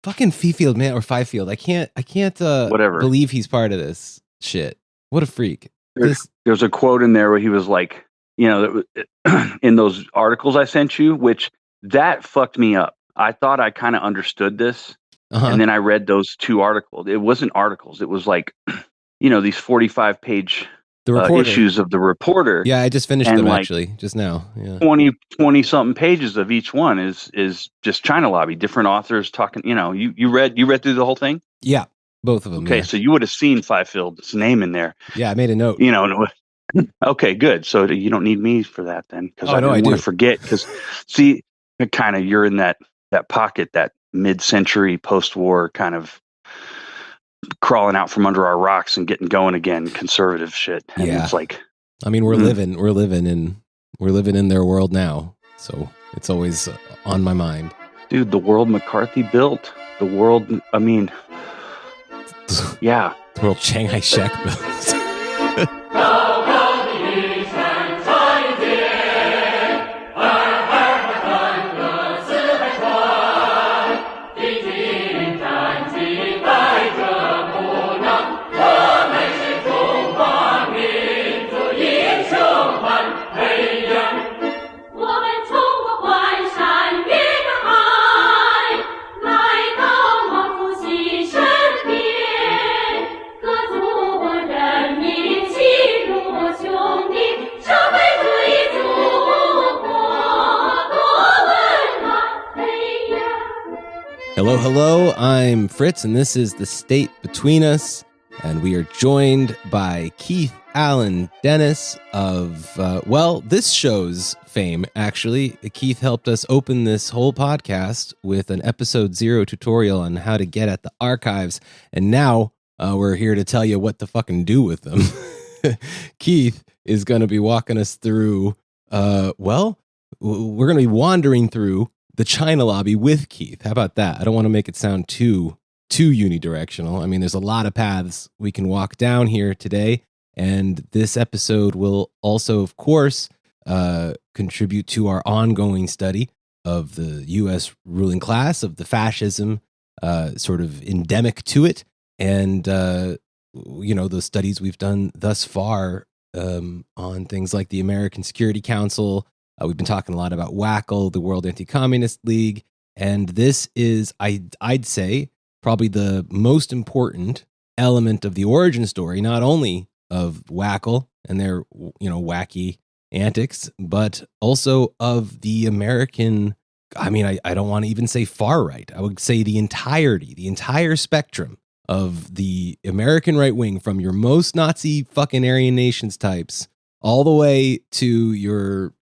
Fucking Fifield, man, or Fifield. I can't Whatever. believe he's part of this shit. What a freak. There's a quote in there where he was like, in those articles I sent you, which that fucked me up. I thought I kind of understood this. And then I read those 2 articles. It wasn't articles. It was like, these 45-page issues of the Reporter. Yeah, I just finished them actually just now. Yeah. 20 something pages of each one is just China lobby, different authors talking. You read through the whole thing? Yeah, both of them. Okay, yeah. so you would have seen Fifield's name in there. Yeah, I made a note. Okay, good. So you don't need me for that then, because I don't want to forget. Because see, kind of you're in that pocket, that mid-century post-war kind of crawling out from under our rocks and getting going again, conservative shit. And it's like, I mean, we're living in their world now, so it's always on my mind. Dude, the world McCarthy built, the world. I mean, yeah, the world Chiang Kai-shek built. Hello, I'm Fritz, and this is The State Between Us, and we are joined by Keith Allen Dennis of, this show's fame, actually. Keith helped us open this whole podcast with an episode 0 tutorial on how to get at the archives, and now we're here to tell you what to fucking do with them. Keith is going to be walking us through, we're going to be wandering through the China lobby with Keith. How about that? I don't want to make it sound too unidirectional. I mean, there's a lot of paths we can walk down here today, and this episode will also, of course, contribute to our ongoing study of the U.S. ruling class, of the fascism sort of endemic to it, and the studies we've done thus far on things like the American Security Council. We've been talking a lot about WACL, the World Anti-Communist League, and this is, I'd say, probably the most important element of the origin story, not only of WACL and their, wacky antics, but also of the American, I don't want to even say far right. I would say the entire spectrum of the American right wing, from your most Nazi fucking Aryan Nations types all the way to your,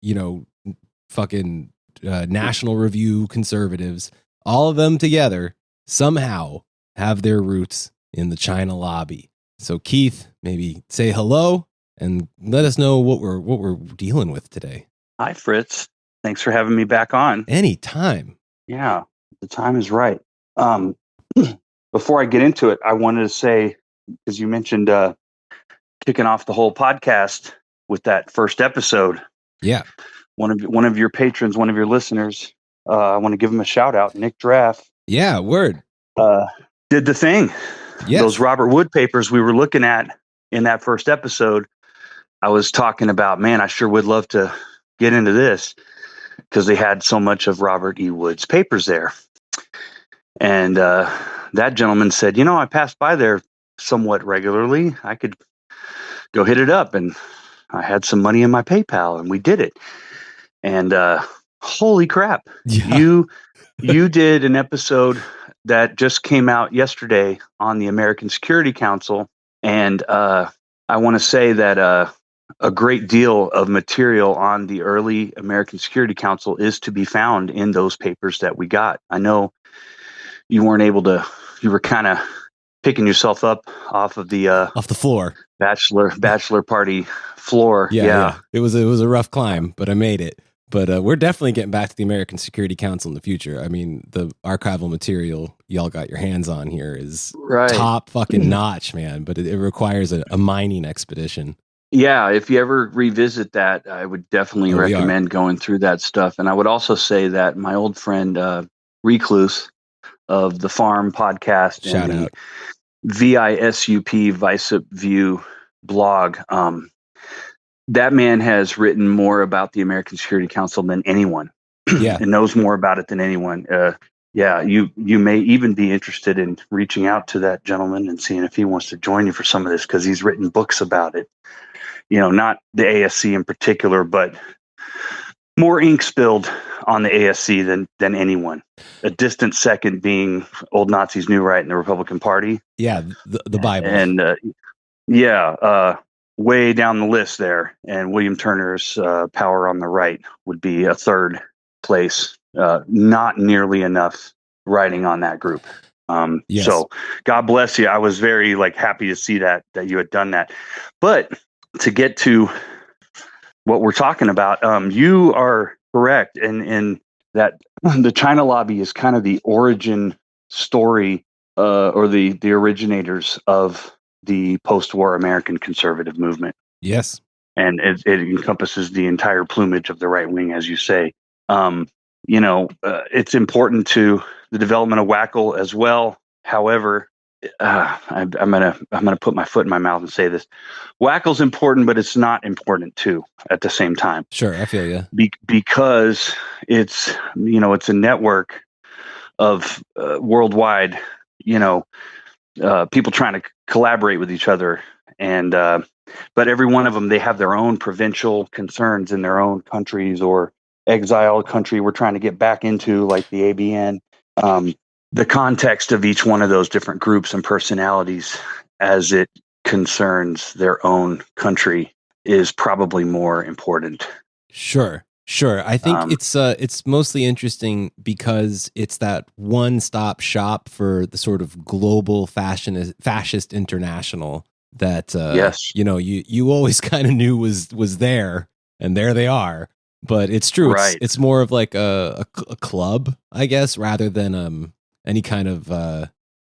fucking National Review conservatives, all of them together somehow have their roots in the China lobby. So Keith, maybe say hello and let us know what we're dealing with today. Hi, Fritz. Thanks for having me back on. Anytime. Yeah, the time is right. Before I get into it, I wanted to say, because you mentioned kicking off the whole podcast with that first episode. Yeah. One of your patrons, one of your listeners, I want to give him a shout out, Nick Draff. Yeah, word. Did the thing. Yes. Those Robert Wood papers we were looking at in that first episode, I was talking about, man, I sure would love to get into this because they had so much of Robert E. Wood's papers there. And that gentleman said, I passed by there somewhat regularly. I could go hit it up. And I had some money in my PayPal, and we did it. And holy crap, yeah. You did an episode that just came out yesterday on the American Security Council. And I want to say that a great deal of material on the early American Security Council is to be found in those papers that we got. I know you weren't able to, you were kind of picking yourself up off of the floor, bachelor party floor. Yeah. It was a rough climb, but I made it. But we're definitely getting back to the American Security Council in the future. I mean, the archival material y'all got your hands on here is top fucking notch, man. But it requires a mining expedition. Yeah, if you ever revisit that, I would definitely recommend going through that stuff. And I would also say that my old friend Recluse, of the Farm podcast Shout and out. the VISUP Vicep View blog. That man has written more about the American Security Council than anyone, Yeah. and knows more about it than anyone. Yeah, you may even be interested in reaching out to that gentleman and seeing if he wants to join you for some of this, because he's written books about it. Not the ASC in particular, but more ink spilled on the ASC than anyone. A distant second being Old Nazis New Right in the Republican Party. Yeah, the Bible. And way down the list there. And William Turner's Power on the Right would be a third place. Not nearly enough writing on that group. Yes. So God bless you. I was very happy to see that you had done that. But to get to what we're talking about, you are correct in that the China lobby is kind of the origin story or the originators of the post-war American conservative movement. Yes. And it encompasses the entire plumage of the right wing, as you say. It's important to the development of Wackel as well. However, I'm gonna put my foot in my mouth and say this: Wackel's important, but it's not important too at the same time. Sure, I feel you. Because it's a network of worldwide people trying to collaborate with each other, and but every one of them, they have their own provincial concerns in their own countries or exiled country we're trying to get back into, like the ABN. The context of each one of those different groups and personalities as it concerns their own country is probably more important. Sure. I think it's mostly interesting because it's that one-stop shop for the sort of global fascist international that yes, you always kind of knew was there, and there they are. But it's true. Right. It's more of like a club, I guess, rather than any kind of.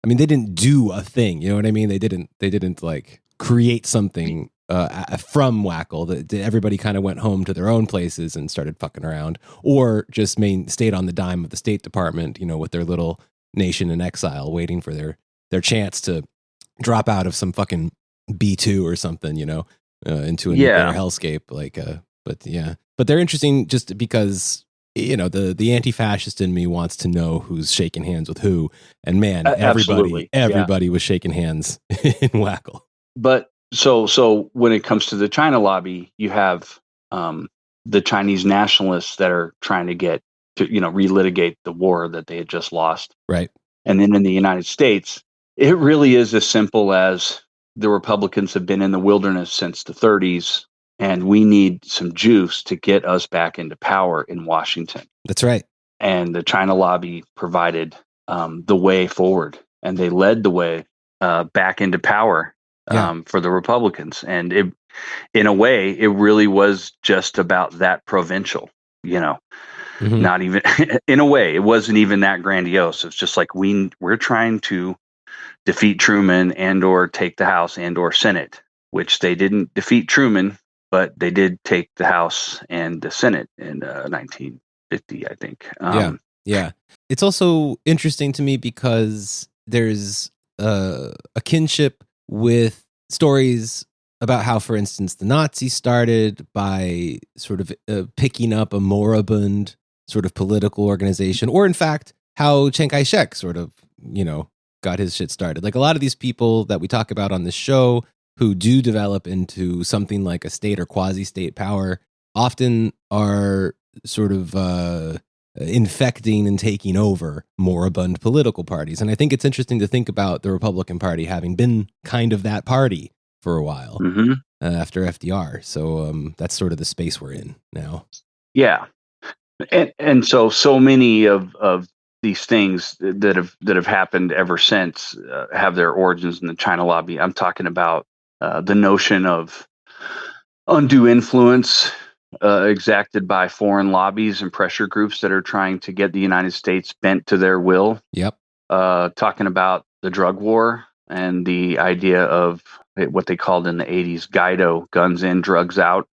They didn't do a thing. You know what I mean? They didn't like create something from Wackel. That everybody kind of went home to their own places and started fucking around, or just stayed on the dime of the State Department. With their little nation in exile, waiting for their chance to drop out of some fucking B2 or something. Into a nuclear hellscape. But they're interesting just because the anti-fascist in me wants to know who's shaking hands with who, and man, everybody was shaking hands in Wackel. But so when it comes to the China lobby, you have the Chinese nationalists that are trying to get to relitigate the war that they had just lost, right? And then in the United States, it really is as simple as the Republicans have been in the wilderness since the 30s. And we need some juice to get us back into power in Washington. That's right. And the China lobby provided the way forward, and they led the way back into power for the Republicans. And in a way, it really was just about that provincial, Mm-hmm. Not even in a way, it wasn't even that grandiose. It's just like we're trying to defeat Truman and or take the House and or Senate, which they didn't defeat Truman. But they did take the House and the Senate in 1950, I think. Yeah. It's also interesting to me because there's a kinship with stories about how, for instance, the Nazis started by sort of picking up a moribund sort of political organization, or in fact, how Chiang Kai-shek sort of, got his shit started. Like a lot of these people that we talk about on this show who do develop into something like a state or quasi-state power often are sort of infecting and taking over moribund political parties. And I think it's interesting to think about the Republican Party having been kind of that party for a while after FDR. So that's sort of the space we're in now. Yeah. And so many of these things that have happened ever since have their origins in the China lobby. I'm talking about the notion of undue influence exacted by foreign lobbies and pressure groups that are trying to get the United States bent to their will. Yep. Talking about the drug war and the idea of what they called in the 80s Guaido, guns in, drugs out,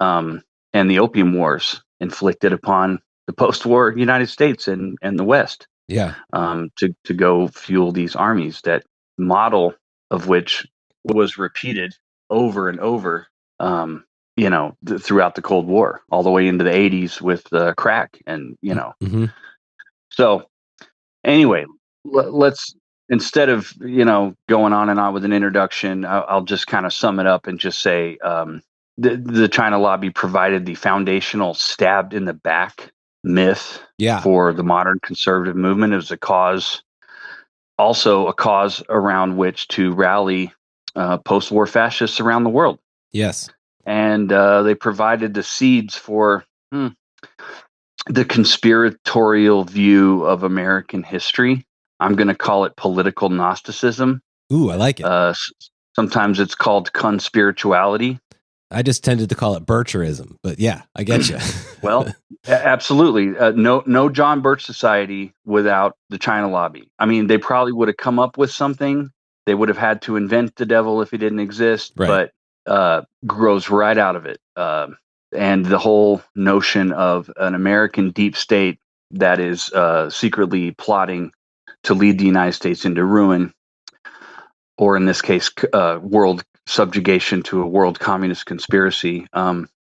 and the opium wars inflicted upon the post-war United States and the West. Yeah. To go fuel these armies. That model of which was repeated over and over, throughout the Cold War, all the way into the 80s with crack, and Mm-hmm. So anyway, let's, instead of going on and on with an introduction, I'll just kind of sum it up and just say the China lobby provided the foundational stabbed in the back myth for the modern conservative movement. It was also a cause around which to rally post-war fascists around the world. Yes. And they provided the seeds for the conspiratorial view of American history. I'm going to call it political Gnosticism. Ooh, I like it. Sometimes it's called conspirituality. I just tended to call it Bircherism, but yeah, I get you. Well, absolutely. No John Birch Society without the China lobby. I mean, they probably would have come up with something. They would have had to invent the devil if he didn't exist, Right. but grows right out of it. And the whole notion of an American deep state that is secretly plotting to lead the United States into ruin, or in this case, world subjugation to a world communist conspiracy,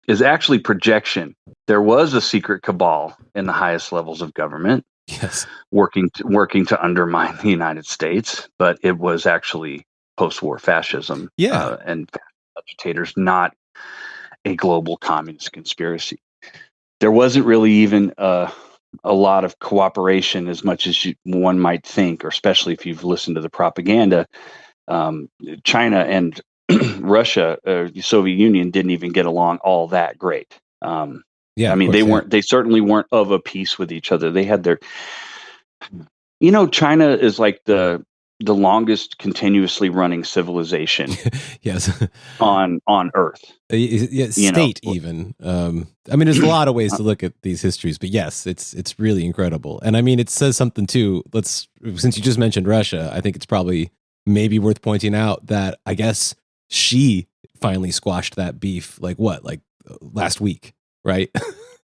is actually projection. There was a secret cabal in the highest levels of government, yes, working to undermine the United States, but it was actually post-war fascism, and agitators, not a global communist conspiracy. There wasn't really even a lot of cooperation as much as one might think, or especially if you've listened to the propaganda. China and Russia, the Soviet Union, didn't even get along all that great. I mean, they certainly weren't of a piece with each other. They had their, China is like the longest continuously running civilization yes, on Earth. State even. I mean, there's a lot of ways to look at these histories, but yes, it's really incredible. And I mean, it says something too. Since you just mentioned Russia, I think it's probably maybe worth pointing out that I guess she finally squashed that beef last week, right?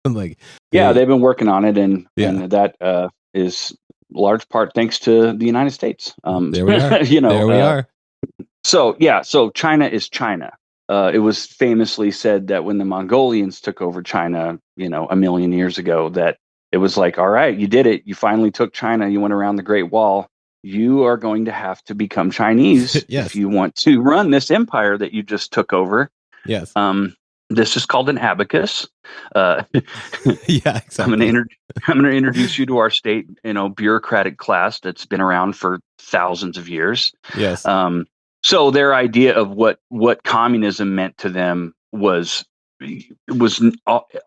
They've been working on it, and that is large part thanks to the United States. There we are. There we are. So China is China. It was famously said that when the Mongolians took over China, a million years ago, that it was like, all right, you did it. You finally took China. You went around the Great Wall. You are going to have to become Chinese if you want to run this empire that you just took over. Yes. This is called an abacus. Yeah, exactly. I'm going to introduce you to our state, bureaucratic class that's been around for thousands of years. Yes. So their idea of what communism meant to them was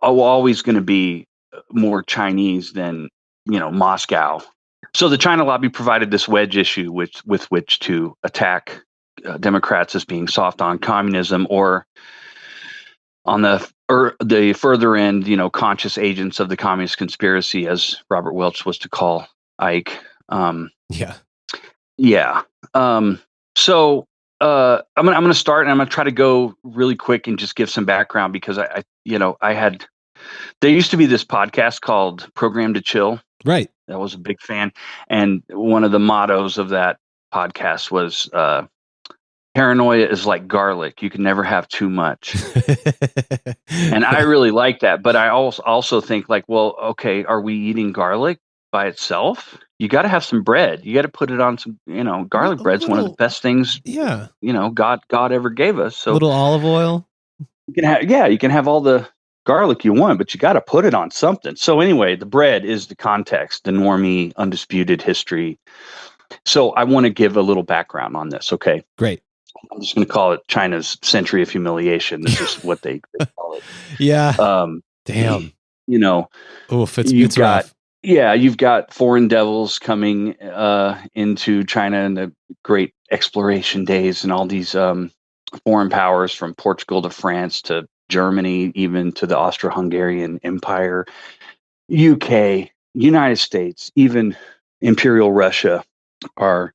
always going to be more Chinese than Moscow. So the China lobby provided this wedge issue with which to attack Democrats as being soft on communism, or on the further end, conscious agents of the communist conspiracy, as Robert Welch was to call Ike. So I'm going to start, and I'm going to try to go really quick and just give some background, because there used to be this podcast called Program to Chill. Right. I was a big fan. And one of the mottos of that podcast was, paranoia is like garlic. You can never have too much. And I really like that. But I also think, like, well, okay, are we eating garlic by itself? You got to have some bread. You got to put it on some, garlic bread's one of the best things, God ever gave us. So a little olive oil. You can have all the garlic you want, but you got to put it on something. So anyway, the bread is the context, the normie, undisputed history. So I want to give a little background on this. Okay. Great. I'm just going to call it China's century of humiliation. This is what they call it. Yeah. Damn. You've got foreign devils coming into China in the great exploration days, and all these foreign powers, from Portugal to France to Germany, even to the Austro-Hungarian Empire, UK, United States, even Imperial Russia are,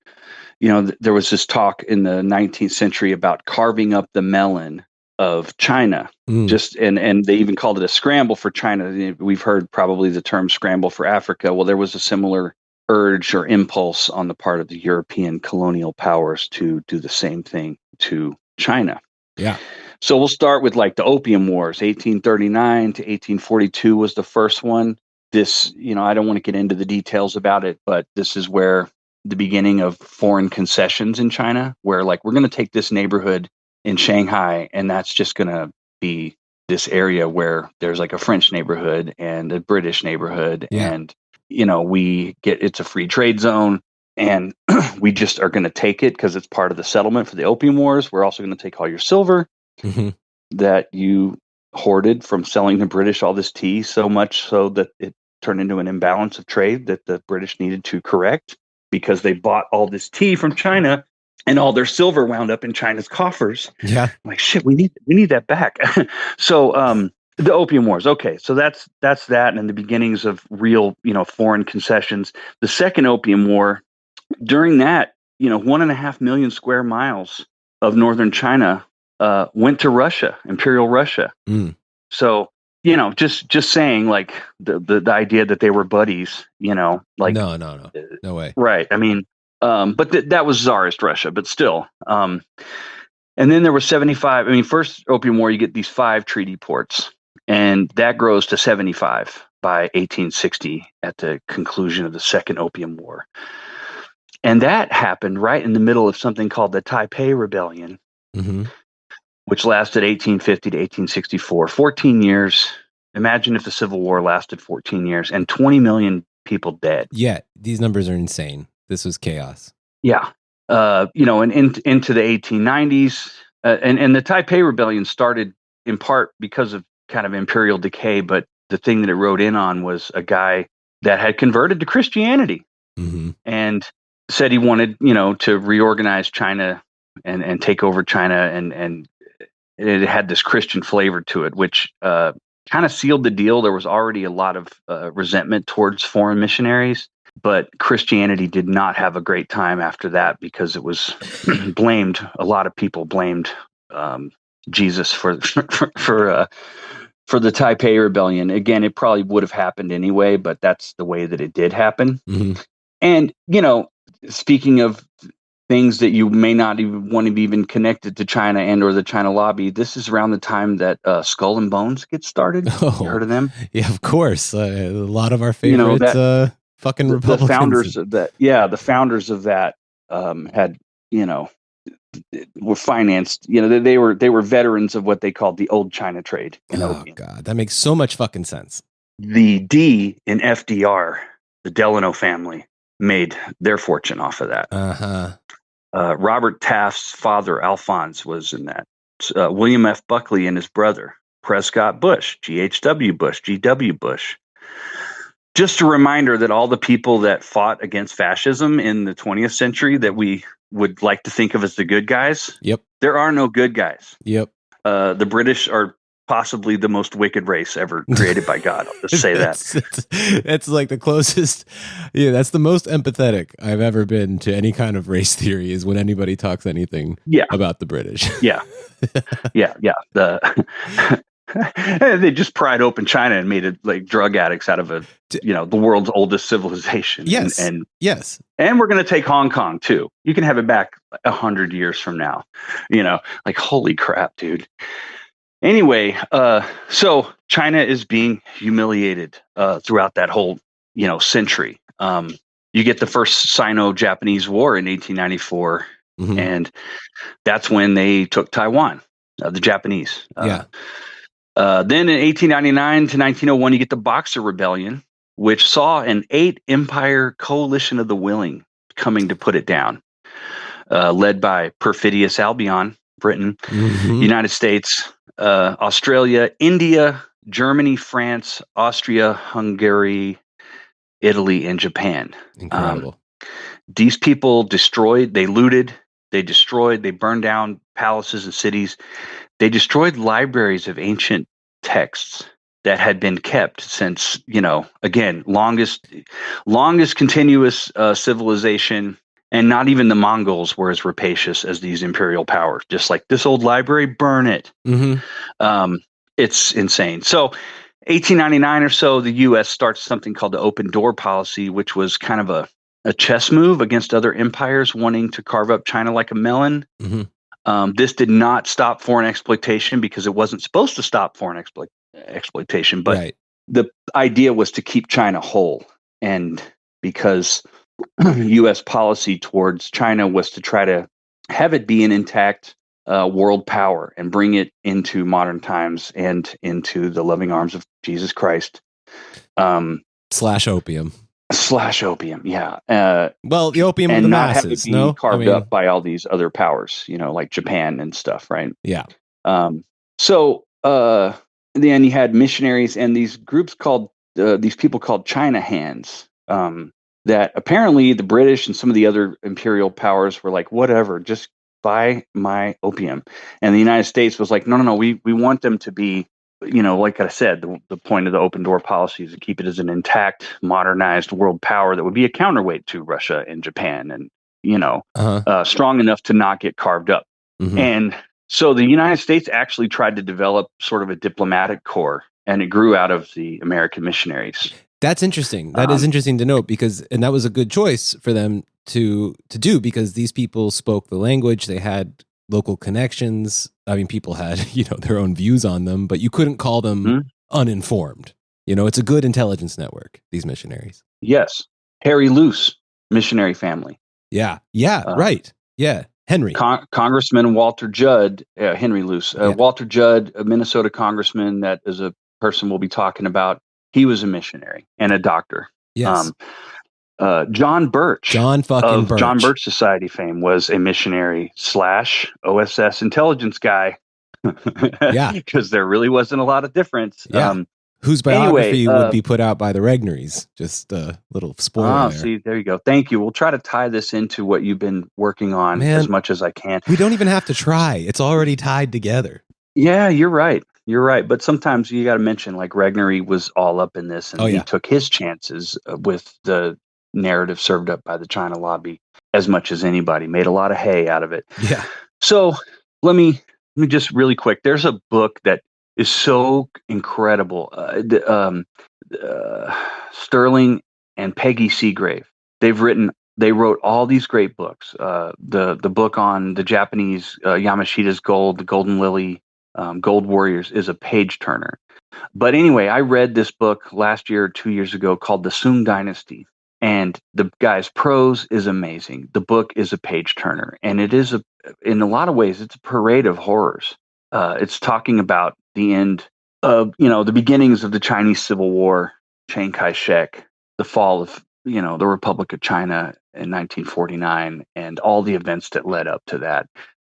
there was this talk in the 19th century about carving up the melon of China. And they even called it a scramble for China. We've heard probably the term scramble for Africa. Well, there was a similar urge or impulse on the part of the European colonial powers to do the same thing to China. Yeah. So we'll start with like the Opium Wars. 1839 to 1842 was the first one. This, I don't want to get into the details about it, but this is where the beginning of foreign concessions in China, where like we're going to take this neighborhood in Shanghai, and that's just going to be this area where there's like a French neighborhood and a British neighborhood, and it's a free trade zone, and we just are going to take it because it's part of the settlement for the Opium Wars. We're also going to take all your silver that you hoarded from selling the British all this tea, so much so that it turned into an imbalance of trade that the British needed to correct because they bought all this tea from China and all their silver wound up in China's coffers. Yeah. I'm like, shit, we need that back. So the Opium Wars. Okay, so that's that, and the beginnings of real, foreign concessions. The Second Opium War, during that, 1.5 million square miles of northern China went to Russia, Imperial Russia. So, just saying, like the idea that they were buddies, like no way. Right. I mean, but that was Tsarist Russia, but still. And then there was 75. I mean, first Opium War, you get these 5 treaty ports, and that grows to 75 by 1860 at the conclusion of the Second Opium War. And that happened right in the middle of something called the Taipei Rebellion, which lasted 1850 to 1864, 14 years. Imagine if the Civil War lasted 14 years and 20 million people dead. Yeah, these numbers are insane. This was chaos. Yeah. And into the 1890s. And the Taipei Rebellion started in part because of kind of imperial decay, but the thing that it rode in on was a guy that had converted to Christianity and said he wanted, to reorganize China and take over China, and it had this Christian flavor to it, which kind of sealed the deal. There was already a lot of resentment towards foreign missionaries, but Christianity did not have a great time after that because it was blamed. A lot of people blamed Jesus for the Taipei Rebellion. Again, it probably would have happened anyway, but that's the way that it did happen. And, speaking of things that you may not even want to be even connected to China and or the China lobby, this is around the time that Skull and Bones gets started. You heard of them? Yeah, of course. A lot of our favorite fucking Republicans. The founders of that, the founders of that had, were financed. They were veterans of what they called the old China trade. Oh God, that makes so much fucking sense. The D in FDR, the Delano family, made their fortune off of that. Robert Taft's father, Alphonse, was in that. William F. Buckley and his brother, Prescott Bush, G.H.W. Bush, G.W. Bush. Just a reminder that all the people that fought against fascism in the 20th century that we would like to think of as the good guys, there are no good guys. The British are possibly the most wicked race ever created by God. I'll just say that. It's like the closest. Yeah, that's the most empathetic I've ever been to any kind of race theory is when anybody talks anything about the British. Yeah. They just pried open China and made it like drug addicts out of the world's oldest civilization. Yes. And we're going to take Hong Kong too. You can have it back 100 years from now, like, holy crap, dude. Anyway, so China is being humiliated throughout that whole, century. You get the first Sino-Japanese War in 1894, and that's when they took Taiwan, the Japanese. Then in 1899 to 1901, you get the Boxer Rebellion, which saw an 8-empire coalition of the willing coming to put it down, led by perfidious Albion, Britain, United States, Australia, India, Germany, France, Austria, Hungary, Italy, and Japan. Incredible. These people destroyed, they looted, they destroyed, they burned down palaces and cities. They destroyed libraries of ancient texts that had been kept since, again, longest continuous civilization. And not even the Mongols were as rapacious as these imperial powers. Just like this old library, burn it. It's insane. So 1899 or so, the U.S. starts something called the open door policy, which was kind of a chess move against other empires wanting to carve up China like a melon. This did not stop foreign exploitation because it wasn't supposed to stop foreign exploitation, but the idea was to keep China whole. And because U.S. policy towards China was to try to have it be an intact world power and bring it into modern times and into the loving arms of Jesus Christ. Slash opium. Yeah. Well, the opium of the masses, have it be carved up by all these other powers, like Japan and stuff, right? Yeah. So then you had missionaries and these groups called these people called China hands. That apparently the British and some of the other imperial powers were like, whatever, just buy my opium. And the United States was like, no, we want them to be, like I said, the point of the open door policy is to keep it as an intact, modernized world power that would be a counterweight to Russia and Japan and, strong enough to not get carved up. And so the United States actually tried to develop sort of a diplomatic corps, and it grew out of the American missionaries. That's interesting. That is interesting to note and that was a good choice for them to do because these people spoke the language. They had local connections. I mean, people had, their own views on them, but you couldn't call them uninformed. It's a good intelligence network, these missionaries. Yes. Harry Luce, missionary family. Yeah. Right. Yeah. Henry. Congressman Walter Judd, Henry Luce. Walter Judd, a Minnesota congressman that is a person we'll be talking about. He was a missionary and a doctor. Yes. John Birch. John Birch Society fame was a missionary / OSS intelligence guy. Yeah. Because there really wasn't a lot of difference. Yeah. Whose biography would be put out by the Regneries. Just a little spoiler there. See, there you go. Thank you. We'll try to tie this into what you've been working on as much as I can. We don't even have to try. It's already tied together. Yeah, you're right. But sometimes you got to mention like Regnery was all up in this and he took his chances with the narrative served up by the China lobby as much as anybody, made a lot of hay out of it. Yeah. So let me just really quick. There's a book that is so incredible. Sterling and Peggy Seagrave. They wrote all these great books. The book on the Japanese Yamashita's gold, the Golden Lily, Gold Warriors is a page turner. But anyway, I read this book last year or 2 years ago called The Soong Dynasty. And the guy's prose is amazing. The book is a page turner. And it is in a lot of ways, it's a parade of horrors. It's talking about the end of, the beginnings of the Chinese Civil War, Chiang Kai-shek, the fall of, the Republic of China in 1949, and all the events that led up to that.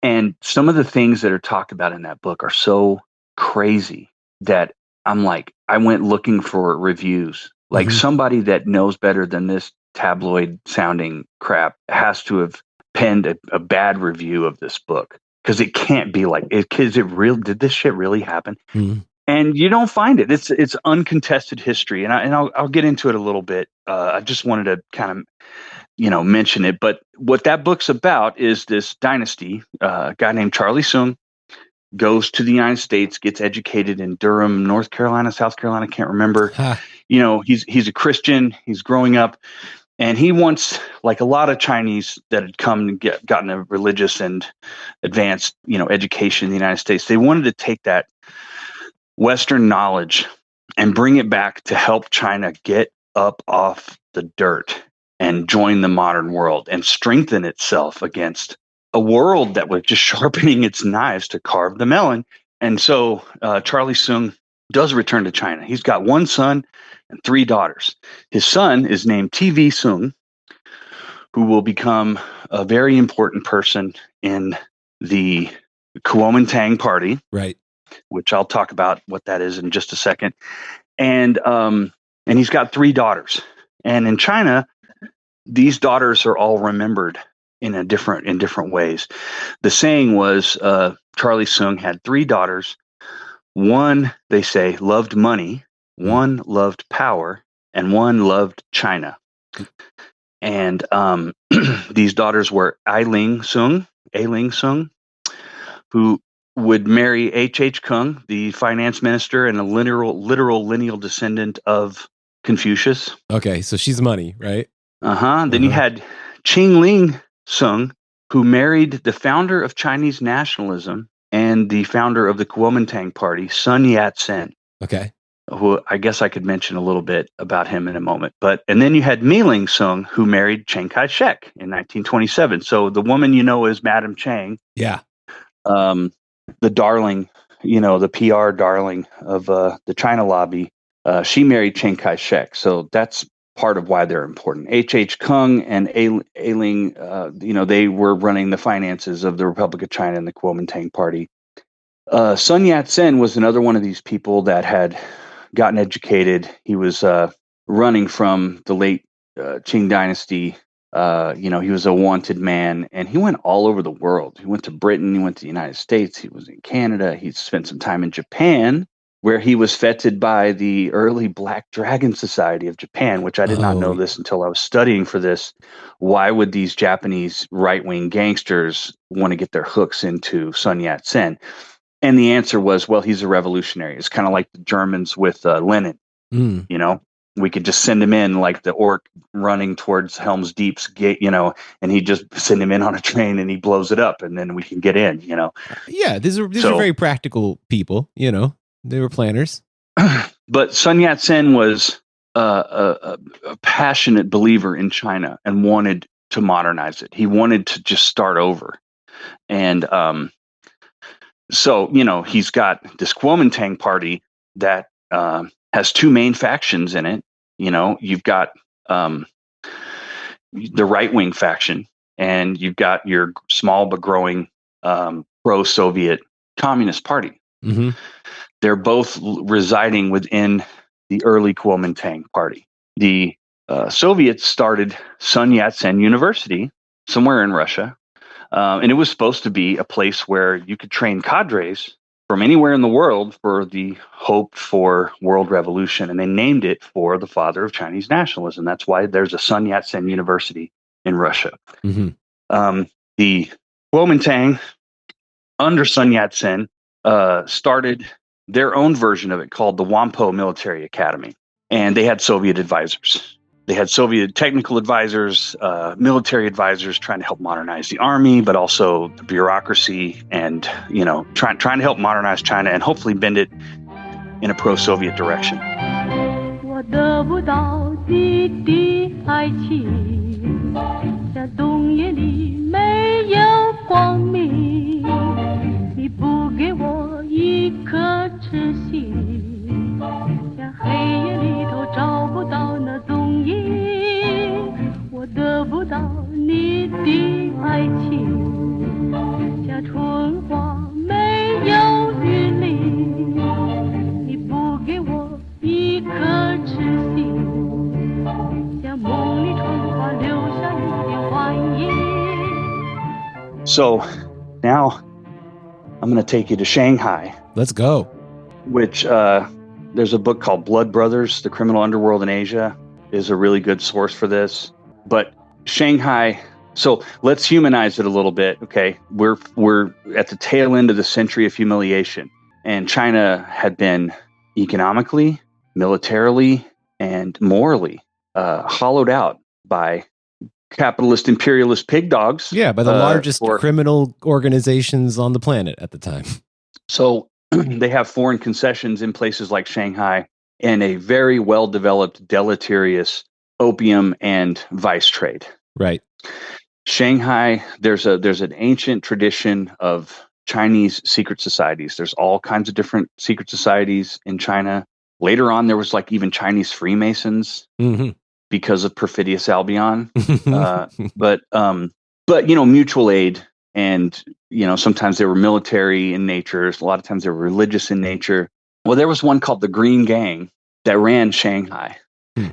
And some of the things that are talked about in that book are so crazy that I'm like, I went looking for reviews. Like somebody that knows better than this tabloid sounding crap has to have penned a bad review of this book. Because it can't be like it. Is it real? Did this shit really happen? And you don't find it. It's uncontested history, and I'll get into it a little bit. I just wanted to kind of mention it. But what that book's about is this dynasty. A guy named Charlie Soong goes to the United States, gets educated in Durham, North Carolina, South Carolina. Can't remember. He's a Christian. He's growing up. And he wants, like a lot of Chinese that had come and gotten a religious and advanced, education in the United States, they wanted to take that Western knowledge and bring it back to help China get up off the dirt and join the modern world and strengthen itself against a world that was just sharpening its knives to carve the melon. And so Charlie Soong does return to China. He's got one son and 3 daughters. His son is named TV Soong, who will become a very important person in the Kuomintang party, right? Which I'll talk about what that is in just a second. And he's got 3 daughters. And in China, these daughters are all remembered in different ways. The saying was Charlie Soong had 3 daughters. One, they say, loved money, one loved power, and one loved China. And these daughters were Ailing Soong, who would marry H.H. Kung, the finance minister and a literal lineal descendant of Confucius. Okay, so she's money, right? Then you had Qing Soong, who married the founder of Chinese nationalism and the founder of the Kuomintang party, Sun Yat-sen. Okay. Who I guess I could mention a little bit about him in a moment. And then you had Mealing Soong, who married Chiang Kai-shek in 1927. So the woman you know as Madam Chiang. Yeah. The darling, the PR darling of the China lobby. She married Chiang Kai-shek. So that's part of why they're important. H.H. Kung and Ailing, they were running the finances of the Republic of China and the Kuomintang party. Sun Yat-sen was another one of these people that had gotten educated. He was running from the late Qing Dynasty. He was a wanted man, and he went all over the world. He went to Britain, he went to the United States, he was in Canada, he spent some time in Japan, where he was feted by the early Black Dragon Society of Japan, which I did not know this until I was studying for this. Why would these Japanese right-wing gangsters want to get their hooks into Sun Yat-sen? And the answer was, well, he's a revolutionary. It's kind of like the Germans with Lenin. We could just send him in like the orc running towards Helm's Deep's gate, and he just send him in on a train and he blows it up and then we can get in, Yeah, these are very practical people, they were planners. But Sun Yat-sen was a passionate believer in China and wanted to modernize it. He wanted to just start over. And so, he's got this Kuomintang party that has two main factions in it. You've got the right-wing faction, and you've got your small but growing pro-Soviet Communist Party. Mm-hmm. They're both residing within the early Kuomintang party. The Soviets started Sun Yat-sen University somewhere in Russia, and it was supposed to be a place where you could train cadres from anywhere in the world for the hope for world revolution. And they named it for the father of Chinese nationalism. That's why there's a Sun Yat-sen University in Russia. Mm-hmm. The Kuomintang, under Sun Yat-sen, started their own version of it called the Whampoa Military Academy. And they had Soviet advisors. They had Soviet technical advisors, military advisors trying to help modernize the army, but also the bureaucracy and, trying to help modernize China and hopefully bend it in a pro-Soviet direction. So now I'm going to take you to Shanghai. Let's go. Which there's a book called Blood Brothers, The Criminal Underworld in Asia, is a really good source for this. But Shanghai, so let's humanize it a little bit, okay? We're at the tail end of the century of humiliation, and China had been economically, militarily, and morally hollowed out by capitalist imperialist pig dogs. Yeah, by the largest criminal organizations on the planet at the time. So they have foreign concessions in places like Shanghai and a very well-developed, deleterious opium and vice trade. Right. Shanghai, there's an ancient tradition of Chinese secret societies. There's all kinds of different secret societies in China. Later on, there was like even Chinese Freemasons. Mm-hmm. Because of Perfidious Albion, but mutual aid, and sometimes they were military in nature. A lot of times they were religious in nature. Well, there was one called the Green Gang that ran Shanghai,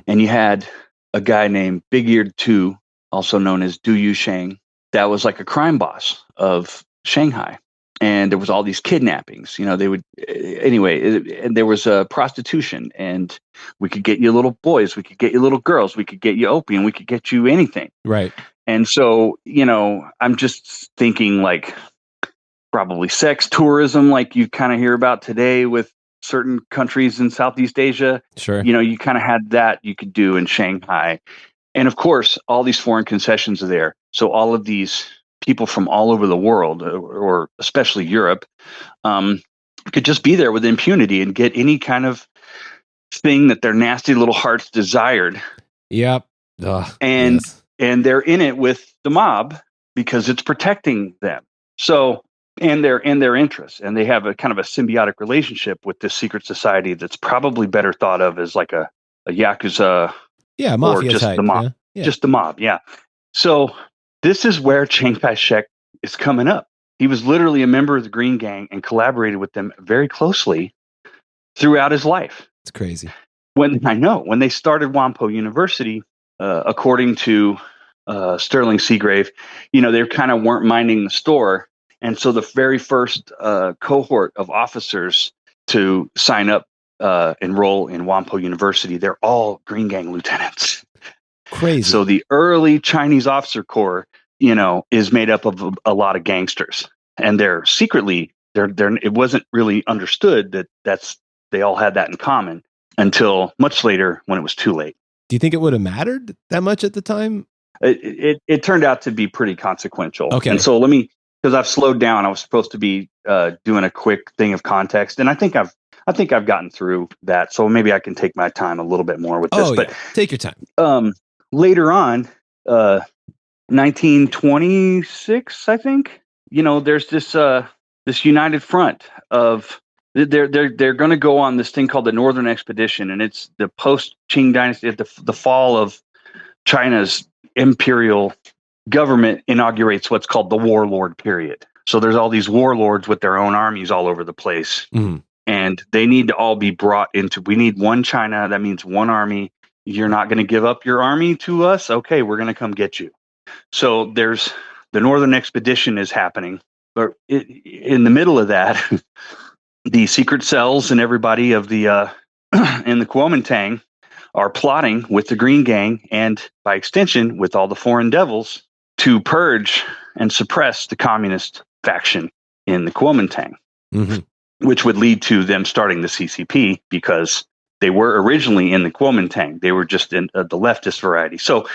and you had a guy named Big Eared Two, also known as Du Yusheng, that was like a crime boss of Shanghai. And there was all these kidnappings, they would, and there was prostitution, and we could get you little boys, we could get you little girls, we could get you opium, we could get you anything. Right. And so, I'm just thinking like probably sex tourism, like you kind of hear about today with certain countries in Southeast Asia. Sure. You kind of had that you could do in Shanghai. And of course, all these foreign concessions are there. So all of these people from all over the world, or especially Europe, could just be there with impunity and get any kind of thing that their nasty little hearts desired. Yep. Ugh, and yes. and they're in it with the mob because it's protecting them. So and their interests, and they have a kind of a symbiotic relationship with this secret society that's probably better thought of as like a yakuza, Yeah, or mafia just type. the mob, Yeah. just the mob. Yeah. So this is where Chiang Kai-shek is coming up. He was literally a member of the Green Gang and collaborated with them very closely throughout his life. It's crazy. When they started Whampoa University, according to Sterling Seagrave, they kind of weren't minding the store. And so the very first cohort of officers to sign up, enroll in Whampoa University, they're all Green Gang lieutenants. Crazy. So the early Chinese officer corps, is made up of a lot of gangsters, and they're secretly, it wasn't really understood that they all had that in common until much later when it was too late. Do you think it would have mattered that much at the time? It turned out to be pretty consequential. Okay. And so because I've slowed down, I was supposed to be doing a quick thing of context, and I think I've gotten through that. So maybe I can take my time a little bit more with this. But take your time. Later on, 1926, I think, there's this united front of they're going to go on this thing called the Northern Expedition, and it's the post-Qing Dynasty, the fall of China's imperial government inaugurates what's called the warlord period. So there's all these warlords with their own armies all over the place. Mm-hmm. And they need to all be brought into, we need one China. That means one army. You're not going to give up your army to us? Okay, we're going to come get you. So there's the Northern Expedition is happening. But in the middle of that, the secret cells and everybody of the in the Kuomintang are plotting with the Green Gang, and by extension with all the foreign devils, to purge and suppress the communist faction in the Kuomintang, which would lead to them starting the CCP, because they were originally in the Kuomintang. They were just in the leftist variety. So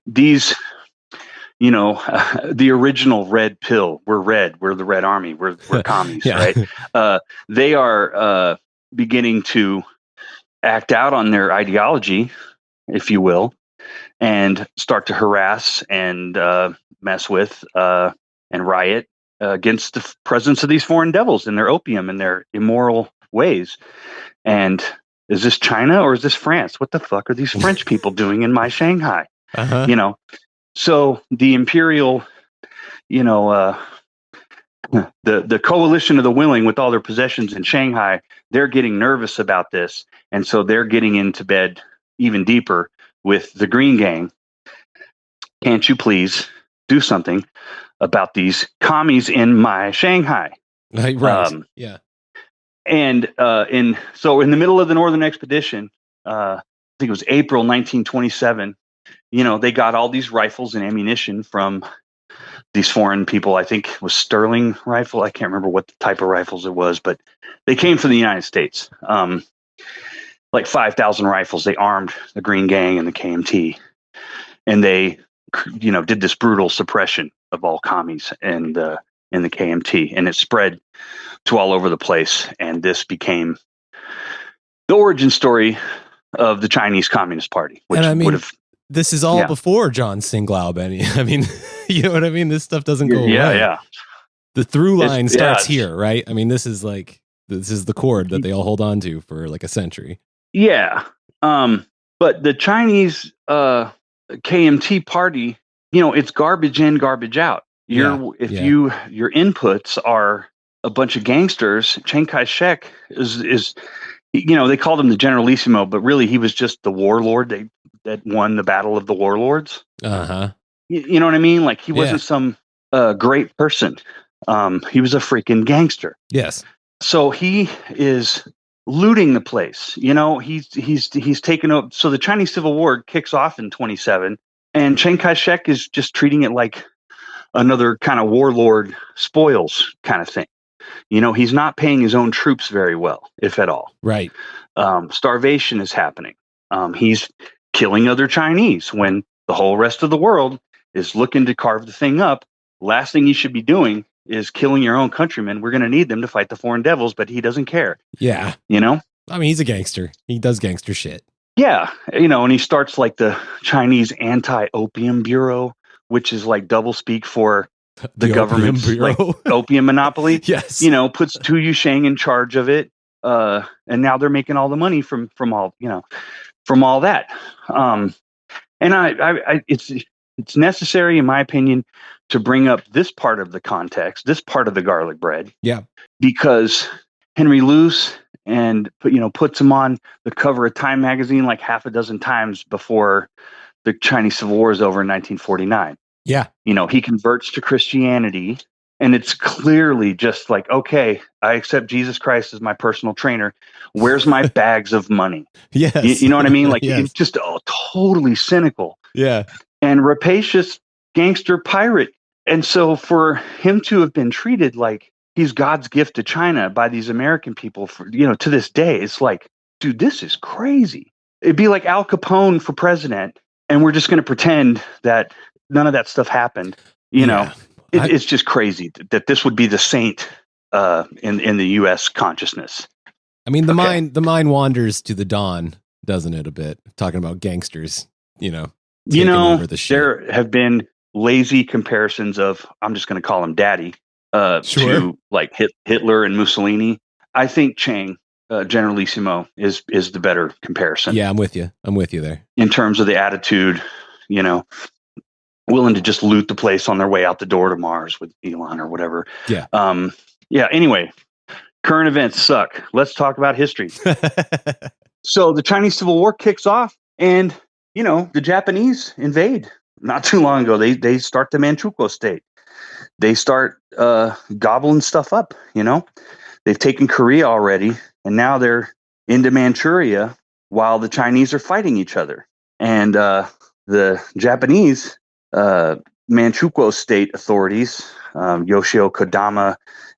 these, the original red pill, we're red, we're the Red Army, we're commies, right? They are beginning to act out on their ideology, if you will, and start to harass and mess with and riot against the presence of these foreign devils and their opium and their immoral ways. And is this China or is this France? What the fuck are these French people doing in my Shanghai? So the imperial, the coalition of the willing with all their possessions in Shanghai, they're getting nervous about this. And so they're getting into bed even deeper with the Green Gang. Can't you please do something about these commies in my Shanghai? Right. Yeah. And so in the middle of the Northern Expedition, I think it was April 1927, they got all these rifles and ammunition from these foreign people. I think it was Sterling rifle. I can't remember what type of rifles it was, but they came from the United States. Like 5,000 rifles. They armed the Green Gang and the KMT, and they, did this brutal suppression of all commies and in the KMT, and it spread to all over the place. And this became the origin story of the Chinese Communist Party, which would have. This is all before John Singlaub. I mean, you know what I mean? This stuff doesn't go away. Yeah. The through line starts here, right? I mean, this is the cord that they all hold on to for like a century. Yeah. But the Chinese KMT party, it's garbage in, garbage out. Your inputs are a bunch of gangsters. Chiang Kai-shek is they called him the Generalissimo, but really he was just the warlord that won the Battle of the Warlords. You know what I mean? Like he wasn't some great person. He was a freaking gangster. Yes. So he is looting the place. He's taken up. So the Chinese Civil War kicks off in 27, and Chiang Kai-shek is just treating it like another kind of warlord spoils kind of thing. He's not paying his own troops very well, if at all. Right. Starvation is happening. He's killing other Chinese when The whole rest of the world is looking to carve the thing up. Last thing you should be doing is killing your own countrymen. We're going to need them to fight the foreign devils, but he doesn't care. Yeah. You know? I mean, he's a gangster. He does gangster shit. Yeah. You know, and he starts like the Chinese Anti-Opium Bureau, which is like double speak for the government's like opium monopoly. Yes. You know, puts Tu Yusheng in charge of it. And now they're making all the money from all, you know, from all that. And it's necessary, in my opinion, to bring up this part of the context, this part of the garlic bread. Yeah. Because Henry Luce puts him on the cover of Time magazine like half a dozen times before the Chinese Civil War is over in 1949. Yeah. You know, he converts to Christianity, and it's clearly just like, okay, I accept Jesus Christ as my personal trainer. Where's my bags of money? Yes. You know what I mean? Like, yes. It's just totally cynical. Yeah. And rapacious gangster pirate. And so for him to have been treated like he's God's gift to China by these American people for, you know, to this day, it's like, dude, this is crazy. It'd be like Al Capone for president, and we're just going to pretend that none of that stuff happened. You know, it's just crazy that this would be the saint in the U.S. consciousness. I mean, the mind wanders to the dawn, doesn't it? A bit talking about gangsters, you know. There have been lazy comparisons of, I'm just going to call him daddy, to like Hitler and Mussolini. I think Chiang, Generalissimo, is the better comparison. Yeah, I'm with you there. In terms of the attitude, you know, willing to just loot the place on their way out the door to Mars with Elon or whatever. Yeah. Anyway, current events suck. Let's talk about history. So the Chinese Civil War kicks off, and you know, the Japanese invade not too long ago. They start the Manchukuo state. They start gobbling stuff up, you know. They've taken Korea already, and now they're into Manchuria while the Chinese are fighting each other. And the Japanese Manchukuo state authorities, Yoshio Kodama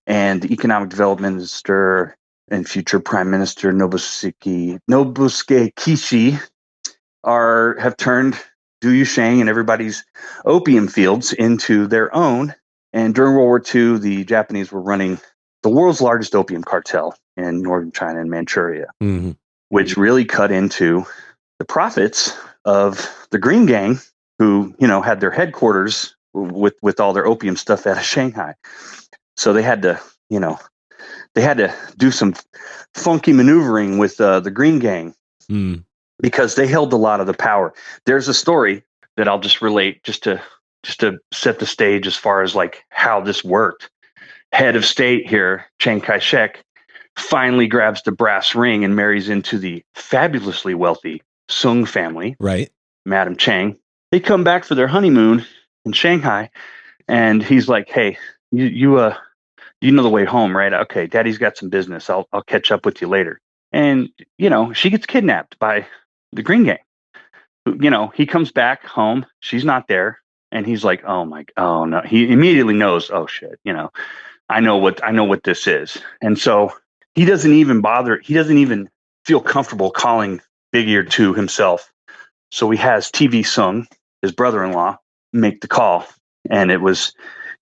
and the Economic Development Minister and future Prime Minister Nobusuke Kishi have turned Du Yusheng and everybody's opium fields into their own. And during World War II, the Japanese were running the world's largest opium cartel in northern China and Manchuria, which really cut into the profits of the Green Gang, who, you know, had their headquarters with all their opium stuff out of Shanghai. So they had to, you know, do some funky maneuvering with the Green Gang. Because they held a lot of the power. There's a story that I'll just relate just to set the stage as far as like how this worked. Head of state here, Chiang Kai-shek, finally grabs the brass ring and marries into the fabulously wealthy Soong family. Right. Madam Chiang. They come back for their honeymoon in Shanghai, and he's like, "Hey, you know the way home, right? Okay, Daddy's got some business. I'll catch up with you later." And you know, she gets kidnapped by the Green Gang. You know, he comes back home. She's not there. And he's like, oh no. He immediately knows, oh shit, you know, I know what this is. And so he doesn't even feel comfortable calling Big Ear 2 himself. So he has TV Soong, his brother-in-law, make the call. And it was,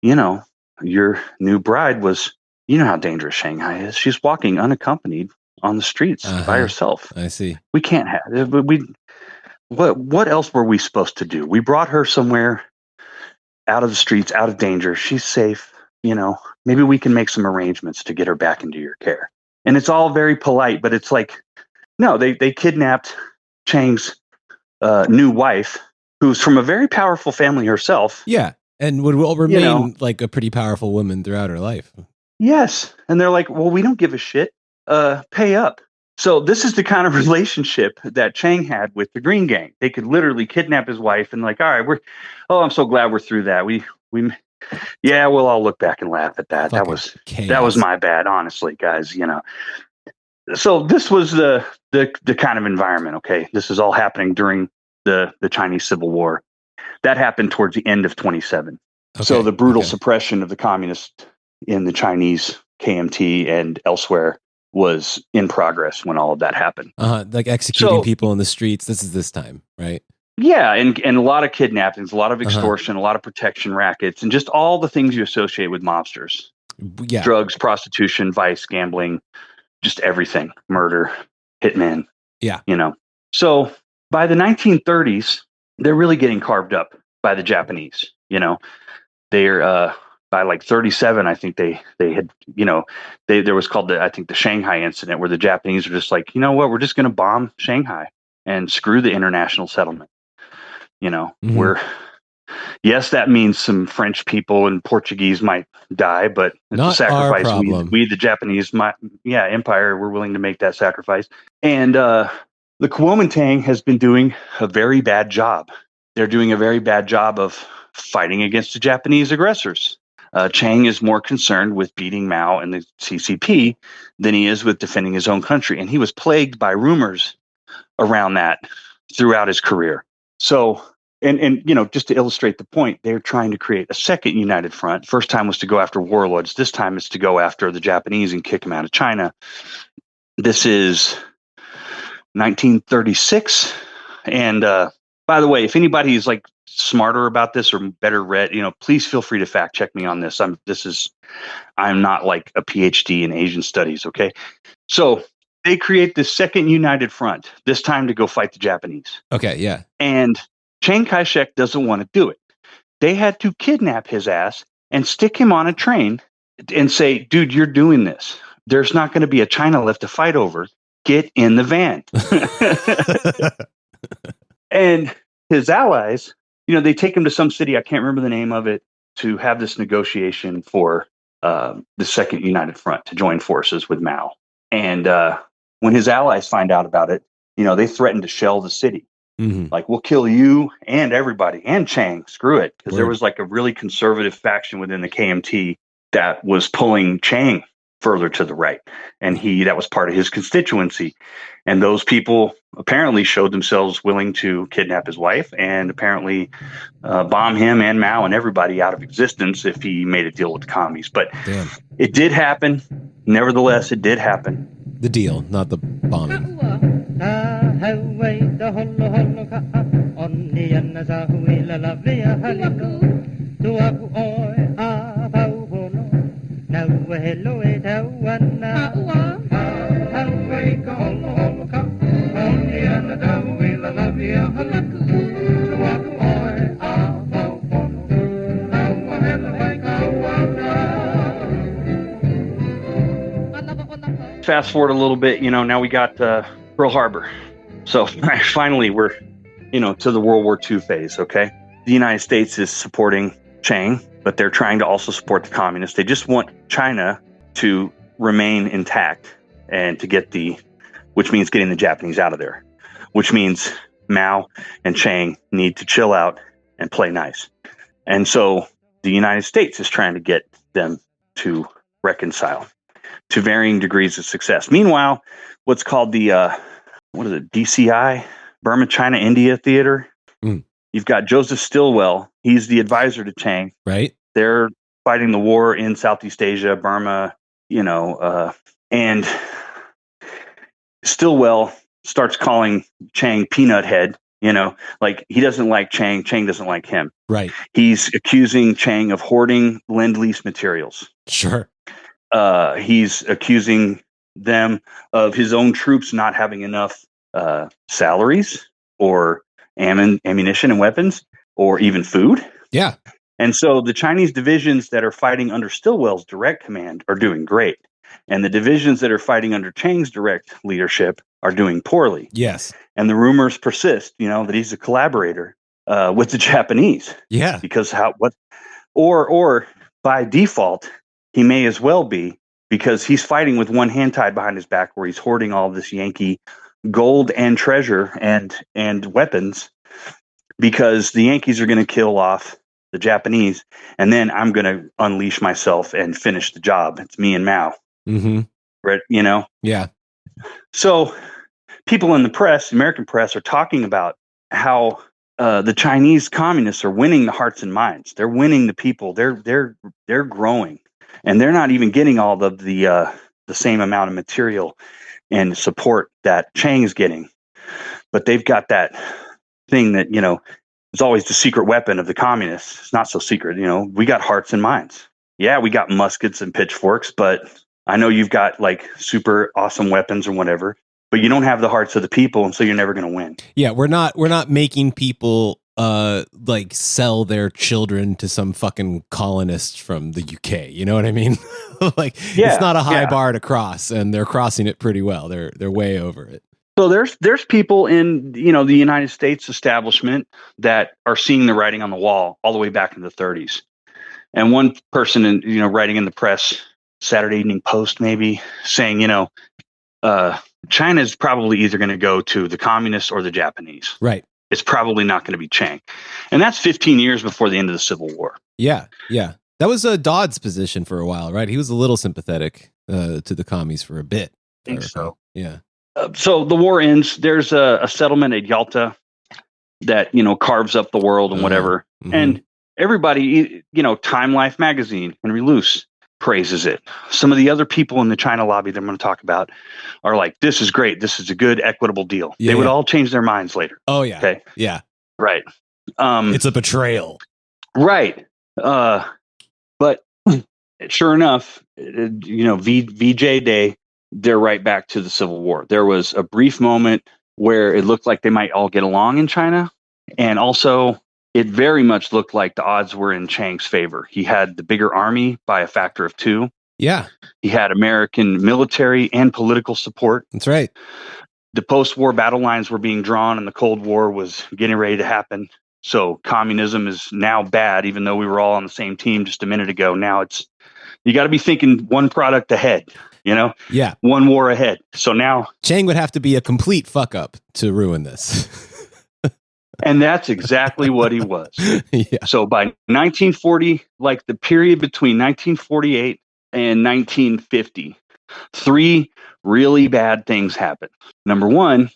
you know, your new bride was, you know how dangerous Shanghai is. She's walking unaccompanied on the streets by herself. I see. We can't have what else were we supposed to do? We brought her somewhere out of the streets, out of danger. She's safe. You know, maybe we can make some arrangements to get her back into your care. And it's all very polite, but it's like, no, they kidnapped Chang's new wife, who's from a very powerful family herself. Yeah. And would remain like a pretty powerful woman throughout her life. Yes. And they're like, well, we don't give a shit. Pay up. So this is the kind of relationship that Chiang had with the Green Gang. They could literally kidnap his wife and like, all right, I'm so glad we're through that. We'll all look back and laugh at that. That was my bad, honestly, guys, you know. So this was the kind of environment. Okay. This is all happening during the Chinese Civil War. That happened towards the end of 27. Okay. So the brutal suppression of the communists in the Chinese KMT and elsewhere was in progress when all of that happened. Like executing people in the streets. This is this time, right? Yeah, and a lot of kidnappings, a lot of extortion, a lot of protection rackets, and just all the things you associate with mobsters. Yeah. Drugs, prostitution, vice, gambling, just everything. Murder, hitmen. Yeah. So by the 1930s, they're really getting carved up by the Japanese. They're by like 37, I think they had, there was called the Shanghai incident, where the Japanese were just like, you know what, we're just going to bomb Shanghai and screw the international settlement. Where, yes, that means some French people and Portuguese might die, but it's Not a sacrifice. our problem. We, the Japanese, empire, we're willing to make that sacrifice. And the Kuomintang has been doing a very bad job. They're doing a very bad job of fighting against the Japanese aggressors. Chiang is more concerned with beating Mao and the CCP than he is with defending his own country. And he was plagued by rumors around that throughout his career. So, and just to illustrate the point, they're trying to create a second united front. First time was to go after warlords. This time it's to go after the Japanese and kick them out of China. This is 1936. And by the way, if anybody is like smarter about this or better read, please feel free to fact check me on this. I'm not like a PhD in Asian studies. Okay. So they create this second united front, this time to go fight the Japanese. Okay. Yeah. And Chiang Kai-shek doesn't want to do it. They had to kidnap his ass and stick him on a train and say, dude, you're doing this. There's not going to be a China left to fight over. Get in the van. And his allies, they take him to some city, I can't remember the name of it, to have this negotiation for the Second United Front to join forces with Mao. And when his allies find out about it, they threaten to shell the city. Mm-hmm. Like, we'll kill you and everybody, and Chiang, screw it. Because there was like a really conservative faction within the KMT that was pulling Chiang further to the right. And that was part of his constituency. And those people apparently showed themselves willing to kidnap his wife and apparently bomb him and Mao and everybody out of existence if he made a deal with the commies. But It did happen. Nevertheless, it did happen. The deal, not the bombing. Fast forward a little bit, now we got Pearl Harbor. So finally we're, to the World War II phase, okay? The United States is supporting Chiang, but they're trying to also support the communists. They just want China to remain intact and to get which means getting the Japanese out of there, which means Mao and Chiang need to chill out and play nice. And so the United States is trying to get them to reconcile to varying degrees of success. Meanwhile, what's called the, DCI, Burma, China, India Theater. You've got Joseph Stilwell. He's the advisor to Chiang. Right. They're fighting the war in Southeast Asia, Burma, and Stilwell starts calling Chiang Peanut Head, like he doesn't like Chiang doesn't like him. Right. He's accusing Chiang of hoarding Lend-Lease materials. Sure. He's accusing them of his own troops not having enough salaries or ammunition and weapons or even food. Yeah. And so the Chinese divisions that are fighting under Stilwell's direct command are doing great. And the divisions that are fighting under Chiang's direct leadership are doing poorly. Yes. And the rumors persist, that he's a collaborator with the Japanese. Yeah. Because or by default, he may as well be, because he's fighting with one hand tied behind his back, where he's hoarding all this Yankee gold and treasure and weapons, because the Yankees are going to kill off the Japanese, and then I'm going to unleash myself and finish the job. It's me and Mao. Mm-hmm. Right? Yeah. So people in the press, American press, are talking about how the Chinese communists are winning the hearts and minds. They're winning the people. They're growing, and they're not even getting all of the same amount of material and support that Chiang's getting. But they've got that thing that, is always the secret weapon of the communists. It's not so secret. We got hearts and minds. Yeah, we got muskets and pitchforks, but I know you've got like super awesome weapons or whatever, but you don't have the hearts of the people, and so you're never going to win. Yeah, we're not making people like sell their children to some fucking colonists from the UK. You know what I mean? Like, it's not a high bar to cross, and they're crossing it pretty well. They're way over it. So there's people in the United States establishment that are seeing the writing on the wall all the way back in the 30s. And one person writing in the press, Saturday Evening Post maybe, saying China is probably either going to go to the communists or the Japanese. Right. It's probably not going to be Chiang. And that's 15 years before the end of the Civil War. Yeah. That was Dodd's position for a while, right? He was a little sympathetic to the commies for a bit. I think so. Yeah. So the war ends. There's a settlement at Yalta that, carves up the world and whatever. Mm-hmm. And everybody, Time Life magazine, Henry Luce, praises it. Some of the other people in the China lobby that I'm going to talk about are like, this is great. This is a good, equitable deal. They would all change their minds later. Oh, yeah. Okay. Yeah. Right. It's a betrayal. Right. But sure enough, VJ Day, they're right back to the Civil War. There was a brief moment where it looked like they might all get along in China. And also, it very much looked like the odds were in Chiang's favor. He had the bigger army by a factor of 2. Yeah. He had American military and political support. That's right. The post-war battle lines were being drawn and the Cold War was getting ready to happen. So communism is now bad, even though we were all on the same team just a minute ago. Now you got to be thinking one product ahead, Yeah. One war ahead. So now Chiang would have to be a complete fuck up to ruin this. And that's exactly what he was. Yeah. So by 1940, like the period between 1948 and 1950, 3 really bad things happened. Number 1,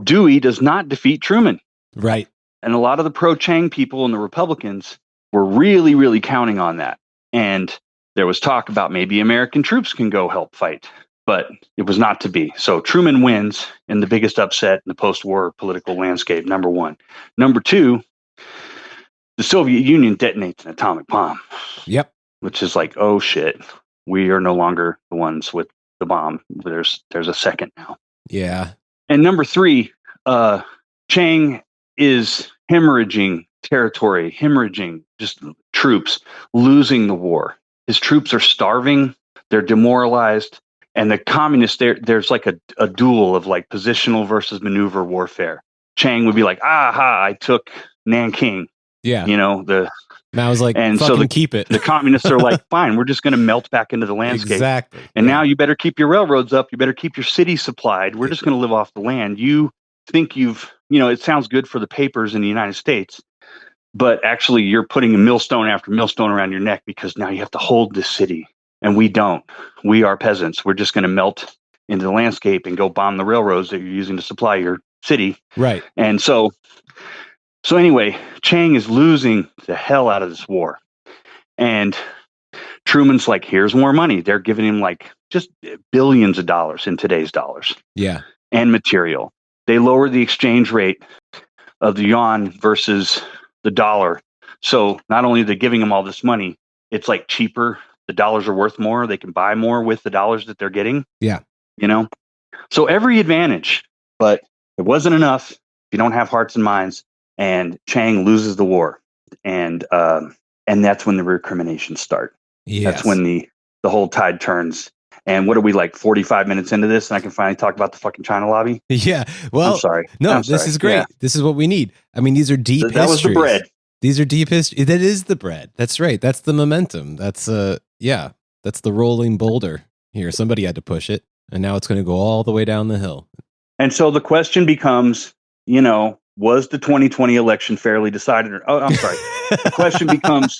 Dewey does not defeat Truman. Right. And a lot of the pro-Chiang people and the Republicans were really, really counting on that. And there was talk about maybe American troops can go help fight. But it was not to be. So Truman wins in the biggest upset in the post-war political landscape, number 1. Number 2, the Soviet Union detonates an atomic bomb. Yep. Which is like, oh shit, we are no longer the ones with the bomb. There's a second now. Yeah. And number 3, Chiang is hemorrhaging territory, just troops, losing the war. His troops are starving. They're demoralized. And the communists, there's like a duel of like positional versus maneuver warfare. Chiang would be like, aha, I took Nanking. Yeah. Now was like, and fucking keep it. The communists are like, fine, we're just going to melt back into the landscape. Exactly. And now you better keep your railroads up. You better keep your cities supplied. We're just going to live off the land. You think it sounds good for the papers in the United States, but actually you're putting a millstone after millstone around your neck because now you have to hold this city. And we don't. We are peasants. We're just going to melt into the landscape and go bomb the railroads that you're using to supply your city. Right. And so anyway, Chiang is losing the hell out of this war. And Truman's like, here's more money. They're giving him like just billions of dollars in today's dollars. Yeah. And material. They lower the exchange rate of the yuan versus the dollar. So not only are they giving him all this money, it's like cheaper. The dollars are worth more. They can buy more with the dollars that they're getting. Yeah. So every advantage, but it wasn't enough if you don't have hearts and minds. And Chiang loses the war. And that's when the recriminations start. Yes. That's when the whole tide turns. And what are we, like 45 minutes into this? And I can finally talk about the fucking China lobby? Yeah. Well, I'm sorry. This is great. Yeah. This is what we need. I mean, these are deep histories. That was the bread. These are deep history. That is the bread. That's right. That's the momentum. That's that's the rolling boulder here. Somebody had to push it, and now it's going to go all the way down the hill. And so the question becomes, was the 2020 election fairly decided? I'm sorry. The question becomes,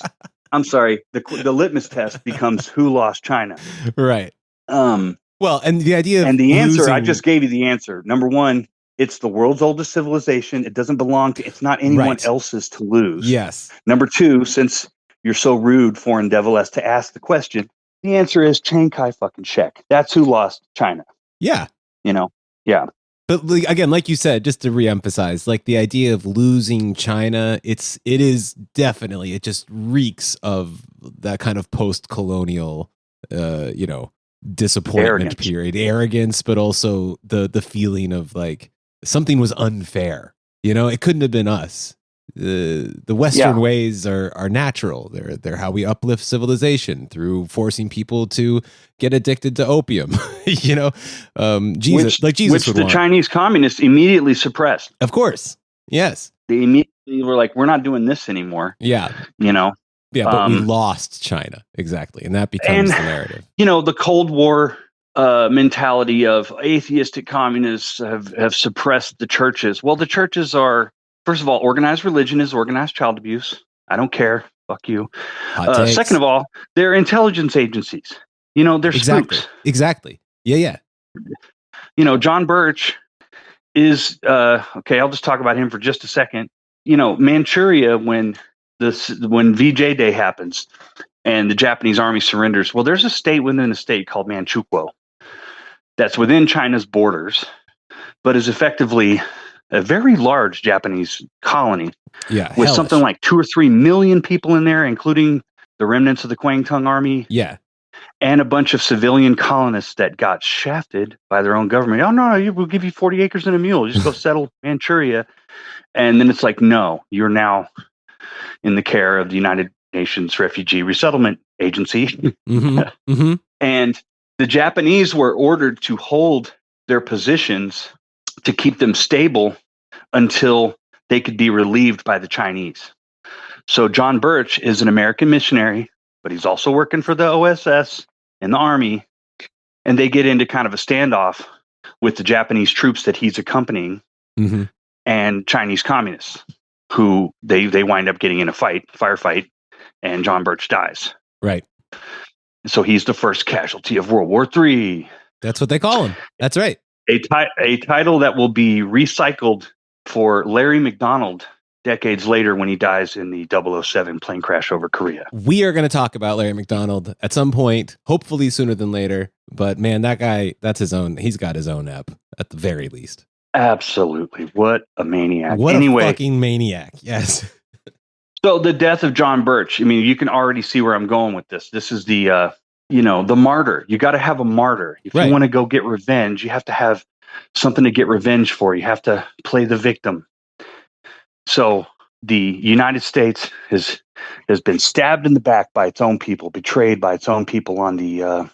the litmus test becomes who lost China? Right. Well, and the idea of and the answer, I just gave you the answer. Number 1, it's the world's oldest civilization. It doesn't belong to, it's not anyone else's to lose. Yes. Number 2, since you're so rude, foreign devil, as to ask the question, the answer is Chiang Kai fucking shek. That's who lost China. Yeah. Yeah. But again, like you said, just to reemphasize, like the idea of losing China, it just reeks of that kind of post-colonial, disappointment period, arrogance, but also the feeling of like something was unfair. It couldn't have been us. The Western ways are natural. They're how we uplift civilization through forcing people to get addicted to opium. Jesus, which the Chinese communists immediately suppressed. Of course, yes, they immediately were like, "We're not doing this anymore." Yeah, but we lost China, exactly, and that becomes the narrative. The Cold War mentality of atheistic communists have suppressed the churches. Well, the churches are. First of all, organized religion is organized child abuse. I don't care. Fuck you. Second of all, they're intelligence agencies. They're spooks. Exactly. Yeah. John Birch is okay. I'll just talk about him for just a second. Manchuria, when VJ Day happens and the Japanese army surrenders. Well, there's a state within a state called Manchukuo that's within China's borders, but is effectively a very large Japanese colony with something like 2 or 3 million people in there, including the remnants of the Kuomintang army. Yeah. And a bunch of civilian colonists that got shafted by their own government. Oh, no, we'll give you 40 acres and a mule. Just go settle Manchuria. And then it's like, no, you're now in the care of the United Nations Refugee Resettlement Agency. Mm-hmm. Mm-hmm. And the Japanese were ordered to hold their positions to keep them stable until they could be relieved by the Chinese. So John Birch is an American missionary, but he's also working for the OSS and the army. And they get into kind of a standoff with the Japanese troops that he's accompanying and Chinese communists, who they wind up getting in a firefight, and John Birch dies. Right. So he's the first casualty of World War III. That's what they call him. That's right. A title that will be recycled for Larry McDonald decades later when he dies in the 007 plane crash over Korea. We are going to talk about Larry McDonald at some point, hopefully sooner than later. But man, that guy, he's got his own ep at the very least. Absolutely. What a maniac. What a fucking maniac. Yes. So the death of John Birch, I mean, you can already see where I'm going with this. This is the martyr. You got to have a martyr. If you want to go get revenge, you have to have something to get revenge for. You have to play the victim. So the United States has been stabbed in the back by its own people, betrayed by its own people on the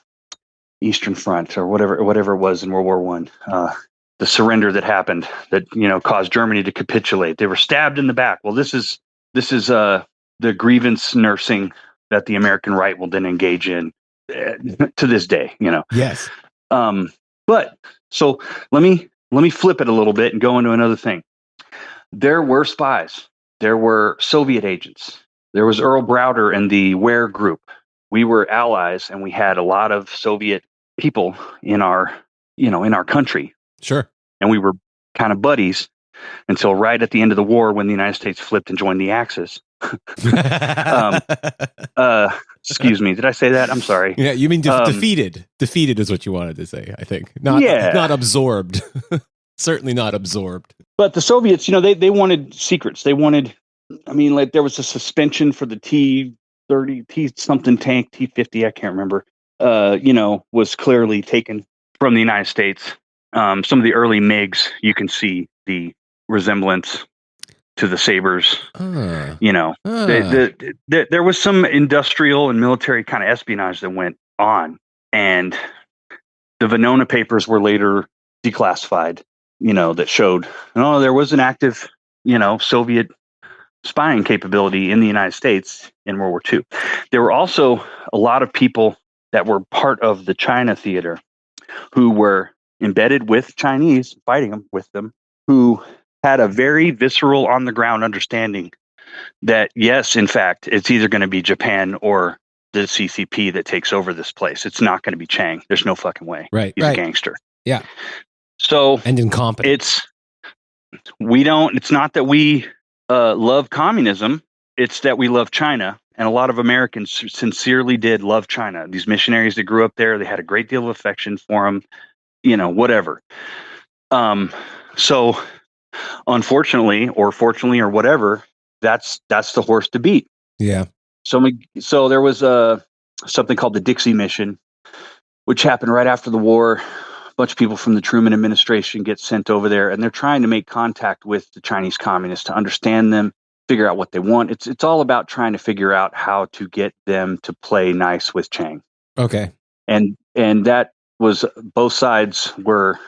Eastern Front or whatever it was in World War I. The surrender that happened that caused Germany to capitulate. They were stabbed in the back. Well, this is the grievance nursing that the American right will then engage in to this day. Yes. But so let me flip it a little bit and go into another thing. There were spies. There were Soviet agents. There was Earl Browder and the Ware Group. We were allies, and we had a lot of Soviet people in our country. Sure. And we were kind of buddies until right at the end of the war when the United States flipped and joined the Axis. Excuse me. Did I say that? I'm sorry. Yeah, you mean defeated. Defeated is what you wanted to say, I think. Not absorbed. Certainly not absorbed. But the Soviets, they wanted secrets. They wanted, there was a suspension for the T-30, T-something tank, T-50, I can't remember, was clearly taken from the United States. Some of the early MiGs, you can see the resemblance to the Sabres. There was some industrial and military kind of espionage that went on, and the Venona papers were later declassified, that showed, there was an active, Soviet spying capability in the United States in World War II. There were also a lot of people that were part of the China theater who were embedded with Chinese, fighting with them, who had a very visceral, on-the-ground understanding that, yes, in fact, it's either going to be Japan or the CCP that takes over this place. It's not going to be Chiang. There's no fucking way. Right. He's a gangster. Yeah. So and incompetent. It's not that we love communism. It's that we love China. And a lot of Americans sincerely did love China. These missionaries that grew up there, they had a great deal of affection for them, whatever. So unfortunately, or fortunately, or whatever, that's the horse to beat. Yeah. So there was something called the Dixie Mission, which happened right after the war. A bunch of people from the Truman administration get sent over there, and they're trying to make contact with the Chinese communists to understand them, figure out what they want. It's all about trying to figure out how to get them to play nice with Chiang. Okay. And that was, both sides were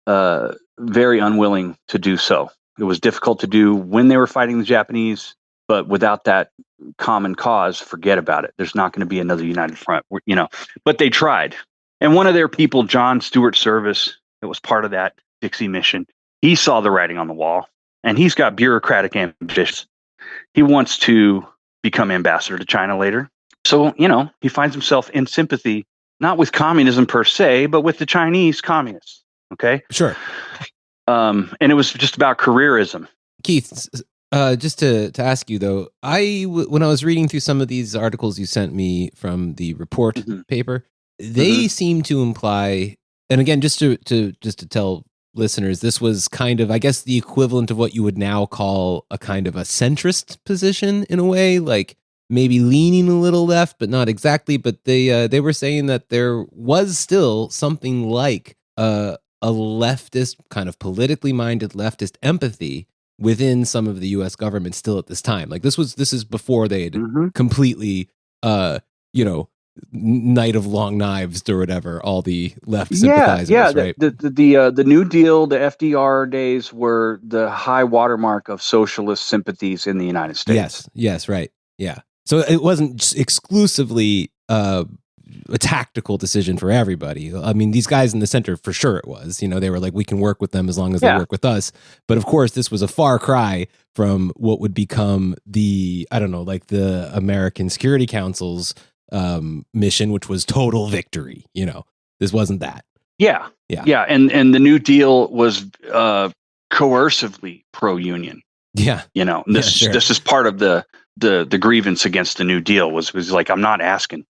very unwilling to do so. It was difficult to do when they were fighting the Japanese, but without that common cause, forget about it. There's not going to be another united front, but they tried. And one of their people, John Stewart Service, that was part of that Dixie mission, he saw the writing on the wall, and he's got bureaucratic ambitions. He wants to become ambassador to China later. So, he finds himself in sympathy, not with communism per se, but with the Chinese communists. Okay. Sure. And it was just about careerism. Keith, just to ask you though, when I was reading through some of these articles you sent me from the report paper, they seem to imply, and again, just to tell listeners, this was kind of, I guess, the equivalent of what you would now call a kind of a centrist position in a way, like maybe leaning a little left, but not exactly. But they were saying that there was still something like a leftist, kind of politically minded leftist empathy within some of the U.S. government still at this time. Like this is before they had completely, Night of Long Knives or whatever, all the left sympathizers. Yeah. Right? The New Deal, the FDR days were the high watermark of socialist sympathies in the United States. Yes, right. Yeah. So it wasn't exclusively a tactical decision for everybody. I mean, these guys in the center, for sure it was. They were like, we can work with them as long as they work with us. But of course, this was a far cry from what would become the American Security Council's mission, which was total victory. This wasn't that. Yeah. And the New Deal was coercively pro-union. Yeah. This is part of the grievance against the New Deal was like, I'm not asking.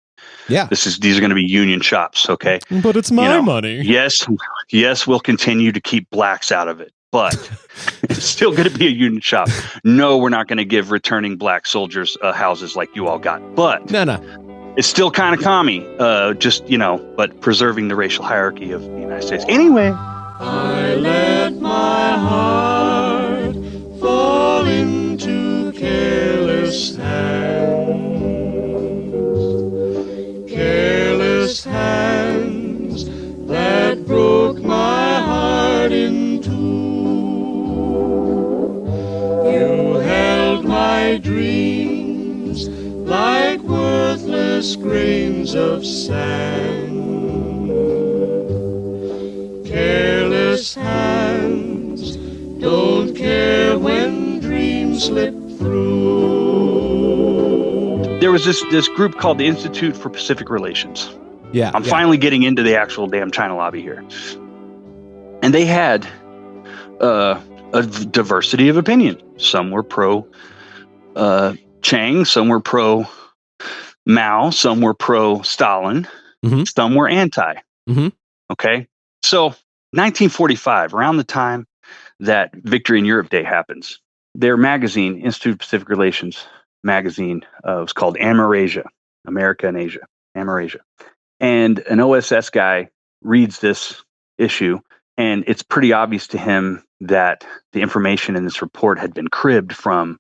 Yeah. These are going to be union shops, okay? But it's my money. Yes, we'll continue to keep blacks out of it, but it's still going to be a union shop. No, we're not going to give returning black soldiers houses like you all got. But no. It's still kind of commie, but preserving the racial hierarchy of the United States. Anyway. I let my heart fall into careless hands. Careless hands that broke my heart in two. You held my dreams like worthless grains of sand. Careless hands don't care when dreams slip through. There was this group called the Institute for Pacific Relations. Yeah. I'm finally getting into the actual damn China lobby here. And they had a diversity of opinion. Some were pro Chiang, some were pro Mao, some were pro Stalin, some were anti. Okay. So 1945, around the time that Victory in Europe Day happens, their magazine, Institute of Pacific Relations magazine, was called America and Asia. And an OSS guy reads this issue, and it's pretty obvious to him that the information in this report had been cribbed from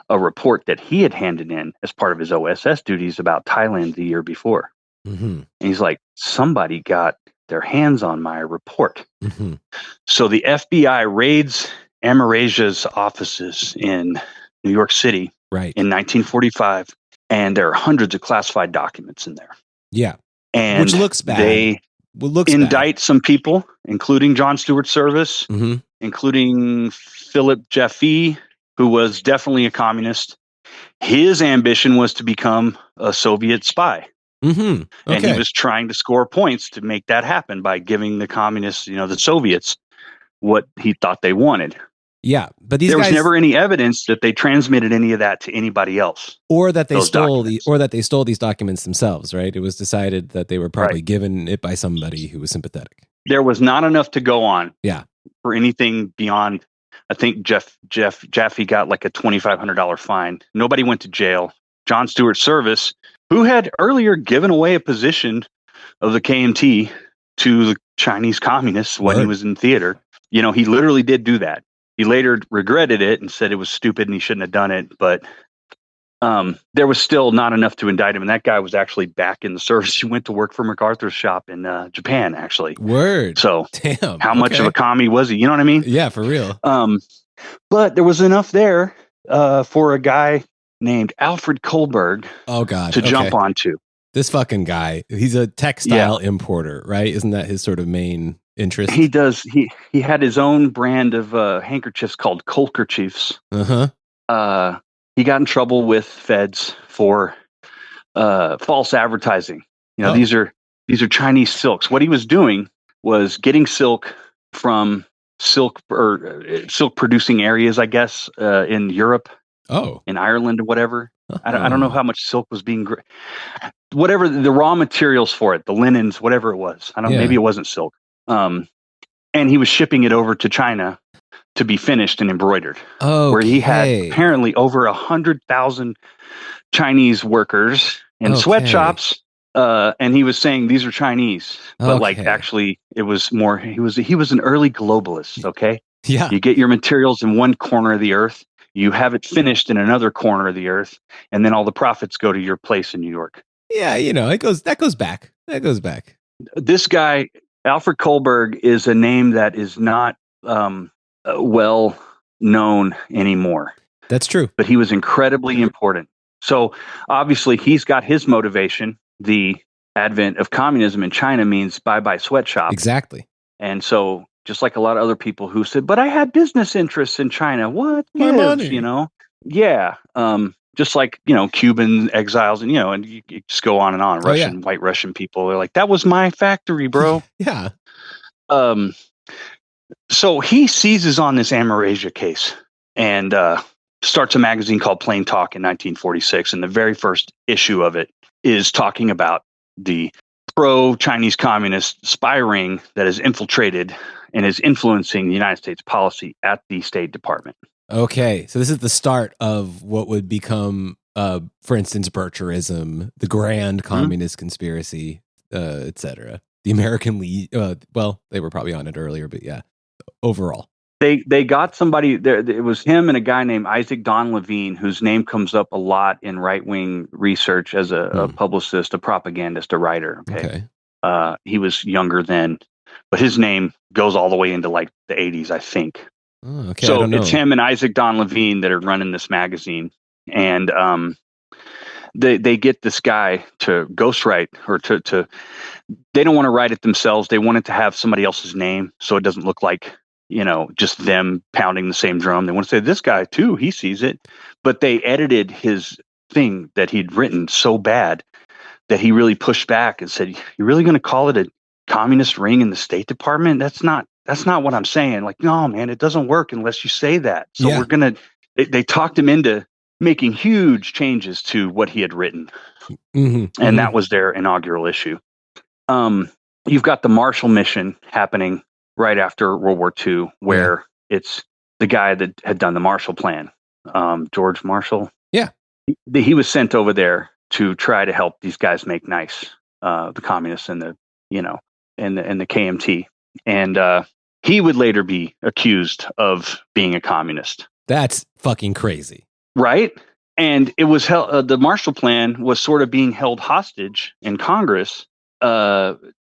a report that he had handed in as part of his OSS duties about Thailand the year before. And he's like, somebody got their hands on my report. So the FBI raids America's offices in New York City in 1945, and there are hundreds of classified documents in there. Yeah. And which looks bad. They indict some people, including John Stewart Service, including Philip Jaffe, who was definitely a communist. His ambition was to become a Soviet spy. And he was trying to score points to make that happen by giving the communists, the Soviets, what he thought they wanted. Yeah, but there was never any evidence that they transmitted any of that to anybody else, or that they stole these documents themselves. Right? It was decided that they were probably given it by somebody who was sympathetic. There was not enough to go on. Yeah. for anything beyond. I think Jaffe got like a $2,500 fine. Nobody went to jail. John Stewart Service, who had earlier given away a position of the KMT to the Chinese communists when he was in theater, he literally did do that. He later regretted it and said it was stupid and he shouldn't have done it. But there was still not enough to indict him. And that guy was actually back in the service. He went to work for MacArthur's shop in Japan, actually. Word. So damn, how much of a commie was he? You know what I mean? Yeah, for real. But there was enough there for a guy named Alfred Kohlberg to jump onto. This fucking guy, he's a textile importer, right? Isn't that his sort of main interest? He does. He had his own brand of handkerchiefs called Kolkerchiefs. He got in trouble with feds for false advertising. These are Chinese silks. What he was doing was getting silk from silk producing areas, I guess, in Europe, in Ireland or whatever. I don't know how much silk was being, whatever the raw materials for it, the linens, whatever it was. I don't know, maybe it wasn't silk. And he was shipping it over to China to be finished and embroidered. Where he had apparently over 100,000 Chinese workers in sweatshops. And he was saying these are Chinese, but like actually it was more, he was an early globalist. Okay. Yeah. You get your materials in one corner of the earth, you have it finished in another corner of the earth, and then all the profits go to your place in New York. Yeah. That goes back. This guy, Alfred Kohlberg, is a name that is not, well known anymore. That's true. But he was incredibly important. So obviously he's got his motivation. The advent of communism in China means bye-bye sweatshop. Exactly. And so just like a lot of other people who said, but I had business interests in China. What my money? Yeah. Just like, Cuban exiles and, and you just go on and on. White Russian people are like, that was my factory, bro. Yeah. So he seizes on this Amerasia case and starts a magazine called Plain Talk in 1946. And the very first issue of it is talking about the pro-Chinese communist spy ring that is infiltrated and is influencing the United States policy at the State Department. Okay. So this is the start of what would become, for instance, Bircherism, the grand communist conspiracy, etc. The American League. Well, they were probably on it earlier, but yeah. Overall, they got somebody there. It was him and a guy named Isaac Don Levine, whose name comes up a lot in right-wing research as a publicist, a propagandist, a writer. Okay. He was younger then, but his name goes all the way into like the 80s, I think. Okay. So it's him and Isaac Don Levine that are running this magazine, and they get this guy to ghostwrite or to they don't want to write it themselves. They want it to have somebody else's name, so it doesn't look like, just them pounding the same drum. They want to say this guy too, he sees it, but they edited his thing that he'd written so bad that he really pushed back and said, "You're really going to call it a communist ring in the State Department? That's not what I'm saying." Like, no, man, it doesn't work unless you say that. So we're going to, they talked him into making huge changes to what he had written. And that was their inaugural issue. You've got the Marshall Mission happening right after World War II, where it's the guy that had done the Marshall Plan, George Marshall. Yeah. He was sent over there to try to help these guys make nice, the communists and the, and the KMT. And he would later be accused of being a communist. That's fucking crazy. Right? And it was the Marshall Plan was sort of being held hostage in Congress,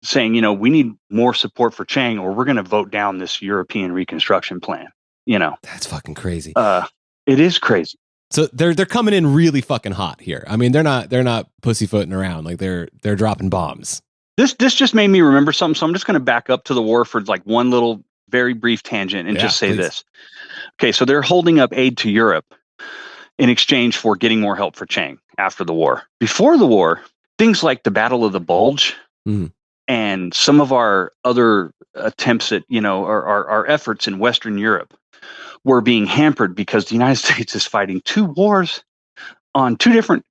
saying, we need more support for Chiang, or we're going to vote down this European Reconstruction Plan. That's fucking crazy. It is crazy. So they're coming in really fucking hot here. I mean, they're not pussyfooting around. Like they're dropping bombs. This just made me remember something. So I'm just going to back up to the war for like one little very brief tangent and just say this. Okay, so they're holding up aid to Europe in exchange for getting more help for Chiang after the war. Before the war, things like the Battle of the Bulge and some of our other attempts at, our efforts in Western Europe were being hampered because the United States is fighting two wars on two different,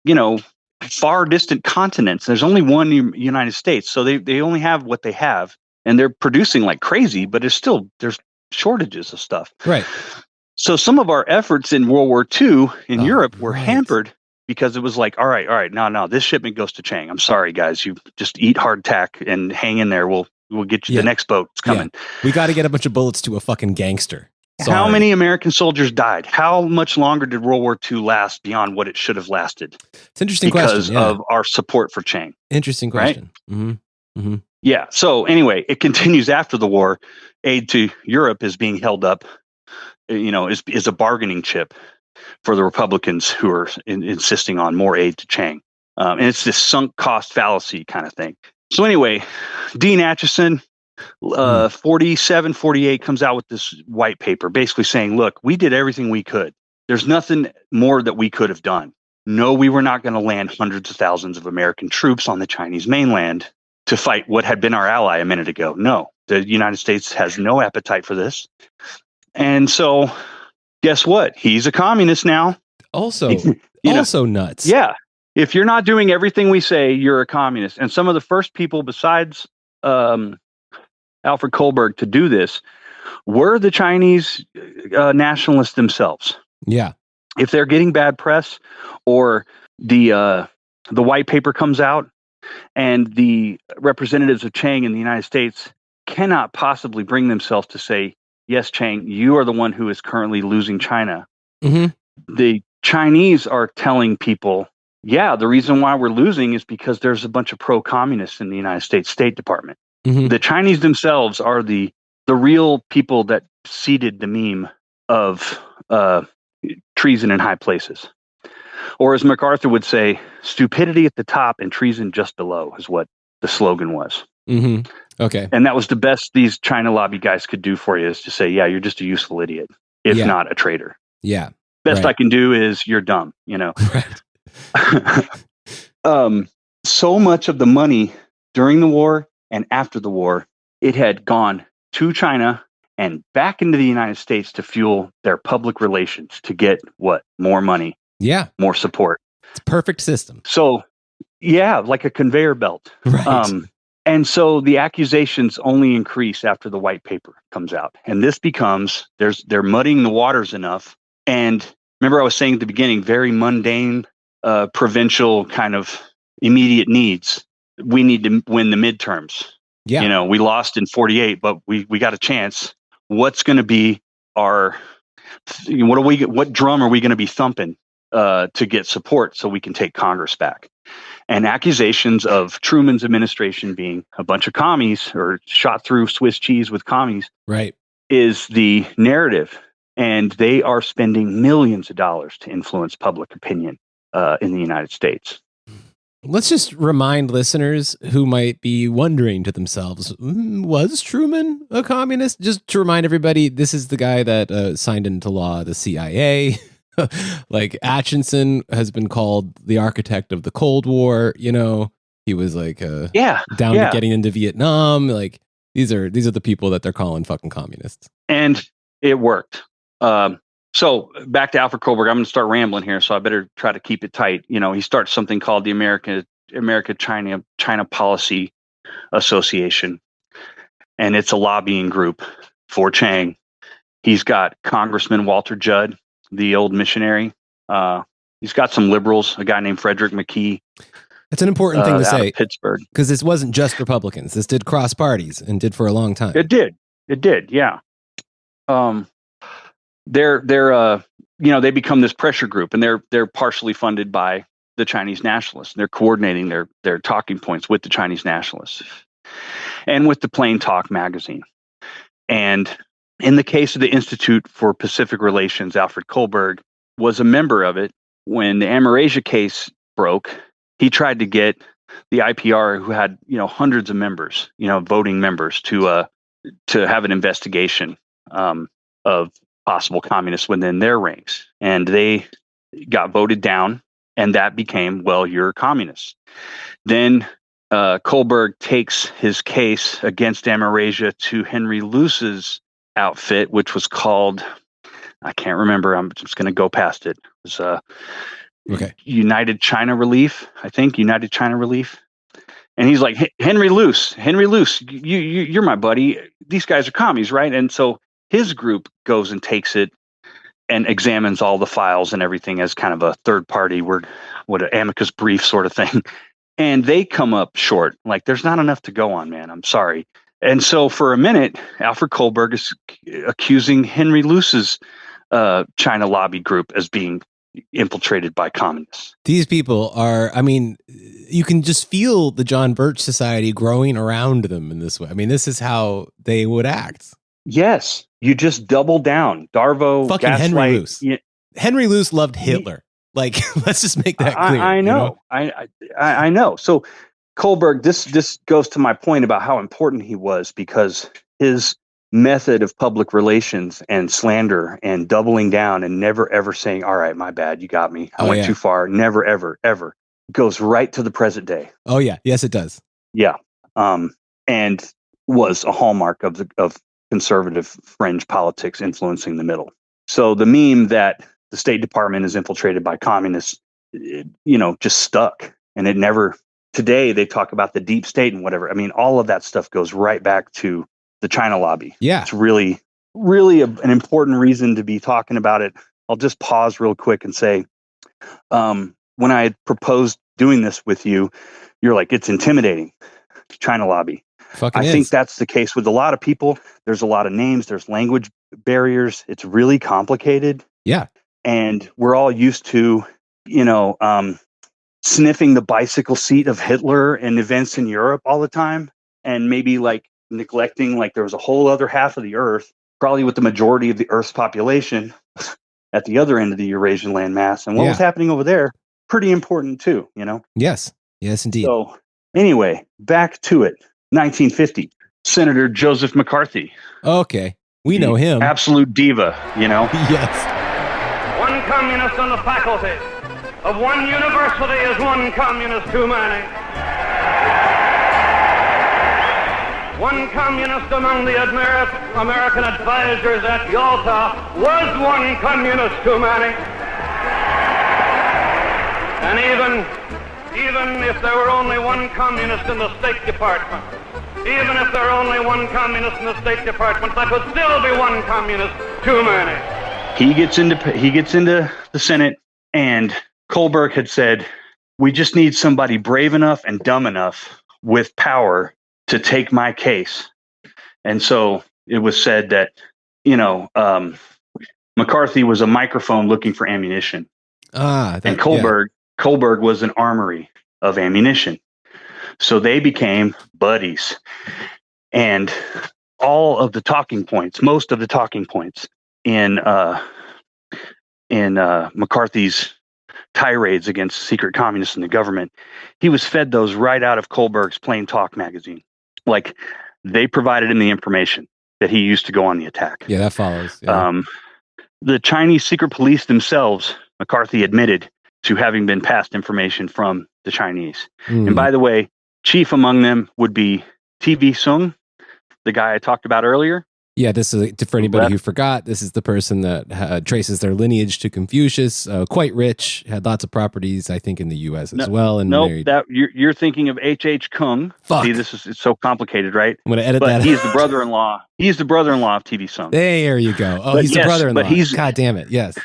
far distant continents. There's only one United States. So they only have what they have, and they're producing like crazy, but there's shortages of stuff. Right. So some of our efforts in World War II in Europe were right. hampered because it was like, all right, no, this shipment goes to Chang. I'm sorry, guys, you just eat hardtack and hang in there. We'll get you the next boat. It's coming. Yeah. We got to get a bunch of bullets to a fucking gangster. Sorry. How many American soldiers died? How much longer did World War II last beyond what it should have lasted? It's an interesting because question. of our support for Chang. Interesting question. Right? Mm-hmm. Mm-hmm. Yeah. So anyway, it continues after the war. Aid to Europe is being held up, is a bargaining chip for the Republicans who are insisting on more aid to Chang. And it's this sunk cost fallacy kind of thing. So anyway, Dean Acheson, 47, 48 comes out with this white paper basically saying, look, we did everything we could. There's nothing more that we could have done. No, we were not going to land hundreds of thousands of American troops on the Chinese mainland to fight what had been our ally a minute ago. No, the United States has no appetite for this. And so guess what? He's a communist now. Also nuts. Yeah. If you're not doing everything we say, you're a communist. And some of the first people besides Alfred Kohlberg to do this were the Chinese nationalists themselves. Yeah. If they're getting bad press or the white paper comes out and the representatives of Chang in the United States cannot possibly bring themselves to say, yes, Chang, you are the one who is currently losing China. Mm-hmm. The Chinese are telling people, yeah, the reason why we're losing is because there's a bunch of pro-communists in the United States State Department. Mm-hmm. The Chinese themselves are the real people that seeded the meme of treason in high places. Or as MacArthur would say, stupidity at the top and treason just below is what the slogan was. Mm-hmm. Okay. And that was the best these China lobby guys could do for you, is to say, yeah, you're just a useful idiot, if not a traitor. Yeah. Best I can do is you're dumb, Right. So much of the money during the war and after the war, it had gone to China and back into the United States to fuel their public relations, to get more money, more support. It's a perfect system. So like a conveyor belt. Right. And so the accusations only increase after the white paper comes out, and this becomes they're muddying the waters enough. And remember, I was saying at the beginning, very mundane, provincial kind of immediate needs. We need to win the midterms. Yeah. We lost in 48, but we got a chance. What's going to be what drum are we going to be thumping to get support so we can take Congress back? And accusations of Truman's administration being a bunch of commies or shot through Swiss cheese with commies, right, is the narrative. And they are spending millions of dollars to influence public opinion in the United States. Let's just remind listeners who might be wondering to themselves, was Truman a communist? Just to remind everybody, this is the guy that signed into law the CIA. Like Acheson has been called the architect of the Cold War. He was like down to getting into Vietnam. Like these are the people that they're calling fucking communists. And it worked. So back to Alfred Kohlberg, I'm going to start rambling here, so I better try to keep it tight. He starts something called the America-China Policy Association, and it's a lobbying group for Chang. He's got Congressman Walter Judd, the old missionary. He's got some liberals, a guy named Frederick McKee. That's an important thing to say, Pittsburgh, because this wasn't just Republicans. This did cross parties and did for a long time. It did, yeah. They're they become this pressure group, and they're partially funded by the Chinese nationalists. They're coordinating their talking points with the Chinese nationalists and with the Plain Talk magazine. And in the case of the Institute for Pacific Relations, Alfred Kohlberg was a member of it. When the Amerasia case broke, he tried to get the IPR, who had hundreds of members, voting members, to have an investigation of possible communists within their ranks, and they got voted down, and that became, well, you're a communist. Then Kohlberg takes his case against Amerasia to Henry Luce's outfit, which was called, I can't remember, I'm just going to go past it. It was United China Relief, I think, United China Relief. And he's like, Henry Luce, you're my buddy. These guys are commies, right? And so his group goes and takes it and examines all the files and everything as kind of a third party, what an amicus brief sort of thing. And they come up short. Like, there's not enough to go on, man. I'm sorry. And so for a minute, Alfred Kohlberg is accusing Henry Luce's China lobby group as being infiltrated by communists. These people are, I mean, you can just feel the John Birch Society growing around them in this way. I mean, this is how they would act. Yes. You just double down. Darvo, fucking Gaslight. Henry Luce. Henry Luce loved Hitler. Like, let's just make that clear. I know. You know? I know. So Kohlberg, this goes to my point about how important he was, because his method of public relations and slander and doubling down and never ever saying, all right, my bad, you got me, I went too far, never ever goes right to the present day. Oh yeah, yes it does. Yeah. And was a hallmark of conservative fringe politics influencing the middle. So the meme that the State Department is infiltrated by communists, just stuck. And it never, today they talk about the deep state and whatever. I mean, all of that stuff goes right back to the China lobby. Yeah. It's really, really an important reason to be talking about it. I'll just pause real quick and say, when I had proposed doing this with you, you're like, it's intimidating, China lobby. I think that's the case with a lot of people. There's a lot of names, there's language barriers. It's really complicated. Yeah. And we're all used to, sniffing the bicycle seat of Hitler and events in Europe all the time. And maybe like neglecting, like there was a whole other half of the earth, probably with the majority of the Earth's population at the other end of the Eurasian landmass. And what was happening over there, pretty important too, Yes, indeed. So anyway, back to it. 1950, Senator Joseph McCarthy. Okay, we know him. Absolute diva, Yes. One communist on the faculty of one university is one communist too many. One communist among the American advisors at Yalta was one communist too many. And even if there were only one communist in the State Department, even if there were only one communist in the State Department, that would still be one communist too many. He gets into the Senate, and Kohlberg had said, we just need somebody brave enough and dumb enough with power to take my case. And so it was said that, McCarthy was a microphone looking for ammunition. And Kohlberg was an armory of ammunition. So they became buddies. And most of the talking points in McCarthy's tirades against secret communists in the government, he was fed those right out of Kohlberg's Plain Talk magazine. Like, they provided him the information that he used to go on the attack. Yeah, that follows. Yeah. The Chinese secret police themselves, McCarthy admitted to having been passed information from the Chinese. And by the way, chief among them would be TV Soong, the guy I talked about earlier. Yeah, this is, for anybody who forgot, this is the person that traces their lineage to Confucius. Quite rich, had lots of properties, I think, in the U.S. as well. And married. You're thinking of H.H. Kung. Fuck. See, it's so complicated, right? I'm going to edit but that. He's the brother-in-law. He's the brother-in-law of TV Soong. There you go. Oh, he's the brother-in-law. But he's, God damn it, yes.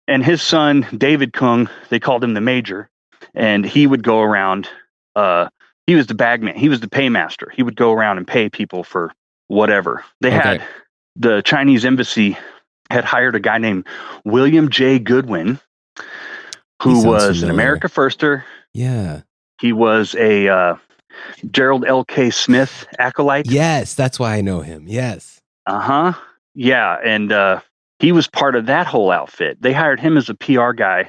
And his son, David Kung, they called him the Major, and he would go around. He was the bagman. He was the paymaster. He would go around and pay people for whatever. They had the Chinese embassy had hired a guy named William J. Goodwin, who was an America Firster. Yeah. He was a Gerald L.K. Smith acolyte. Yes, that's why I know him. Yes. Uh-huh. Yeah, and he was part of that whole outfit. They hired him as a PR guy.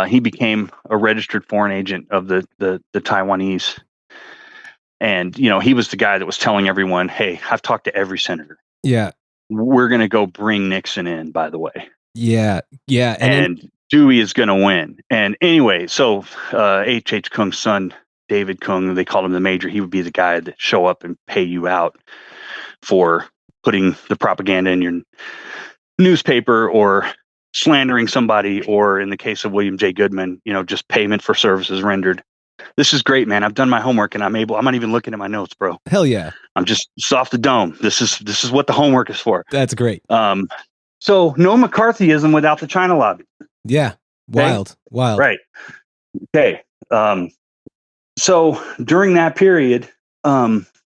He became a registered foreign agent of the Taiwanese. And, he was the guy that was telling everyone, hey, I've talked to every senator. Yeah. We're going to go bring Nixon in, by the way. Yeah. Yeah. And Dewey is going to win. And anyway, so H.H. Kung's son, David Kung, they called him the Major. He would be the guy that show up and pay you out for putting the propaganda in your newspaper or slandering somebody, or in the case of William J. Goodman, just payment for services rendered. This is great, man. I've done my homework and I'm not even looking at my notes, bro. Hell yeah. I'm just off the dome. This is what the homework is for. That's great. So no McCarthyism without the China lobby. Yeah. Wild. Right. Okay. So during that period,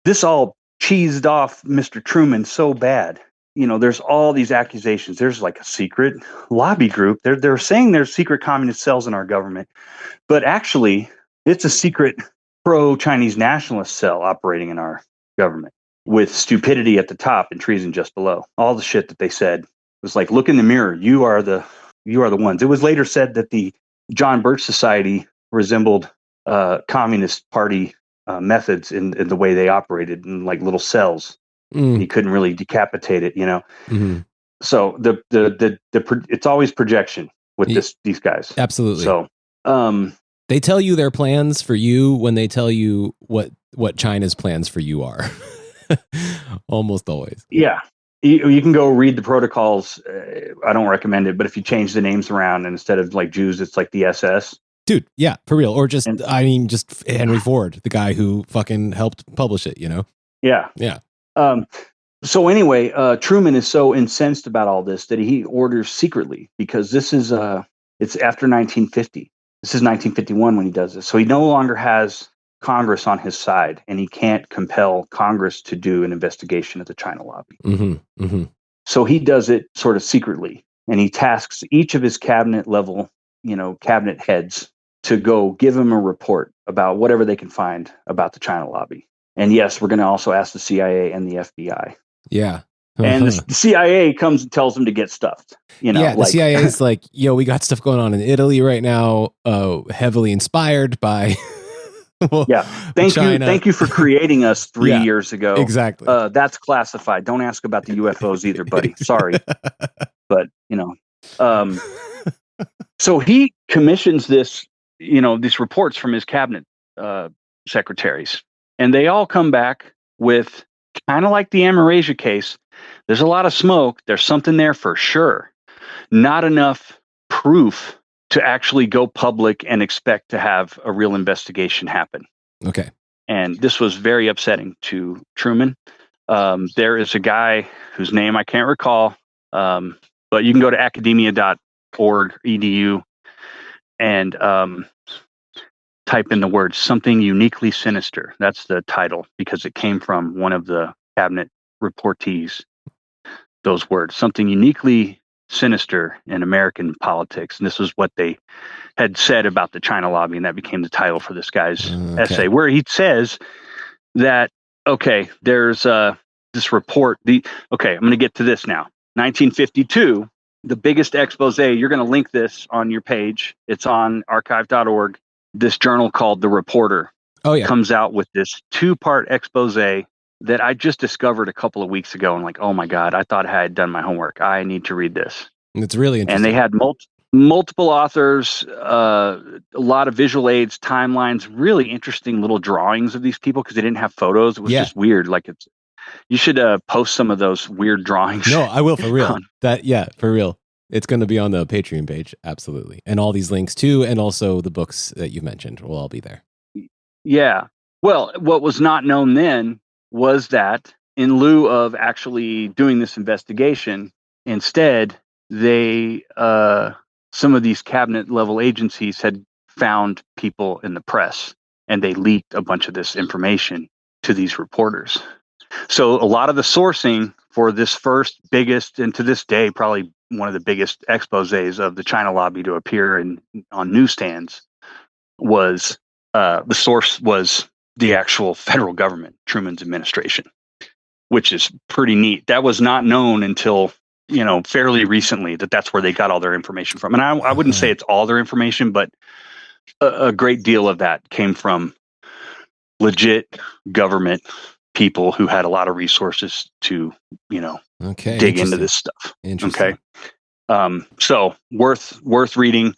this all cheesed off Mr. Truman so bad. You know, there's all these accusations. There's like a secret lobby group. They're saying there's secret communist cells in our government, but actually it's a secret pro-Chinese nationalist cell operating in our government with stupidity at the top and treason just below. All the shit that they said was like, look in the mirror. You are the ones. It was later said that the John Birch Society resembled Communist Party methods in the way they operated in like little cells. And you couldn't really decapitate it, you know. Mm-hmm. So it's always projection with these guys. Absolutely. So they tell you their plans for you when they tell you what China's plans for you are. Almost always. Yeah. You can go read the protocols. I don't recommend it, but if you change the names around and instead of like Jews, it's like the SS. Dude, yeah, for real. Or just Henry Ford, the guy who fucking helped publish it, you know? Yeah. Yeah. So anyway, Truman is so incensed about all this that he orders secretly, because this is it's after 1950. This is 1951 when he does this. So he no longer has Congress on his side, and he can't compel Congress to do an investigation of the China lobby. Mm-hmm. Mm-hmm. So he does it sort of secretly, and he tasks each of his cabinet heads to go give him a report about whatever they can find about the China lobby. And yes, we're going to also ask the CIA and the FBI. Yeah. Uh-huh. And the CIA comes and tells them to get stuffed. You know, yeah, the CIA is like, yo, we got stuff going on in Italy right now, heavily inspired by China. Thank you for creating us 3 years ago. Exactly. That's classified. Don't ask about the UFOs either, buddy. Sorry. But, so he commissions this, these reports from his cabinet secretaries. And they all come back with kind of like the Amerasia case. There's a lot of smoke. There's something there for sure. Not enough proof to actually go public and expect to have a real investigation happen. Okay. And this was very upsetting to Truman. There is a guy whose name I can't recall, but you can go to academia.org, edu, and type in the word "something uniquely sinister." That's the title, because it came from one of the cabinet reportees. Those words, "something uniquely sinister in American politics," and this was what they had said about the China lobby, and that became the title for this guy's essay, where he says that there's this report. I'm going to get to this now. 1952, the biggest expose. You're going to link this on your page. It's on archive.org. This journal called The Reporter comes out with this 2-part expose that I just discovered a couple of weeks ago. And like, oh my God, I thought I had done my homework. I need to read this. It's really interesting. And they had multiple authors, a lot of visual aids, timelines, really interesting little drawings of these people, because they didn't have photos. It was just weird. Like you should post some of those weird drawings. No, I will, for real. For real. It's going to be on the Patreon page. Absolutely. And all these links too. And also the books that you mentioned will all be there. Yeah. Well, what was not known then was that in lieu of actually doing this investigation, instead they, some of these cabinet level agencies had found people in the press, and they leaked a bunch of this information to these reporters. So a lot of the sourcing for this first biggest, and to this day, probably one of the biggest exposés of the China lobby to appear on newsstands was, the source was the actual federal government, Truman's administration, which is pretty neat. That was not known until, fairly recently, that's where they got all their information from. And I wouldn't say it's all their information, but a great deal of that came from legit government people who had a lot of resources to, dig into this stuff. Interesting. Okay. So worth reading.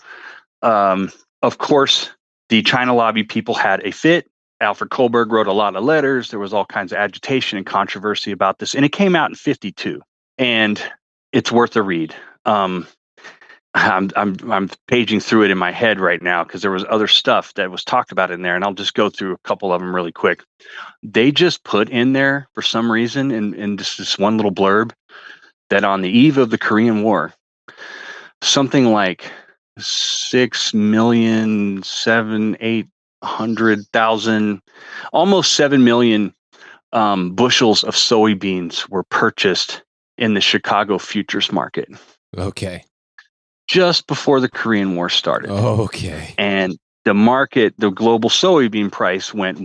Of course, the China lobby people had a fit. Alfred Kohlberg wrote a lot of letters. There was all kinds of agitation and controversy about this. And it came out in 52. And it's worth a read. I'm paging through it in my head right now because there was other stuff that was talked about in there, and I'll just go through a couple of them really quick. They just put in there for some reason in just this one little blurb that on the eve of the Korean War, something like 6,700,000, almost 7 million bushels of soybeans were purchased in the Chicago futures market. Okay. Just before the Korean War started. Okay. And the market, the global soybean price went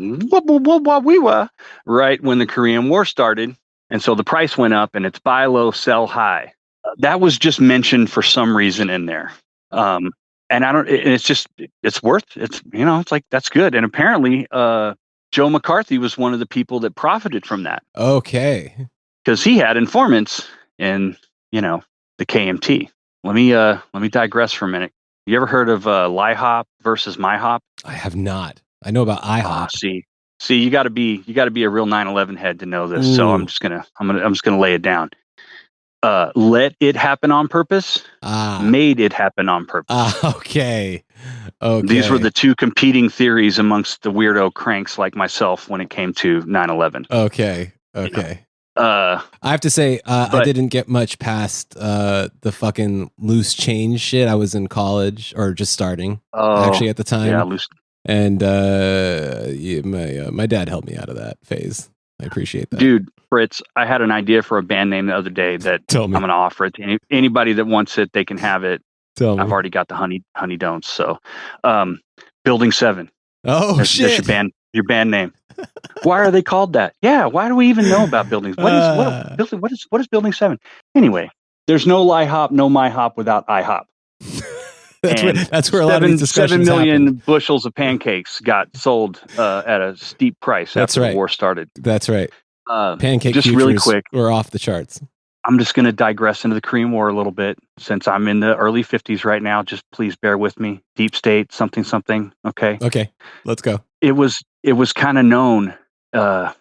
right when the Korean War started. And so the price went up, and it's buy low, sell high. That was just mentioned for some reason in there. And it's like, that's good. And apparently, Joe McCarthy was one of the people that profited from that. Okay. Because he had informants in, the KMT. Let me digress for a minute. You ever heard of LIHOP versus MyHop? I have not. I know about IHOP. See, you got to be a real 9/11 head to know this. Ooh. So I'm just gonna lay it down. Let it happen on purpose. Made it happen on purpose. Okay. Okay. These were the two competing theories amongst the weirdo cranks like myself when it came to 9/11. Okay. I have to say, I didn't get much past the fucking loose change shit. I was in college or just starting, actually, at the time. Yeah, loose. And my dad helped me out of that phase. I appreciate that. Dude, Fritz, I had an idea for a band name the other day that I'm going to offer it to anybody that wants it. They can have it. I've already got the honey don'ts. So, Building 7. Oh, shit. That's your band name. Why are they called that? Yeah. Why do we even know about buildings? What is Building 7? Anyway, there's no LIHOP, no MyHop without IHOP. That's where a lot of these discussions 7 million happen. bushels of pancakes got sold at a steep price after the war started. That's right. Pancake just futures really quick. were off the charts. I'm just going to digress into the Korean War a little bit since I'm in the early 50s right now. Just please bear with me. Deep state, something. Okay. Okay. Let's go. It was kind of known. Some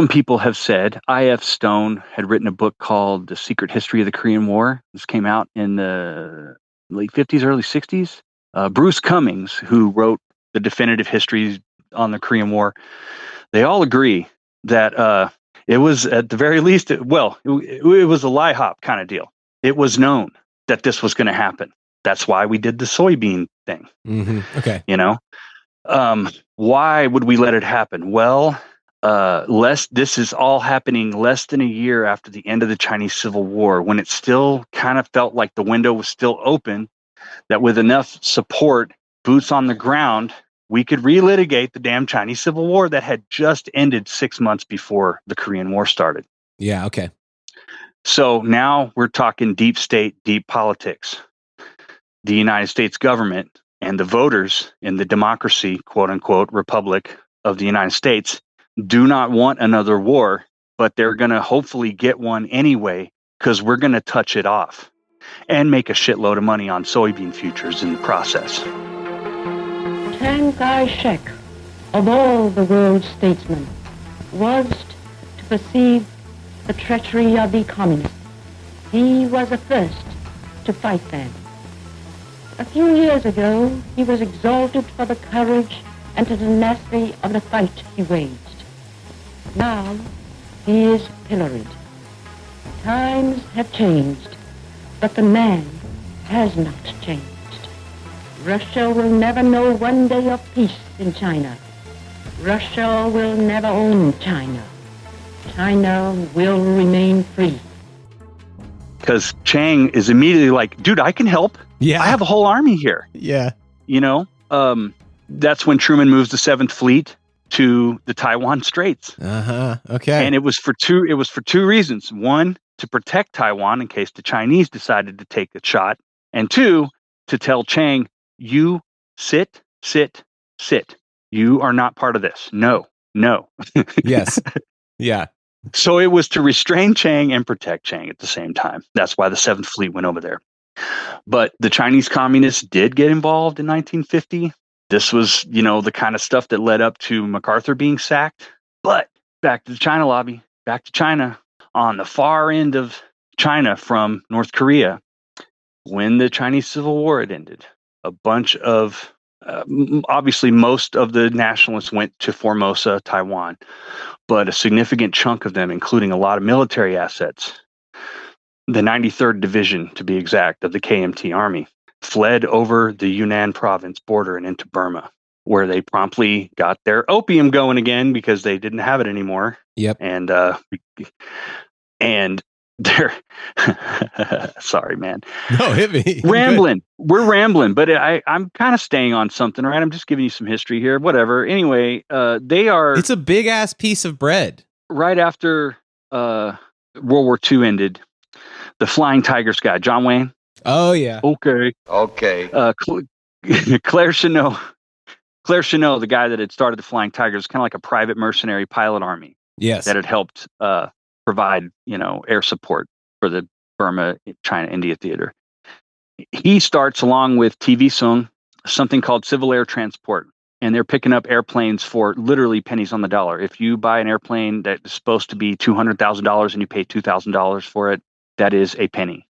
people have said I.F. Stone had written a book called The Secret History of the Korean War. This came out in the late 50s, early 60s. Bruce Cummings, who wrote the definitive history on the Korean War, they all agree that it was at the very least, it was a LIHOP kind of deal. It was known that this was going to happen. That's why we did the soybean thing. Mm-hmm. Okay. Why would we let it happen? Well, this is all happening less than a year after the end of the Chinese Civil War, when it still kind of felt like the window was still open, that with enough support, boots on the ground, we could relitigate the damn Chinese Civil War that had just ended 6 months before the Korean War started. Yeah, okay. So now we're talking deep state, deep politics. The United States government and the voters in the democracy, quote unquote, Republic of the United States do not want another war, but they're going to hopefully get one anyway because we're going to touch it off and make a shitload of money on soybean futures in the process. Chiang Kai-shek, of all the world's statesmen, was to perceive the treachery of the communists. He was the first to fight them. A few years ago, he was exalted for the courage and the tenacity of the fight he waged. Now, he is pilloried. Times have changed, but the man has not changed. Russia will never know one day of peace in China. Russia will never own China. China will remain free. Because Chiang is immediately like, dude, I can help. Yeah. I have a whole army here. Yeah. That's when Truman moves the 7th Fleet to the Taiwan Straits. Okay. And it was for two reasons. One, to protect Taiwan in case the Chinese decided to take a shot. And two, to tell Chiang, you sit. You are not part of this. No. Yes. Yeah. So it was to restrain Chiang and protect Chiang at the same time. That's why the 7th Fleet went over there. But the Chinese communists did get involved in 1950. This was, the kind of stuff that led up to MacArthur being sacked. But back to the China lobby, back to China. On the far end of China from North Korea, when the Chinese Civil War had ended, a bunch of obviously most of the nationalists went to Formosa, Taiwan, but a significant chunk of them, including a lot of military assets, the 93rd Division to be exact of the KMT Army, fled over the Yunnan province border and into Burma, where they promptly got their opium going again because they didn't have it anymore. Yep. And they're sorry, man. No, hit me. Rambling. We're rambling, but I'm kind of staying on something, right? I'm just giving you some history here, whatever. Anyway, they are. It's a big ass piece of bread. Right after World War II ended, the Flying Tigers guy, John Wayne. Oh yeah. Okay. Claire Chenot, the guy that had started the Flying Tigers, kind of like a private mercenary pilot army. Yes. That had helped provide, air support for the Burma, China, India theater. He starts, along with TV Soong, something called Civil Air Transport, and they're picking up airplanes for literally pennies on the dollar. If you buy an airplane that is supposed to be $200,000 and you pay $2,000 for it, that is a penny,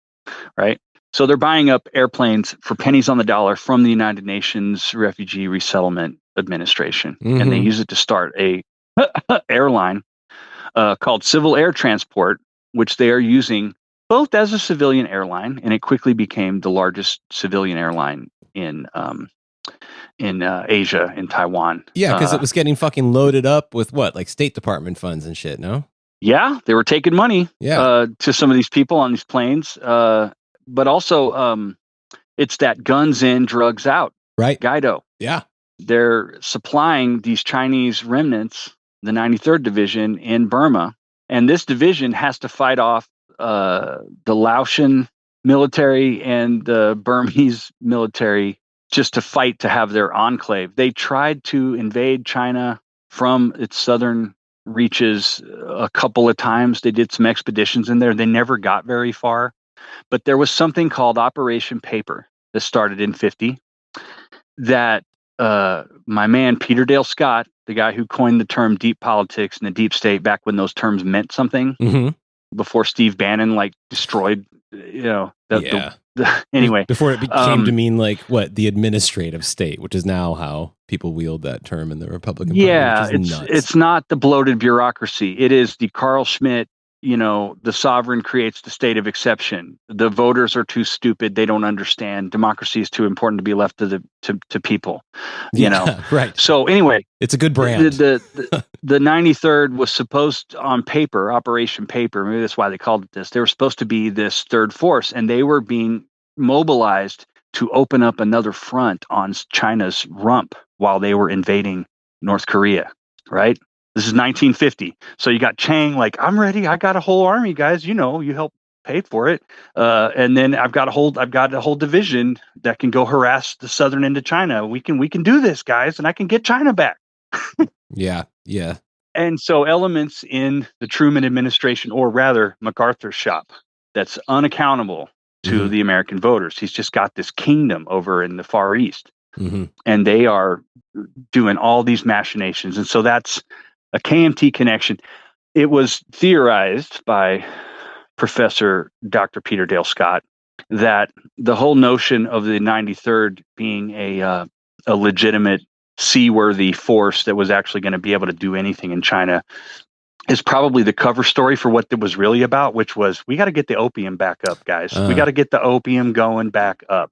right? So they're buying up airplanes for pennies on the dollar from the United Nations Refugee Resettlement Administration, and they use it to start a airline called Civil Air Transport, which they are using both as a civilian airline, and it quickly became the largest civilian airline in Asia, in Taiwan. Yeah, because it was getting fucking loaded up with what, like State Department funds and shit, no? Yeah, they were taking money to some of these people on these planes. But also, it's that guns in, drugs out. Right. Guido. Yeah. They're supplying these Chinese remnants, the 93rd Division in Burma. And this division has to fight off the Laotian military and the Burmese military just to fight to have their enclave. They tried to invade China from its southern reaches a couple of times. They did some expeditions in there. They never got very far. But there was something called Operation Paper that started in 50 that my man Peter Dale Scott, the guy who coined the term deep politics and the deep state back when those terms meant something, before Steve Bannon destroyed, anyway. Before it came to mean the administrative state, which is now how people wield that term in the Republican Party. Yeah, which is nuts. It's not the bloated bureaucracy. It is the Carl Schmitt, the sovereign creates the state of exception. The voters are too stupid. They don't understand. Democracy is too important to be left to people, Right. So anyway, it's a good brand. The 93rd was supposed on paper, Operation Paper. Maybe that's why they called it this. They were supposed to be this third force, and they were being mobilized to open up another front on China's rump while they were invading North Korea, right? This is 1950. So you got Chiang I'm ready. I got a whole army, guys. You helped pay for it. And then I've got a whole division that can go harass the southern end of China. We can do this, guys, and I can get China back. Yeah. And so elements in the Truman administration, or rather MacArthur's shop, that's unaccountable to the American voters. He's just got this kingdom over in the Far East. And they are doing all these machinations. And so that's a KMT connection. It was theorized by Professor Dr. Peter Dale Scott that the whole notion of the 93rd being a legitimate, seaworthy force that was actually going to be able to do anything in China is probably the cover story for what it was really about, which was, we got to get the opium back up, guys. We got to get the opium going back up.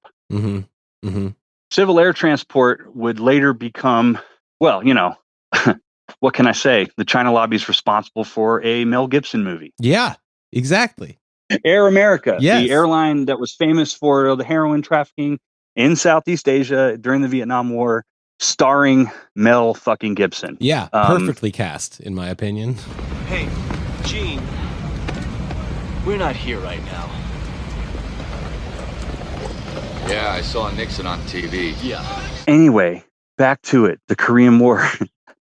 Civil air transport would later become, what can I say? The China lobby is responsible for a Mel Gibson movie. Yeah, exactly. Air America, yes. The airline that was famous for the heroin trafficking in Southeast Asia during the Vietnam War, starring Mel fucking Gibson. Yeah, perfectly cast, in my opinion. Hey, Gene, we're not here right now. Yeah, I saw Nixon on TV. Yeah. Anyway, back to it. The Korean War.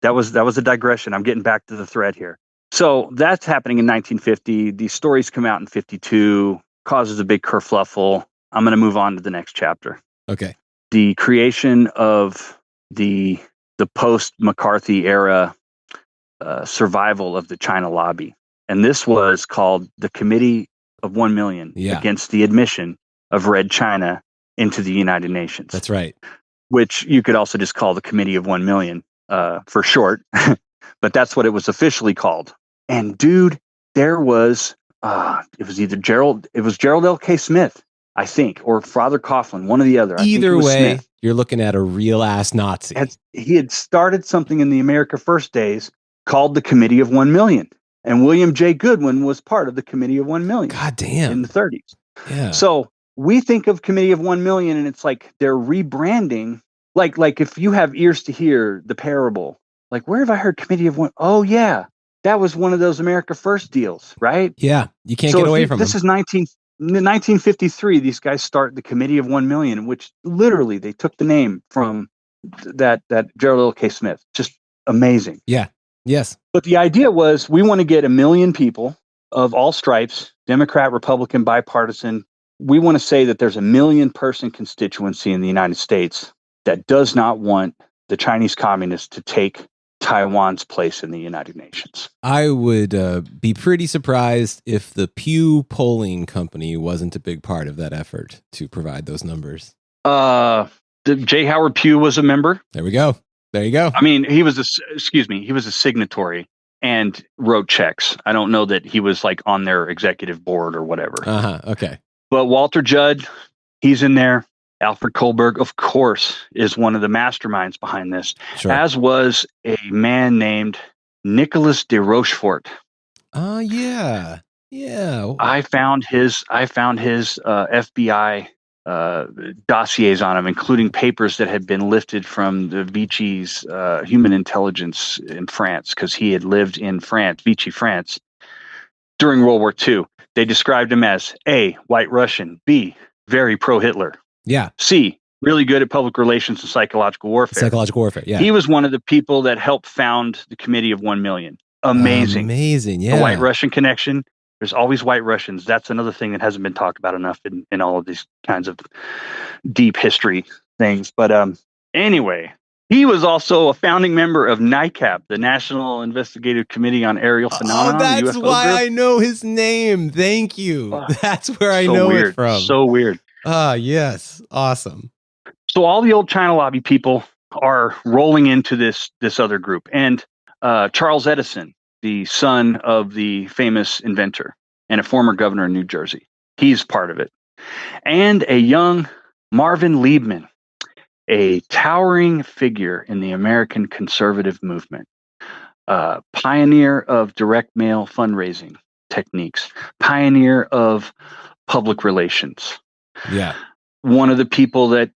That was a digression. I'm getting back to the thread here. So that's happening in 1950. These stories come out in 52, causes a big kerfluffle. I'm going to move on to the next chapter. Okay. The creation of the post-McCarthy era survival of the China lobby. And this was called the Committee of 1 Million Against the Admission of Red China into the United Nations. That's right. Which you could also just call the Committee of 1 Million for short. But that's what it was officially called. And dude, there was, it was Gerald L.K. Smith, I think, or Father Coughlin, one or the other. Either way, Smith. You're looking at a real ass Nazi. He had started something in the America First days called the Committee of 1 Million. And William J. Goodwin was part of the Committee of 1 Million. God damn. In the 30s. Yeah. So we think of Committee of 1 Million and it's like they're rebranding. Like if you have ears to hear the parable, like where have I heard Committee of 1? Oh yeah, that was one of those America First deals, right? Yeah, you can't get away from this. them. This is 1953. These guys start the Committee of 1 Million, which literally they took the name from that Gerald L.K. Smith. Just amazing. Yeah. Yes. But the idea was we want to get 1 million people of all stripes, Democrat, Republican, bipartisan. We want to say that there's 1 million person constituency in the United States that does not want the Chinese communists to take Taiwan's place in the United Nations. I would be pretty surprised if the Pew polling company wasn't a big part of that effort to provide those numbers. J. Howard Pew was a member. There we go. There you go. I mean, he was a signatory and wrote checks. I don't know that he was like on their executive board or whatever. Okay. But Walter Judd, he's in there. Alfred Kohlberg, of course, is one of the masterminds behind this, as was a man named Nicholas de Rochefort. Yeah. I found his FBI dossiers on him, including papers that had been lifted from the Vichy's human intelligence in France, because he had lived in France, Vichy, France, during World War II. They described him as A, white Russian, B, very pro-Hitler. Yeah. C, really good at public relations and psychological warfare. Yeah. He was one of the people that helped found the Committee of 1 Million. Amazing, yeah. The white Russian connection. There's always white Russians. That's another thing that hasn't been talked about enough in all of these kinds of deep history things. But anyway, he was also a founding member of NICAP, the National Investigative Committee on Aerial Phenomena. That's why I know his name. Thank you. That's where I know it from. So weird. Yes. Awesome. So all the old China lobby people are rolling into this other group. And Charles Edison, the son of the famous inventor and a former governor of New Jersey, he's part of it. And a young Marvin Liebman, a towering figure in the American conservative movement, pioneer of direct mail fundraising techniques, pioneer of public relations. Yeah. One of the people that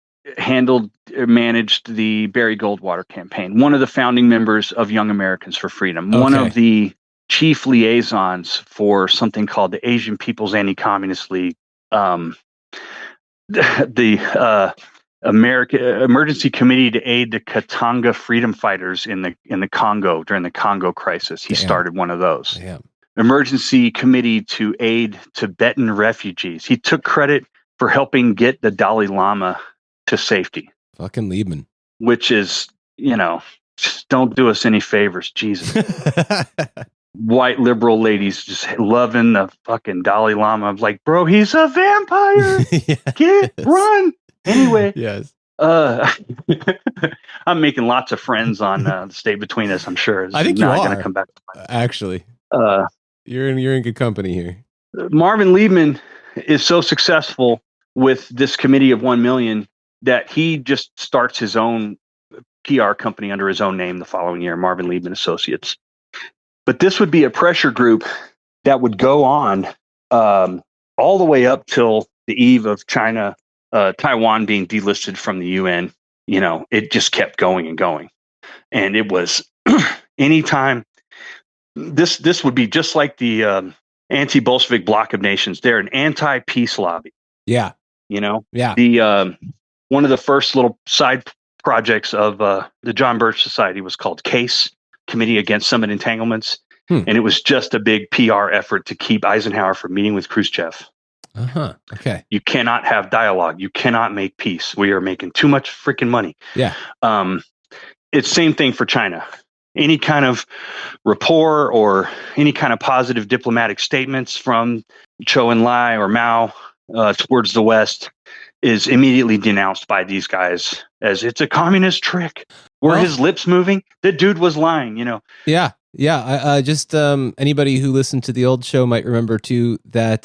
managed the Barry Goldwater campaign, one of the founding members of Young Americans for Freedom, one of the chief liaisons for something called the Asian People's Anti-Communist League, the Emergency Committee to Aid the Katanga Freedom Fighters in the Congo during the Congo crisis. He started one of those. Damn. Emergency Committee to Aid Tibetan Refugees. He took credit for helping get the Dalai Lama to safety. Fucking Liebman. Which is, just don't do us any favors, Jesus. White liberal ladies just loving the fucking Dalai Lama. I'm like, bro, he's a vampire. Run. Anyway. Yes. I'm making lots of friends on the State Between Us, I'm sure. I think you are going to come back. Actually. You're in good company here. Marvin Liebman is so successful with this Committee of 1 Million that he just starts his own PR company under his own name the following year, Marvin Liebman Associates. But this would be a pressure group that would go on all the way up till the eve of Taiwan being delisted from the UN. It just kept going and going. And it was anytime this would be just like the anti-Bolshevik bloc of nations. They're an anti-peace lobby. Yeah. Yeah. The one of the first little side projects of the John Birch Society was called CASE, Committee Against Summit Entanglements. And it was just a big PR effort to keep Eisenhower from meeting with Khrushchev. Okay. You cannot have dialogue. You cannot make peace. We are making too much freaking money. Yeah. It's same thing for China. Any kind of rapport or any kind of positive diplomatic statements from Zhou Enlai or Mao towards the West is immediately denounced by these guys as it's a communist trick. Were his lips moving? The dude was lying, you know? Yeah. I just anybody who listened to the old show might remember too that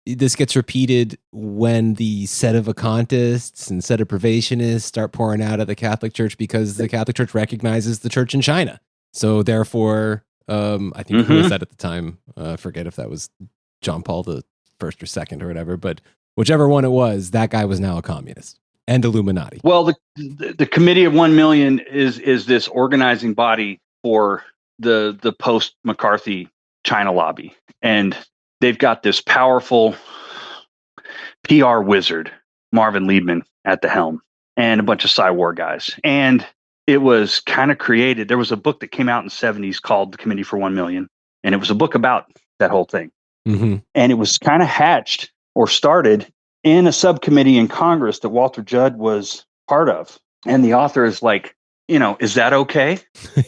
this gets repeated when the sedevacantists and sedeprivationists start pouring out of the Catholic Church because the Catholic Church recognizes the church in China. So therefore, I think who was that at the time? I forget if that was John Paul the first or second or whatever, but whichever one it was, that guy was now a communist and Illuminati. Well, the Committee of 1 Million is this organizing body for the post McCarthy China lobby, and they've got this powerful PR wizard, Marvin Liebman, at the helm, and a bunch of Cywar guys. And it was kind of created. There was a book that came out in the 70s called The Committee for 1 Million, and it was a book about that whole thing. Mm-hmm. And it was kind of hatched or started in a subcommittee in Congress that Walter Judd was part of. And the author is like, you know, is that okay?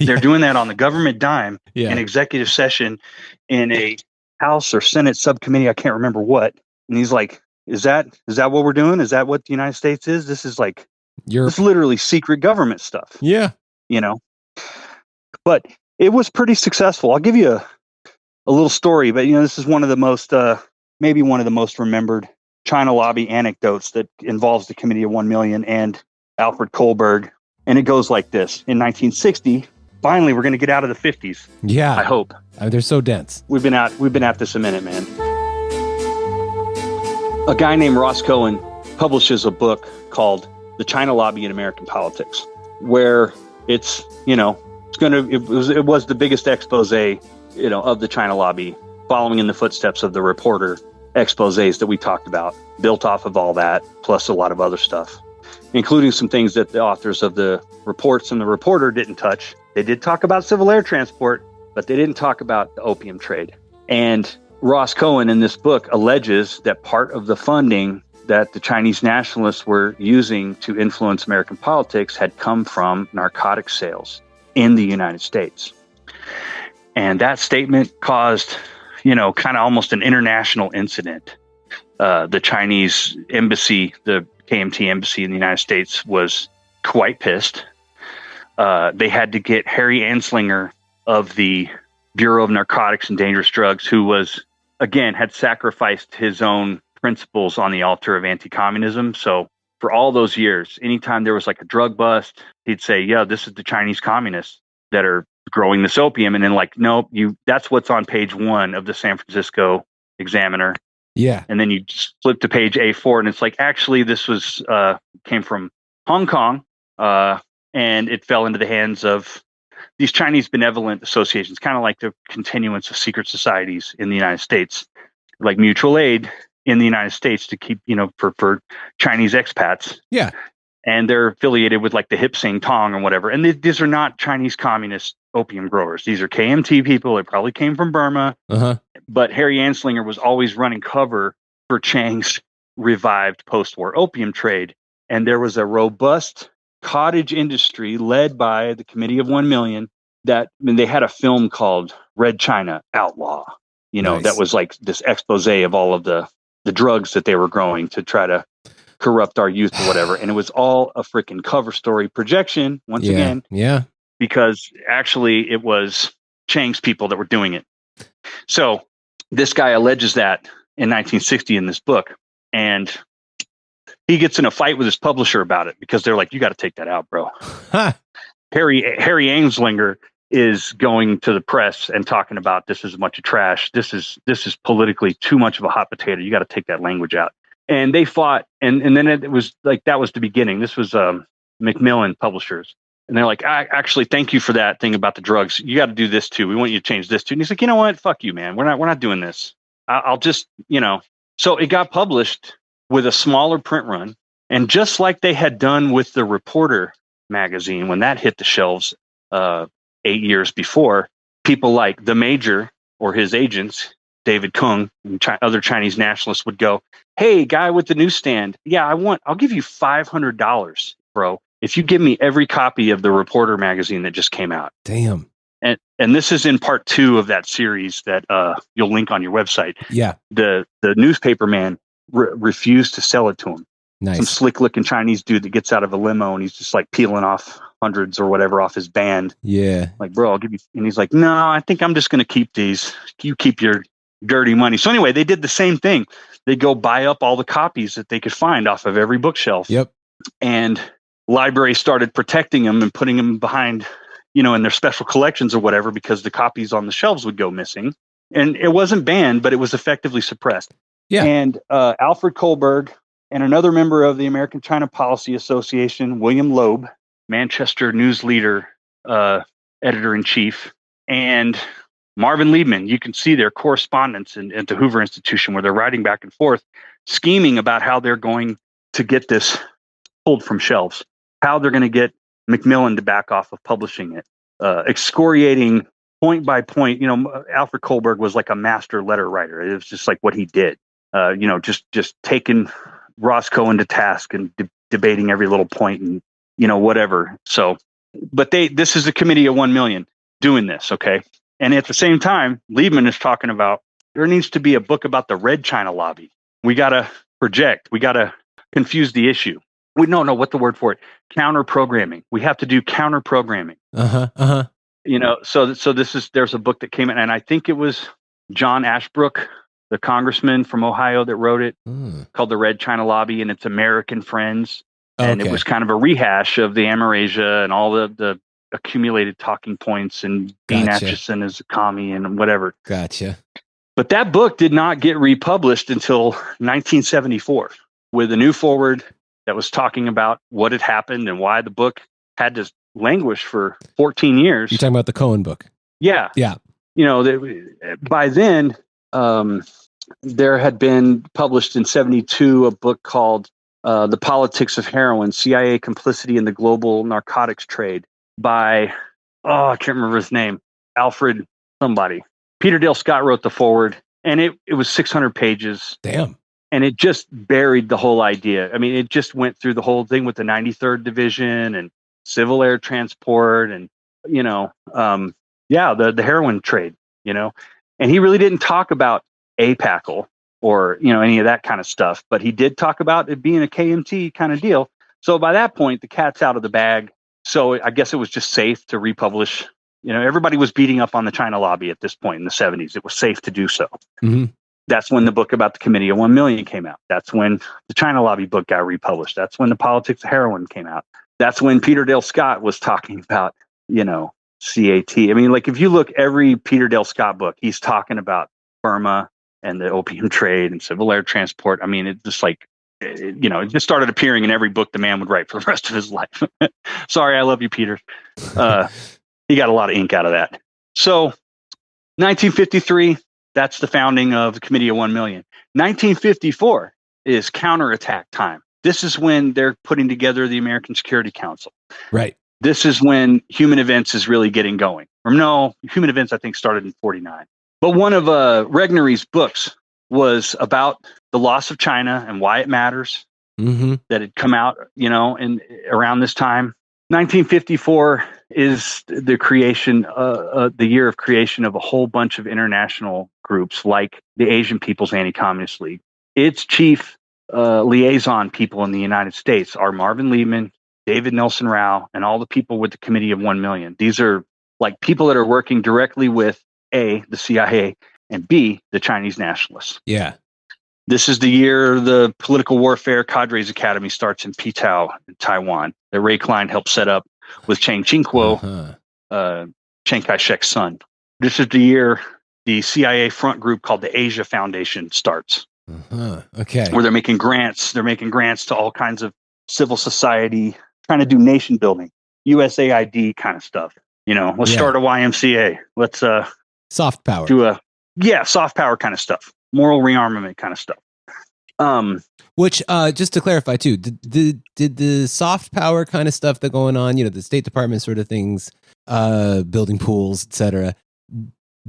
They're doing that on the government dime in executive session in a House or Senate subcommittee. I can't remember what. And he's like, is that what we're doing? Is that what the United States is? This is like, it's literally secret government stuff. Yeah. You know, but it was pretty successful. I'll give you a little story, but you know, this is one of the most, maybe one of the most remembered China lobby anecdotes that involves the Committee of 1 Million and Alfred Kohlberg. And it goes like this. In 1960, finally, we're going to get out of the 50s. Yeah. I hope. I mean, they're so dense. We've been at this a minute, man. A guy named Ross Cohen publishes a book called The China Lobby in American Politics, where it's, you know, it was the biggest expose, you know, of the China lobby, following in the footsteps of the Reporter exposés that we talked about, built off of all that, plus a lot of other stuff, including some things that the authors of the reports and the Reporter didn't touch. They did talk about civil air transport, but they didn't talk about the opium trade. And Ross Cohen in this book alleges that part of the funding that the Chinese nationalists were using to influence American politics had come from narcotic sales in the United States. And that statement caused, you know, kind of almost an international incident. The Chinese embassy, the KMT embassy in the United States, was quite pissed. They had to get Harry Anslinger of the Bureau of Narcotics and Dangerous Drugs, who was, again, had sacrificed his own principles on the altar of anti-communism. So for all those years, anytime there was like a drug bust, he'd say, yeah, this is the Chinese communists that are growing this opium. And then like, nope, that's what's on page 1 of the San Francisco Examiner. Yeah. And then you just flip to page A4 and it's like, actually, this was came from Hong Kong, and it fell into the hands of these Chinese benevolent associations, kind of like the continuance of secret societies in the United States, like mutual aid in the United States to keep, you know, for Chinese expats. Yeah. And they're affiliated with like the Hip Sing Tong or whatever. And these are not Chinese communist opium growers. These are KMT people. It probably came from Burma. Uh-huh. But Harry Anslinger was always running cover for Chiang's revived post-war opium trade. And there was a robust cottage industry led by the Committee of 1 Million that, I mean, they had a film called Red China Outlaw, you know, that was like this expose of all of the drugs that they were growing to try to corrupt our youth or whatever. And it was all a freaking cover story projection once again. Yeah. Because actually it was Chiang's people that were doing it. So this guy alleges that in 1960 in this book, and he gets in a fight with his publisher about it because they're like, you got to take that out, bro. Harry Anslinger is going to the press and talking about this is a bunch of trash. This is politically too much of a hot potato. You got to take that language out. And they fought, and then it was like, that was the beginning. This was Macmillan Publishers. And they're like, actually, thank you for that thing about the drugs. You got to do this too. We want you to change this too. And he's like, you know what? Fuck you, man. We're not doing this. I'll just, you know. So it got published with a smaller print run. And just like they had done with the Reporter magazine, when that hit the shelves 8 years before, people like the Major or his agents, David Kung and other Chinese nationalists would go, hey, guy with the newsstand. Yeah, I'll give you $500, bro, if you give me every copy of the Reporter magazine that just came out. Damn. And this is in part 2 of that series that you'll link on your website. Yeah. The newspaper man refused to sell it to him. Nice. Some slick looking Chinese dude that gets out of a limo and he's just like peeling off hundreds or whatever off his band. Yeah. Like, bro, I'll give you. And he's like, no, I think I'm just going to keep these. You keep your dirty money. So anyway, they did the same thing. They go buy up all the copies that they could find off of every bookshelf. Yep. And libraries started protecting them and putting them behind, in their special collections or whatever, because the copies on the shelves would go missing. And it wasn't banned, but it was effectively suppressed. Yeah. And Alfred Kohlberg and another member of the American China Policy Association, William Loeb, Manchester News Leader, editor-in-chief, and Marvin Liebman, you can see their correspondence at the Hoover Institution where they're writing back and forth, scheming about how they're going to get this pulled from shelves, how they're going to get Macmillan to back off of publishing it, excoriating point by point. Alfred Kohlberg was like a master letter writer. It was just like what he did, just taking Roscoe into task and debating every little point and, whatever. So, but this is the Committee of 1 Million doing this. Okay. And at the same time, Liebman is talking about there needs to be a book about the Red China lobby. We got to project. We got to confuse the issue. We don't know what the word for it. Counter programming. We have to do counter programming. So there's a book that came in, and I think it was John Ashbrook, the congressman from Ohio, that wrote it, called The Red China Lobby, and it's American Friends. And it was kind of a rehash of the Amerasia and all the accumulated talking points and Dean Acheson as a commie and whatever. Gotcha. But that book did not get republished until 1974 with a new foreword that was talking about what had happened and why the book had to languish for 14 years. You're talking about the Cohen book. Yeah. Yeah. By then, there had been published in 72 a book called The Politics of Heroin, CIA Complicity in the Global Narcotics Trade by, I can't remember his name, Alfred somebody. Peter Dale Scott wrote the foreword, and it was 600 pages. Damn. And it just buried the whole idea. I mean, it just went through the whole thing with the 93rd Division and civil air transport and, the heroin trade, And he really didn't talk about APACL or, any of that kind of stuff. But he did talk about it being a KMT kind of deal. So by that point, the cat's out of the bag. So I guess it was just safe to republish. Everybody was beating up on the China lobby at this point in the 70s. It was safe to do so. Mm-hmm. That's when the book about the Committee of 1 Million came out. That's when the China lobby book got republished. That's when the Politics of Heroin came out. That's when Peter Dale Scott was talking about, CAT. I mean, like if you look every Peter Dale Scott book, he's talking about Burma and the opium trade and civil air transport. I mean, it just like, it just started appearing in every book the man would write for the rest of his life. Sorry, I love you, Peter. He got a lot of ink out of that. So 1953, that's the founding of the Committee of 1 Million. 1954 is counterattack time. This is when they're putting together the American Security Council. Right. This is when Human Events is really getting going. Or no, Human Events, I think, started in 49. But one of Regnery's books was about the loss of China and why it matters. Mm-hmm. That had come out, in around this time. 1954 is the creation, the year of creation of a whole bunch of international groups like the Asian People's Anti-Communist League. Its chief liaison people in the United States are Marvin Liebman, David Nelson Rao, and all the people with the Committee of 1 Million. These are like people that are working directly with A, the CIA, and B, the Chinese nationalists. Yeah. This is the year the Political Warfare Cadres Academy starts in Pitao, in Taiwan, that Ray Klein helped set up with Chiang Ching-kuo, Chiang Kai-shek's son. This is the year the CIA front group called the Asia Foundation starts. Okay. Where they're making grants. They're making grants to all kinds of civil society, trying to do nation building, USAID kind of stuff. Let's start a YMCA. Let's soft power. Do soft power kind of stuff. Moral rearmament kind of stuff. Which, just to clarify too, did the soft power kind of stuff that going on, the State Department sort of things, building pools, etc.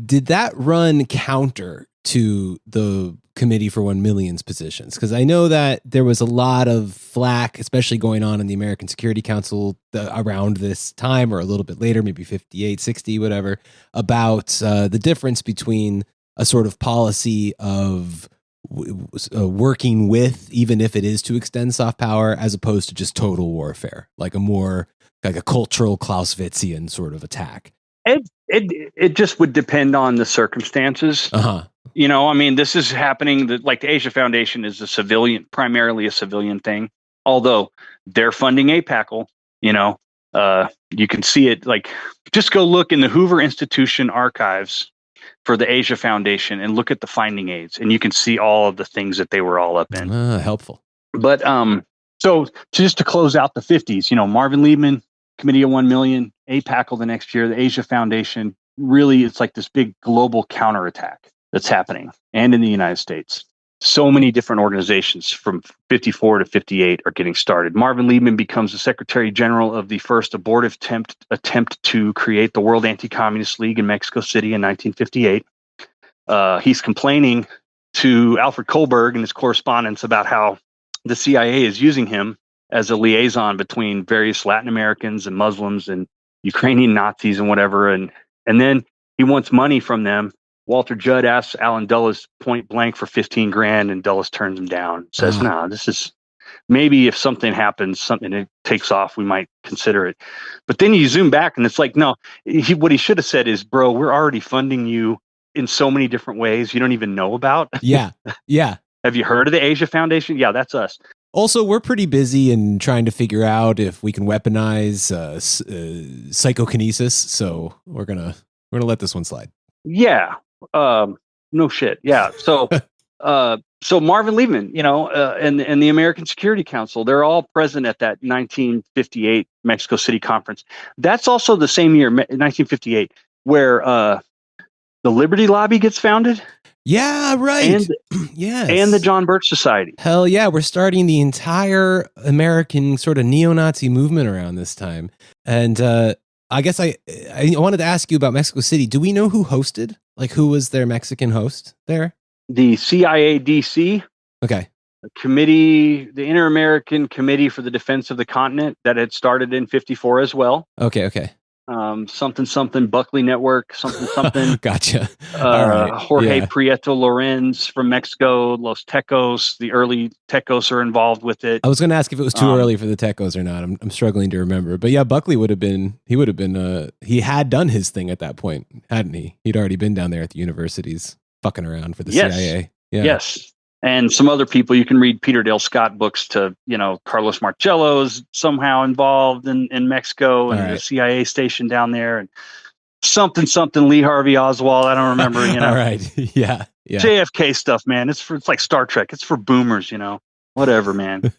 Did that run counter to the Committee for 1 Million's positions? Because I know that there was a lot of flack, especially going on in the American Security Council around this time or a little bit later, maybe 58, 60, whatever, about the difference between a sort of policy of working with, even if it is to extend soft power, as opposed to just total warfare, like a cultural Clausewitzian sort of attack? It just would depend on the circumstances. Uh-huh. I mean, this is happening. Like the Asia Foundation is primarily a civilian thing. Although they're funding APACL, you can see it. Like, just go look in the Hoover Institution archives for the Asia Foundation and look at the finding aids, and you can see all of the things that they were all up in. Helpful. But so just to close out the 50s, Marvin Liebman, Committee of 1 Million, APACL the next year, the Asia Foundation. Really, it's like this big global counterattack that's happening, and in the United States. So many different organizations from 54 to 58 are getting started. Marvin Liebman becomes the Secretary General of the first abortive attempt to create the World Anti-Communist League in Mexico City in 1958. He's complaining to Alfred Kohlberg in his correspondence about how the CIA is using him as a liaison between various Latin Americans and Muslims and Ukrainian Nazis and whatever. And then he wants money from them. Walter Judd asks Alan Dulles point blank for $15,000, and Dulles turns him down. Says, "No, this is maybe if something happens, something that takes off, we might consider it." But then you zoom back, and it's like, no. What he should have said is, "Bro, we're already funding you in so many different ways you don't even know about." Yeah. Have you heard of the Asia Foundation? Yeah, that's us. Also, we're pretty busy in trying to figure out if we can weaponize psychokinesis, so we're gonna let this one slide. Yeah. No shit. Yeah. So, so Marvin Liebman, and the American Security Council, they're all present at that 1958 Mexico City conference. That's also the same year, 1958, where the Liberty Lobby gets founded. Yeah, right. And, yes. And the John Birch Society. Hell yeah. We're starting the entire American sort of neo-Nazi movement around this time. And I guess I wanted to ask you about Mexico City. Do we know who hosted? Like, who was their Mexican host there? The CIA DC. Okay. The Inter-American Committee for the Defense of the Continent that had started in 54 as well. Okay. Something Buckley Network, something. Gotcha. Jorge Prieto Lorenz from Mexico, Los Tecos. The early Tecos are involved with it. I was going to ask if it was too early for the Tecos or not. I'm struggling to remember, but yeah, Buckley would have been. He had done his thing at that point, hadn't he? He'd already been down there at the universities, fucking around for the CIA. Yeah. Yes. And some other people, you can read Peter Dale Scott books to, Carlos Marcello's somehow involved in Mexico and the CIA station down there, and something Lee Harvey Oswald. I don't remember, All right. Yeah. JFK stuff, man. It's like Star Trek. It's for boomers, whatever, man.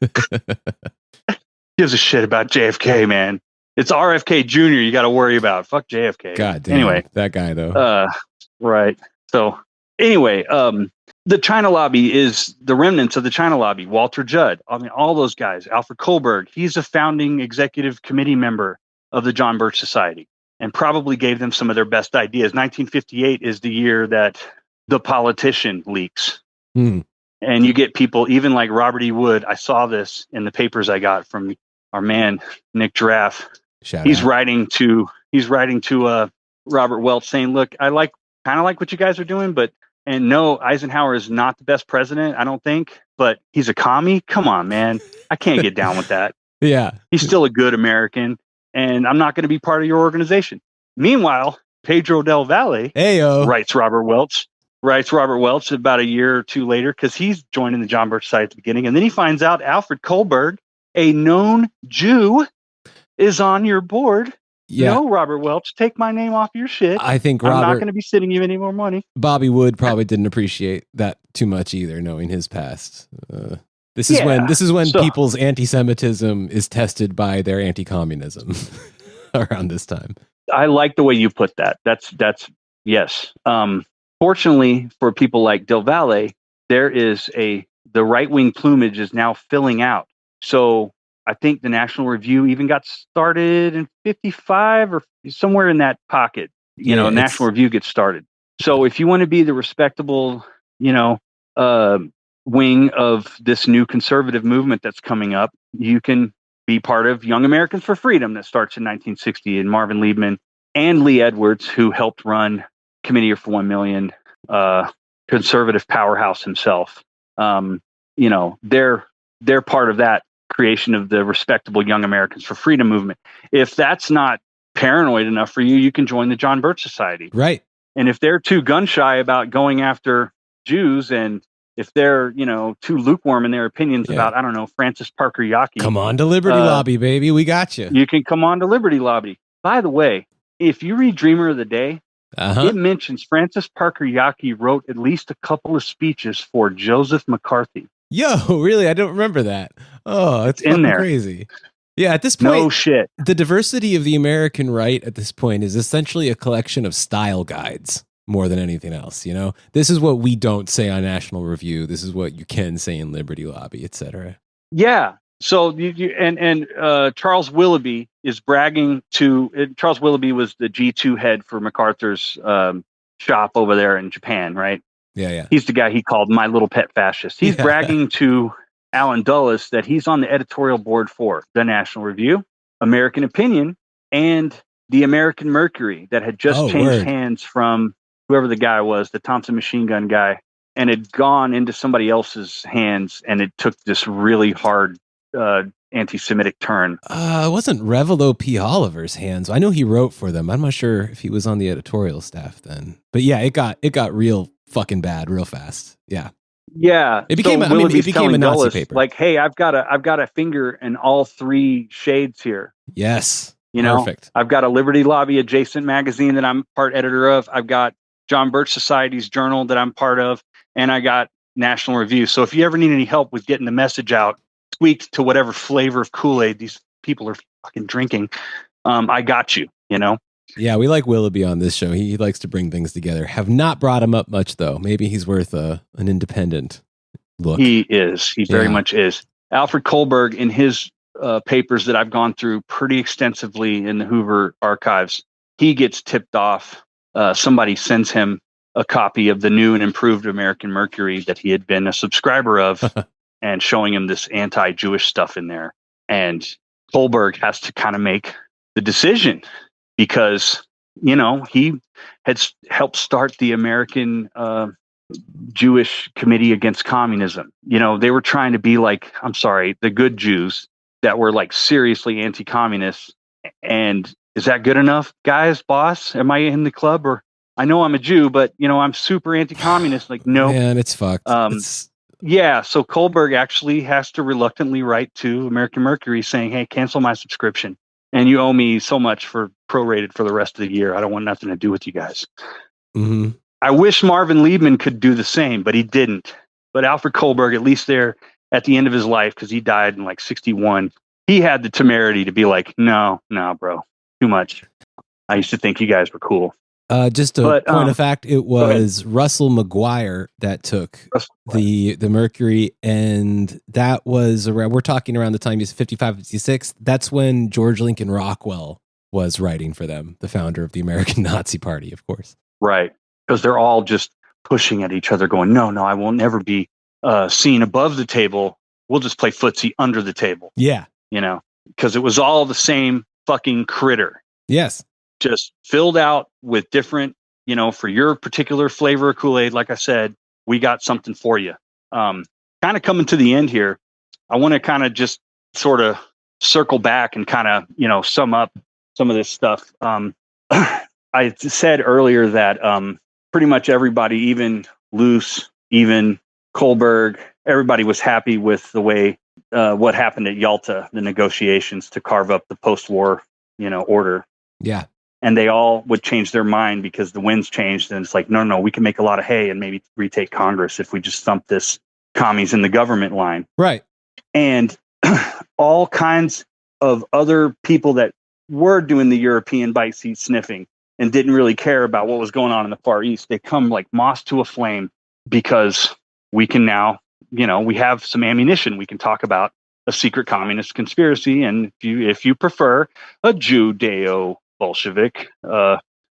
Gives a shit about JFK, man. It's RFK Jr. you got to worry about. Fuck JFK. God damn. Anyway. That guy though. Right. So anyway, the China lobby is the remnants of the China lobby. Walter Judd, I mean, all those guys. Alfred Kohlberg, he's a founding executive committee member of the John Birch Society and probably gave them some of their best ideas. 1958 is the year that The Politician leaks. And you get people, even like Robert E. Wood. I saw this in the papers I got from our man, Nick Giraffe. He's writing to Robert Welch saying, look, I kind of like what you guys are doing, and no, Eisenhower is not the best president, I don't think, but he's a commie. Come on, man. I can't get down with that. Yeah. He's still a good American, and I'm not going to be part of your organization. Meanwhile, Pedro del Valle writes Robert Welch about a year or two later, because he's joining the John Birch Society at the beginning. And then he finds out Alfred Kohlberg, a known Jew, is on your board. Yeah. No, Robert Welch, take my name off your shit. I think I'm not going to be sending you any more money. Bobby Wood probably didn't appreciate that too much either, knowing his past. This is when people's anti-Semitism is tested by their anti-communism around this time. I like the way you put that. That's yes. Fortunately for people like Del Valle, the right-wing plumage is now filling out. So I think the National Review even got started in 55 or somewhere in that pocket. National Review gets started. So if you want to be the respectable, wing of this new conservative movement that's coming up, you can be part of Young Americans for Freedom that starts in 1960, and Marvin Liebman and Lee Edwards, who helped run Committee for 1 Million, conservative powerhouse himself. they're part of that creation of the Respectable Young Americans for Freedom movement. If that's not paranoid enough for you, you can join the John Birch Society. Right. And if they're too gun shy about going after Jews, and if they're, too lukewarm in their opinions about, I don't know, Francis Parker Yockey. Come on to Liberty Lobby, baby. We got you. You can come on to Liberty Lobby. By the way, if you read Dreamer of the Day, it mentions Francis Parker Yockey wrote at least a couple of speeches for Joseph McCarthy. Yo, really? I don't remember that. Oh, it's in there. Crazy. Yeah, at this point, no shit. The diversity of the American right at this point is essentially a collection of style guides more than anything else. This is what we don't say on National Review. This is what you can say in Liberty Lobby, etc. Yeah. So Charles Willoughby is bragging to Charles Willoughby was the G2 head for MacArthur's shop over there in Japan, right? Yeah. He's the guy he called my little pet fascist. He's bragging to Alan Dulles that he's on the editorial board for the National Review, American Opinion, and the American Mercury that had just changed hands from whoever the guy was, the Thompson machine gun guy, and had gone into somebody else's hands, and it took this really hard anti-Semitic turn. It wasn't Revelo P. Oliver's hands. I know he wrote for them. I'm not sure if he was on the editorial staff then. But yeah, it got real fucking bad real fast. Yeah. Yeah, it became a Nazi Dulles, paper. Like, hey, I've got a finger in all three shades here. Yes, perfect. I've got a Liberty Lobby adjacent magazine that I'm part editor of. I've got John Birch Society's journal that I'm part of, and I got National Review. So if you ever need any help with getting the message out, tweaked to whatever flavor of Kool-Aid these people are fucking drinking, I got you. Yeah, we like Willoughby on this show. He likes to bring things together. Have not brought him up much, though. Maybe he's worth an independent look. He is. He very much is. Alfred Kohlberg, in his papers that I've gone through pretty extensively in the Hoover archives, he gets tipped off. Somebody sends him a copy of the new and improved American Mercury that he had been a subscriber of and showing him this anti-Jewish stuff in there. And Kohlberg has to kind of make the decision, because, he had helped start the American Jewish Committee Against Communism. They were trying to be like, the good Jews that were like seriously anti-communist. And is that good enough, guys, boss? Am I in the club? Or I know I'm a Jew, but, I'm super anti-communist. Like, no. Man, it's fucked. Yeah, so Kohlberg actually has to reluctantly write to American Mercury saying, hey, cancel my subscription. And you owe me so much for prorated for the rest of the year. I don't want nothing to do with you guys. Mm-hmm. I wish Marvin Liebman could do the same, but he didn't. But Alfred Kohlberg, at least there at the end of his life, because he died in like 61, he had the temerity to be like, no, bro, too much. I used to think you guys were cool. Just a point of fact, it was Russell McGuire that took the Mercury, and that was around, we're talking around the time he's 55, 56. That's when George Lincoln Rockwell was writing for them, the founder of the American Nazi Party, of course. Right, because they're all just pushing at each other going, no, I will never be seen above the table. We'll just play footsie under the table. Yeah. Because it was all the same fucking critter. Yes. Just filled out with different, for your particular flavor of Kool-Aid. Like I said, we got something for you. Kind of coming to the end here. I want to kind of just sort of circle back and kind of, sum up some of this stuff. I said earlier that pretty much everybody, even Luce, even Kohlberg, everybody was happy with the way what happened at Yalta, the negotiations to carve up the post-war, order. Yeah. And they all would change their mind because the winds changed. And it's like, no, we can make a lot of hay and maybe retake Congress if we just thump this commies in the government line. Right. And all kinds of other people that were doing the European bite seat sniffing and didn't really care about what was going on in the Far East, they come like moss to a flame because we can now, we have some ammunition. We can talk about a secret communist conspiracy. And if you prefer a Judeo-Bolshevik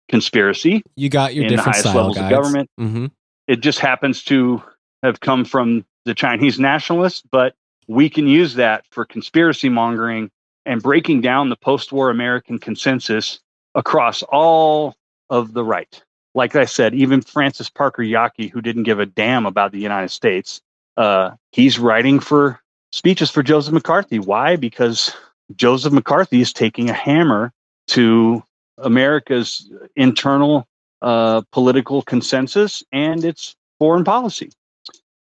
conspiracy, you got your in the different highest style levels guides. of government. Mm-hmm. It just happens to have come from the Chinese nationalists, but we can use that for conspiracy mongering and breaking down the post-war American consensus across all of the right. Like I said, even Francis Parker Yockey, who didn't give a damn about the United States, he's writing for speeches for Joseph McCarthy. Why? Because Joseph McCarthy is taking a hammer to America's internal political consensus and its foreign policy.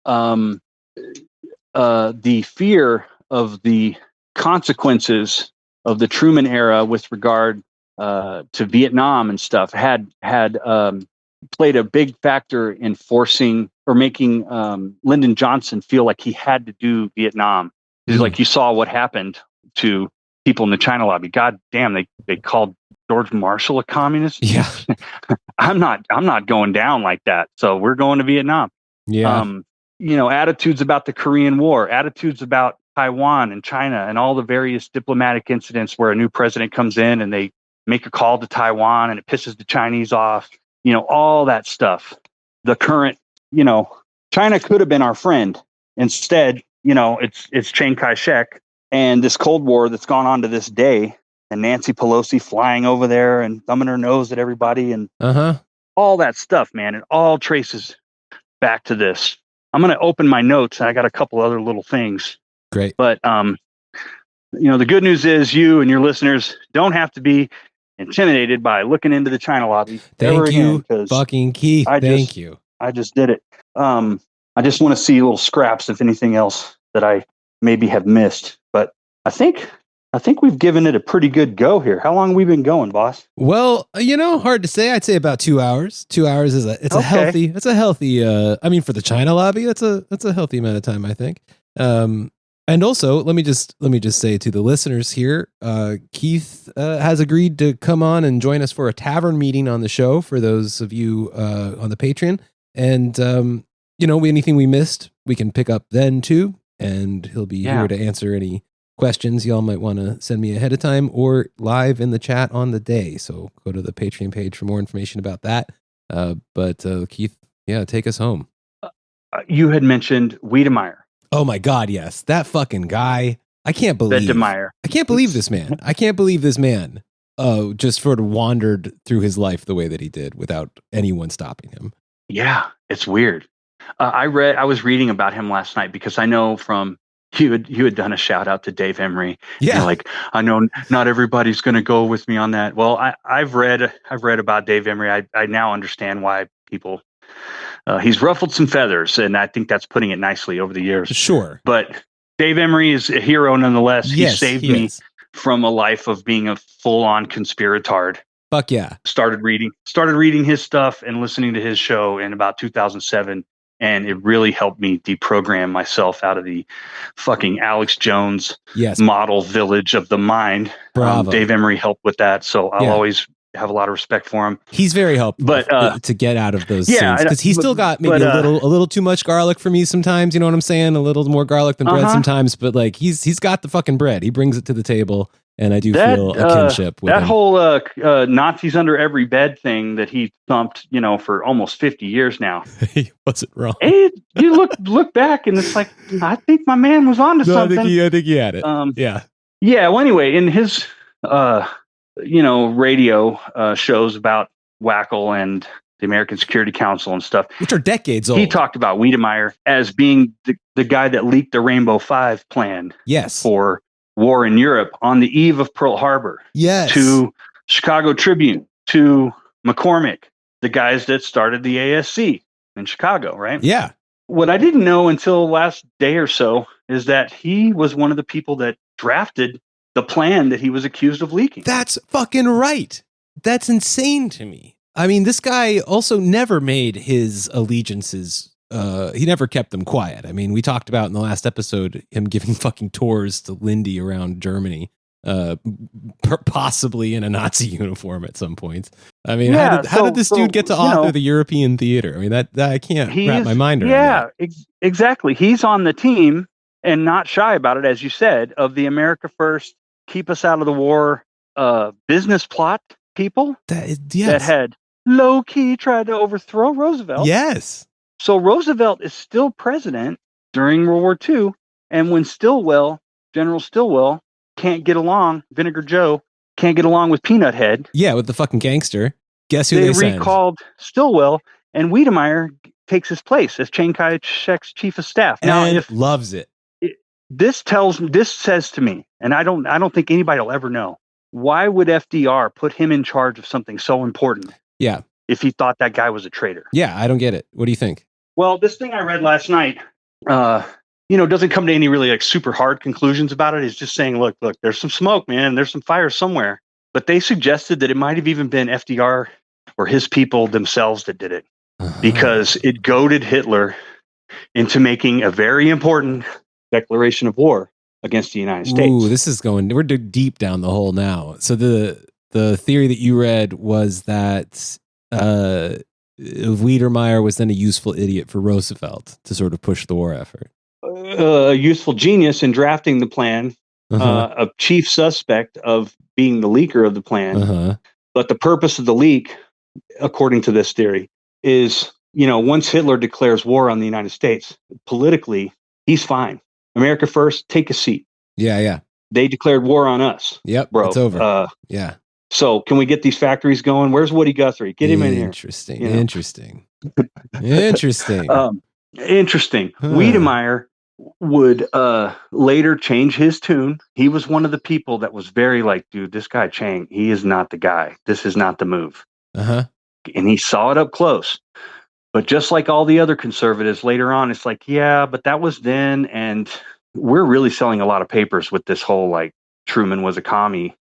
The fear of the consequences of the Truman era with regard to Vietnam and stuff had played a big factor in forcing or making Lyndon Johnson feel like he had to do Vietnam. It's like you saw what happened to people in the China lobby. God damn, they called George Marshall a communist. Yeah. I'm not going down like that. So we're going to Vietnam. Yeah. Attitudes about the Korean War, attitudes about Taiwan and China and all the various diplomatic incidents where a new president comes in and they make a call to Taiwan and it pisses the Chinese off, all that stuff. The current, China could have been our friend. Instead, it's Chiang Kai-shek and this Cold War that's gone on to this day, and Nancy Pelosi flying over there and thumbing her nose at everybody and all that stuff, man. It all traces back to this. I'm going to open my notes, and I got a couple other little things. Great. But, the good news is you and your listeners don't have to be intimidated by looking into the China lobby. Thank you, fucking Keith. Thank you. I just did it. I just want to see little scraps, if anything else, that I maybe have missed. But I think we've given it a pretty good go here. How long have we been going, boss? Well, hard to say. I'd say about 2 hours. 2 hours is a healthy. I mean, for the China lobby, that's a healthy amount of time, I think. And also, let me just say to the listeners here, Keith has agreed to come on and join us for a tavern meeting on the show for those of you on the Patreon. And anything we missed, we can pick up then too. And he'll be here to answer any questions y'all might want to send me ahead of time or live in the chat on the day. So go to the Patreon page for more information about that. But Keith, take us home. You had mentioned Wiedemeyer. Oh my God, yes. That fucking guy. I can't believe this man. I can't believe this man just sort of wandered through his life the way that he did without anyone stopping him. Yeah, it's weird. I was reading about him last night because I know from you had done a shout out to Dave Emery. Yeah. I know not everybody's going to go with me on that. Well, I've read about Dave Emery. I now understand why people, he's ruffled some feathers, and I think that's putting it nicely over the years. Sure. But Dave Emery is a hero nonetheless. Yes, he saved me from a life of being a full on conspiratard. Fuck yeah. Started reading his stuff and listening to his show in about 2007. And it really helped me deprogram myself out of the fucking Alex Jones model village of the mind. Bravo. Dave Emery helped with that. So I'll always have a lot of respect for him. He's very helpful to get out of those scenes, because he's still got maybe a little too much garlic for me sometimes. You know what I'm saying? A little more garlic than bread sometimes, but like he's got the fucking bread. He brings it to the table, and I do feel a kinship with that him. whole Nazis under every bed thing that he thumped, for almost 50 years now. He wasn't wrong. And you look back, and it's like, I think my man was onto something. I think he had it. Yeah. Well, anyway, in his radio shows about Wackel and the American Security Council and stuff, which are decades old, he talked about Wiedemeyer as being the guy that leaked the Rainbow Five plan. Yes. For war in Europe on the eve of Pearl Harbor. Yes. To Chicago Tribune, to McCormick, the guys that started the ASC in Chicago, right? Yeah. What I didn't know until last day or so is that he was one of the people that drafted the plan that he was accused of leaking. That's fucking right. That's insane to me. I mean, this guy also never made his allegiances. He never kept them quiet. I mean, we talked about in the last episode him giving fucking tours to Lindy around Germany, possibly in a Nazi uniform at some point. I mean, how did this dude get to author the European theater? I mean, that I can't wrap my mind around. Yeah, exactly. He's on the team, and not shy about it, as you said, of the America First, keep us out of the war business plot people that had low-key tried to overthrow Roosevelt. Yes. So Roosevelt is still president during World War II, and when General Stilwell can't get along, Vinegar Joe can't get along with Peanut Head. Yeah, with the fucking gangster. Guess who they recalled Stilwell, and Wiedemeyer takes his place as Chiang Kai-shek's chief of staff. Now, And if loves it. this says to me, and I don't think anybody will ever know, why would FDR put him in charge of something so important? Yeah. If he thought that guy was a traitor. Yeah, I don't get it. What do you think? Well, this thing I read last night, doesn't come to any really like super hard conclusions about it. It's just saying, look, there's some smoke, man. There's some fire somewhere. But they suggested that it might have even been FDR or his people themselves that did it, because it goaded Hitler into making a very important declaration of war against the United States. Ooh, this is we're deep down the hole now. So the theory that you read was that Wiedermeyer was then a useful idiot for Roosevelt to sort of push the war effort. A useful genius in drafting the plan, a chief suspect of being the leaker of the plan. But the purpose of the leak, according to this theory, is, once Hitler declares war on the United States, politically, he's fine. America first, take a seat. Yeah. They declared war on us. Yep, bro. it's over. Yeah. So can we get these factories going? Where's Woody Guthrie? Get him in here. Interesting. Interesting. Wiedemeyer would later change his tune. He was one of the people that was very like, dude, this guy Chang, he is not the guy. This is not the move. And he saw it up close. But just like all the other conservatives later on, it's like, yeah, but that was then. And we're really selling a lot of papers with this whole like Truman was a commie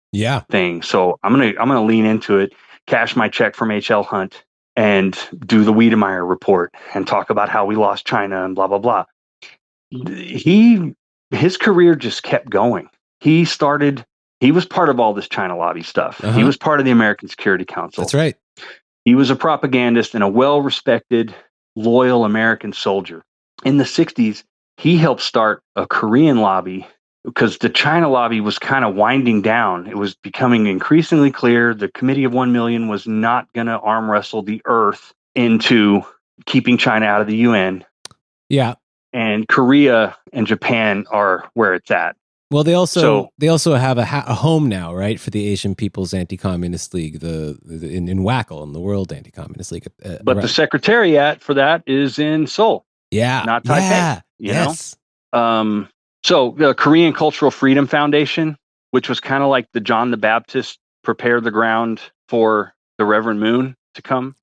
thing. So I'm gonna lean into it, cash my check from H.L. Hunt, and do the Wiedemeyer report and talk about how we lost China and blah blah blah. His career just kept going. He was part of all this China lobby stuff. He was part of the American Security Council. That's right. He was a propagandist and a well-respected, loyal American soldier. In the 60s, he helped start a Korean lobby because the China lobby was kind of winding down. It was becoming increasingly clear the Committee of 1 Million was not going to arm wrestle the earth into keeping China out of the UN. Yeah. And Korea and Japan are where it's at. Well, they also have a home now, right, for the Asian People's Anti-Communist League, in WACL, in the World Anti-Communist League. But the secretariat for that is in Seoul. Yeah, not Taipei. Yeah. You know? So the Korean Cultural Freedom Foundation, which was kind of like the John the Baptist prepared the ground for the Reverend Moon to come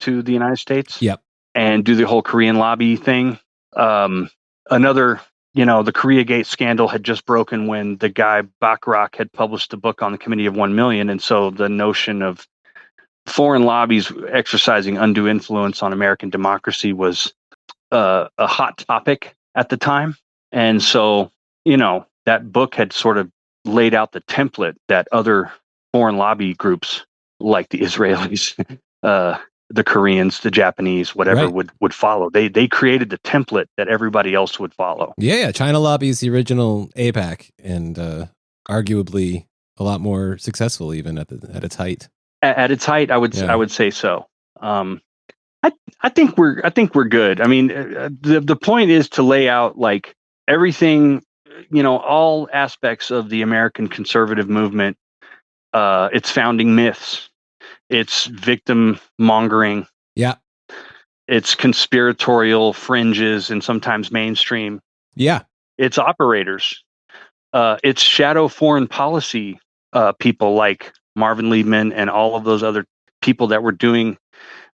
to the United States. Yep, and do the whole Korean lobby thing. Another. The Koreagate scandal had just broken when the guy Bachrach had published a book on the Committee of 1 Million. And so the notion of foreign lobbies exercising undue influence on American democracy was a hot topic at the time. And so, that book had sort of laid out the template that other foreign lobby groups like the Israelis, the Koreans, the Japanese, whatever would follow. They created the template that everybody else would follow. Yeah. China lobby is the original APAC, and arguably a lot more successful even at its height. At its height, I would say so. I think we're good. I mean, the point is to lay out like everything, all aspects of the American conservative movement, its founding myths. It's victim mongering. Yeah. It's conspiratorial fringes and sometimes mainstream. Yeah. It's operators. It's shadow foreign policy people like Marvin Liebman and all of those other people that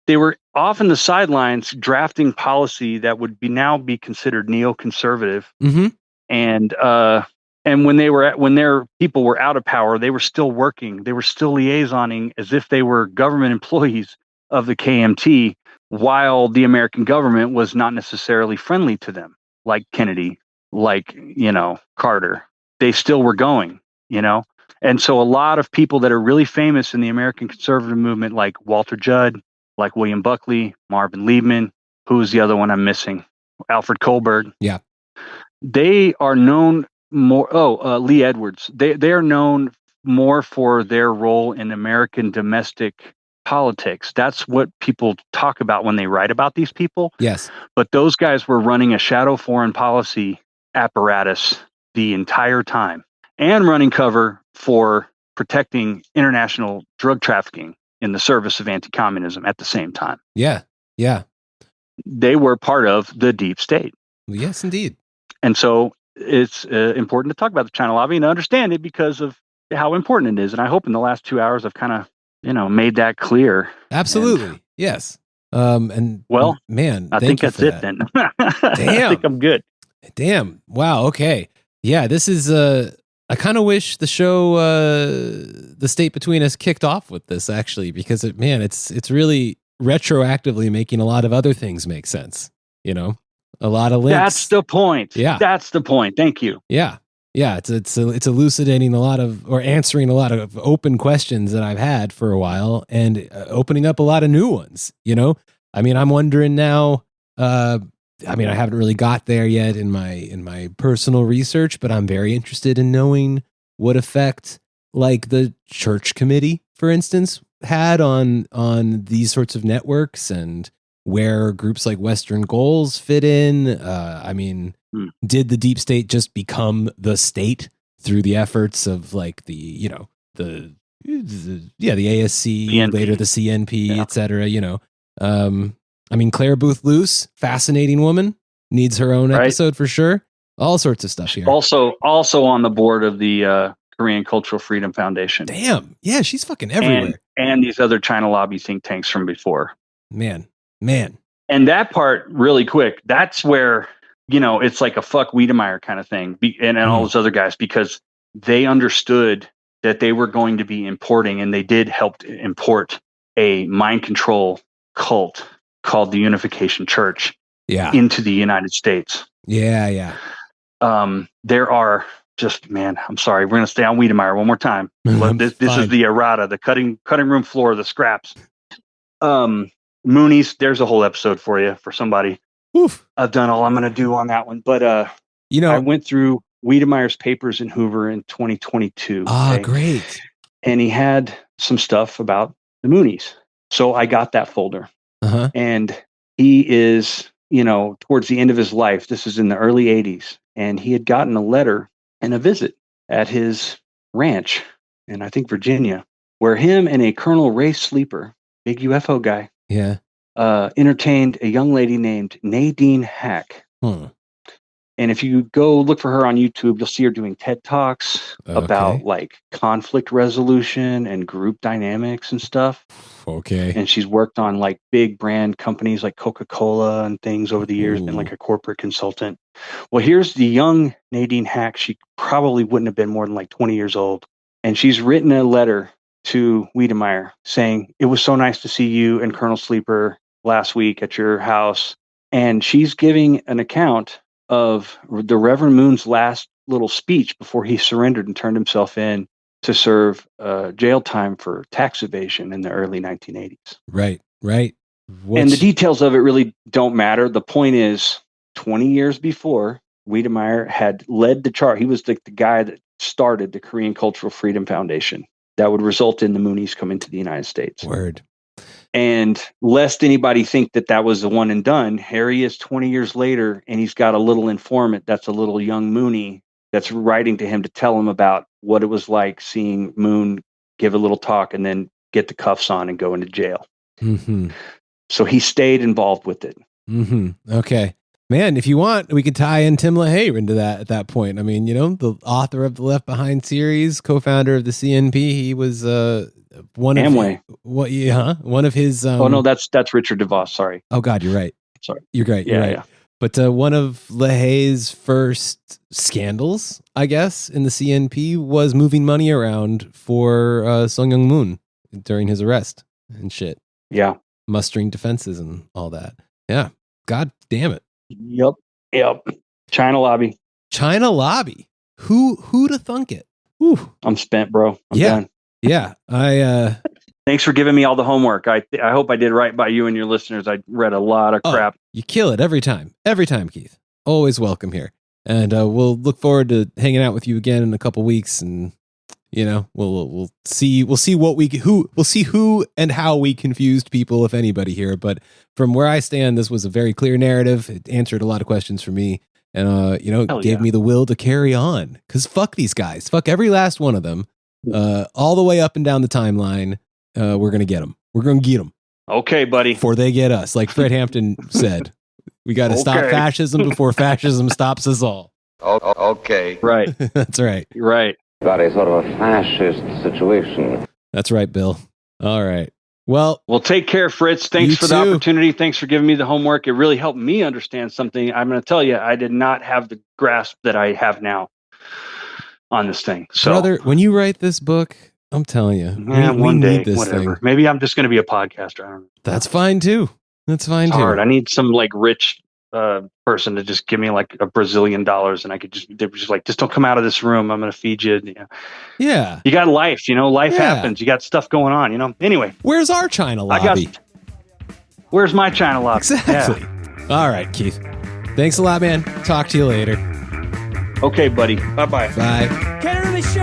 they were off in the sidelines drafting policy that would now be considered neoconservative. And when their people were out of power, they were still working. They were still liaisoning as if they were government employees of the KMT, while the American government was not necessarily friendly to them, like Kennedy, like, Carter. They still were going, And so a lot of people that are really famous in the American conservative movement, like Walter Judd, like William Buckley, Marvin Liebman, who's the other one I'm missing? Alfred Kohlberg. Yeah. They are known more. Lee Edwards. They are known more for their role in American domestic politics. That's what people talk about when they write about these people. Yes. But those guys were running a shadow foreign policy apparatus the entire time and running cover for protecting international drug trafficking in the service of anti-communism at the same time. Yeah. Yeah. they were part of the deep state. Yes, indeed. And so it's important to talk about the China lobby and understand it because of how important it is. And I hope in the last 2 hours I've kind of, made that clear. Absolutely. And, yes. Man, I think that's it then. Damn. I think I'm good. Damn. Wow. Okay. Yeah, this is I kind of wish the show The State Between Us kicked off with this actually, because it's really retroactively making a lot of other things make sense, a lot of links. That's the point. Yeah. That's the point. Thank you. Yeah. Yeah, it's elucidating or answering a lot of open questions that I've had for a while, and opening up a lot of new ones. I'm wondering now. I haven't really got there yet in my personal research, but I'm very interested in knowing what effect, like the church committee, for instance, had on these sorts of networks, and where groups like Western Goals fit in. Did the deep state just become the state through the efforts of like the ASC, CNP. later the CNP, etc. Claire Booth Luce, fascinating woman, needs her own episode for sure. All sorts of stuff here. Also on the board of the Korean Cultural Freedom Foundation. Damn, yeah, she's fucking everywhere. And these other China lobby think tanks from before. Man. And that part, really quick, that's where, it's like a fuck Wiedemeyer kind of thing, and all those other guys, because they understood that they were going to be importing, and they did help import a mind control cult called the Unification Church into the United States. Yeah. There are just, man, I'm sorry. We're going to stay on Wiedemeyer one more time. This is the errata, the cutting room floor, the scraps. Moonies, there's a whole episode for you, for somebody. Oof. I've done all I'm going to do on that one. But, I went through Wiedemeyer's papers in Hoover in 2022. Great. And he had some stuff about the Moonies. So I got that folder. Uh-huh. And he is, towards the end of his life. This is in the early 80s. And he had gotten a letter and a visit at his ranch in, I think, Virginia, where him and a Colonel Ray Sleeper, big UFO guy, entertained a young lady named Nadine Hack. And if you go look for her on YouTube, you'll see her doing TED Talks about like conflict resolution and group dynamics and stuff. Okay. And she's worked on like big brand companies like Coca-Cola and things over the years, been like a corporate consultant. Well, here's the young Nadine Hack. She probably wouldn't have been more than like 20 years old. And she's written a letter to Wiedemeyer saying, it was so nice to see you and Colonel Sleeper last week at your house. And she's giving an account of the Reverend Moon's last little speech before he surrendered and turned himself in to serve jail time for tax evasion in the early 1980s. Right. And the details of it really don't matter. The point is, 20 years before, Wiedemeyer had led the charge. He was the guy that started the Korean Cultural Freedom Foundation that would result in the Moonies coming to the United States. Word. And lest anybody think that was the one and done, Harry is 20 years later, and he's got a little informant that's a little young Mooney that's writing to him to tell him about what it was like seeing Moon give a little talk and then get the cuffs on and go into jail. Mm-hmm. So he stayed involved with it. Mm-hmm. Okay. Man, if you want, we could tie in Tim LaHaye into that at that point. I mean, the author of the Left Behind series, co-founder of the CNP, he was one of Amway. One of his. Oh no, that's Richard DeVos. Sorry. Oh God, you're right. Sorry. You're right. You're right. Yeah. But one of LaHaye's first scandals, I guess, in the CNP was moving money around for Sung Young Moon during his arrest and shit. Yeah. Mustering defenses and all that. Yeah. God damn it. Yep. China lobby. Who'da thunk it? Whew. I'm spent, bro. I'm done. Yeah. Thanks for giving me all the homework. I hope I did right by you and your listeners. I read a lot of crap. You kill it every time, Keith. Always welcome here. And we'll look forward to hanging out with you again in a couple weeks, and we'll see who and how we confused people, if anybody here. But from where I stand, this was a very clear narrative. It answered a lot of questions for me, and gave me the will to carry on. Because fuck these guys, fuck every last one of them, all the way up and down the timeline. We're gonna get them. Okay, buddy. Before they get us, like Fred Hampton said, we got to stop fascism before fascism stops us all. Okay. Right. That's right. Right. Got a sort of a fascist situation. That's right, Bill. All right. Well, take care, Fritz. Thanks for the opportunity. Thanks for giving me the homework. It really helped me understand something. I'm going to tell you, I did not have the grasp that I have now on this thing. So, brother, when you write this book, I'm telling you, one day, need this whatever. thing. Maybe I'm just going to be a podcaster. I don't know. That's fine too. That's fine It's too. hard. I need some like rich person to just give me like $1 Brazilian, and I could just don't come out of this room. I'm going to feed you. Yeah. You got life. Life happens. You got stuff going on. Anyway, where's our China lobby? Where's my China lobby? Exactly. Yeah. All right, Keith. Thanks a lot, man. Talk to you later. Okay, buddy. Bye-bye. Bye. Can't really show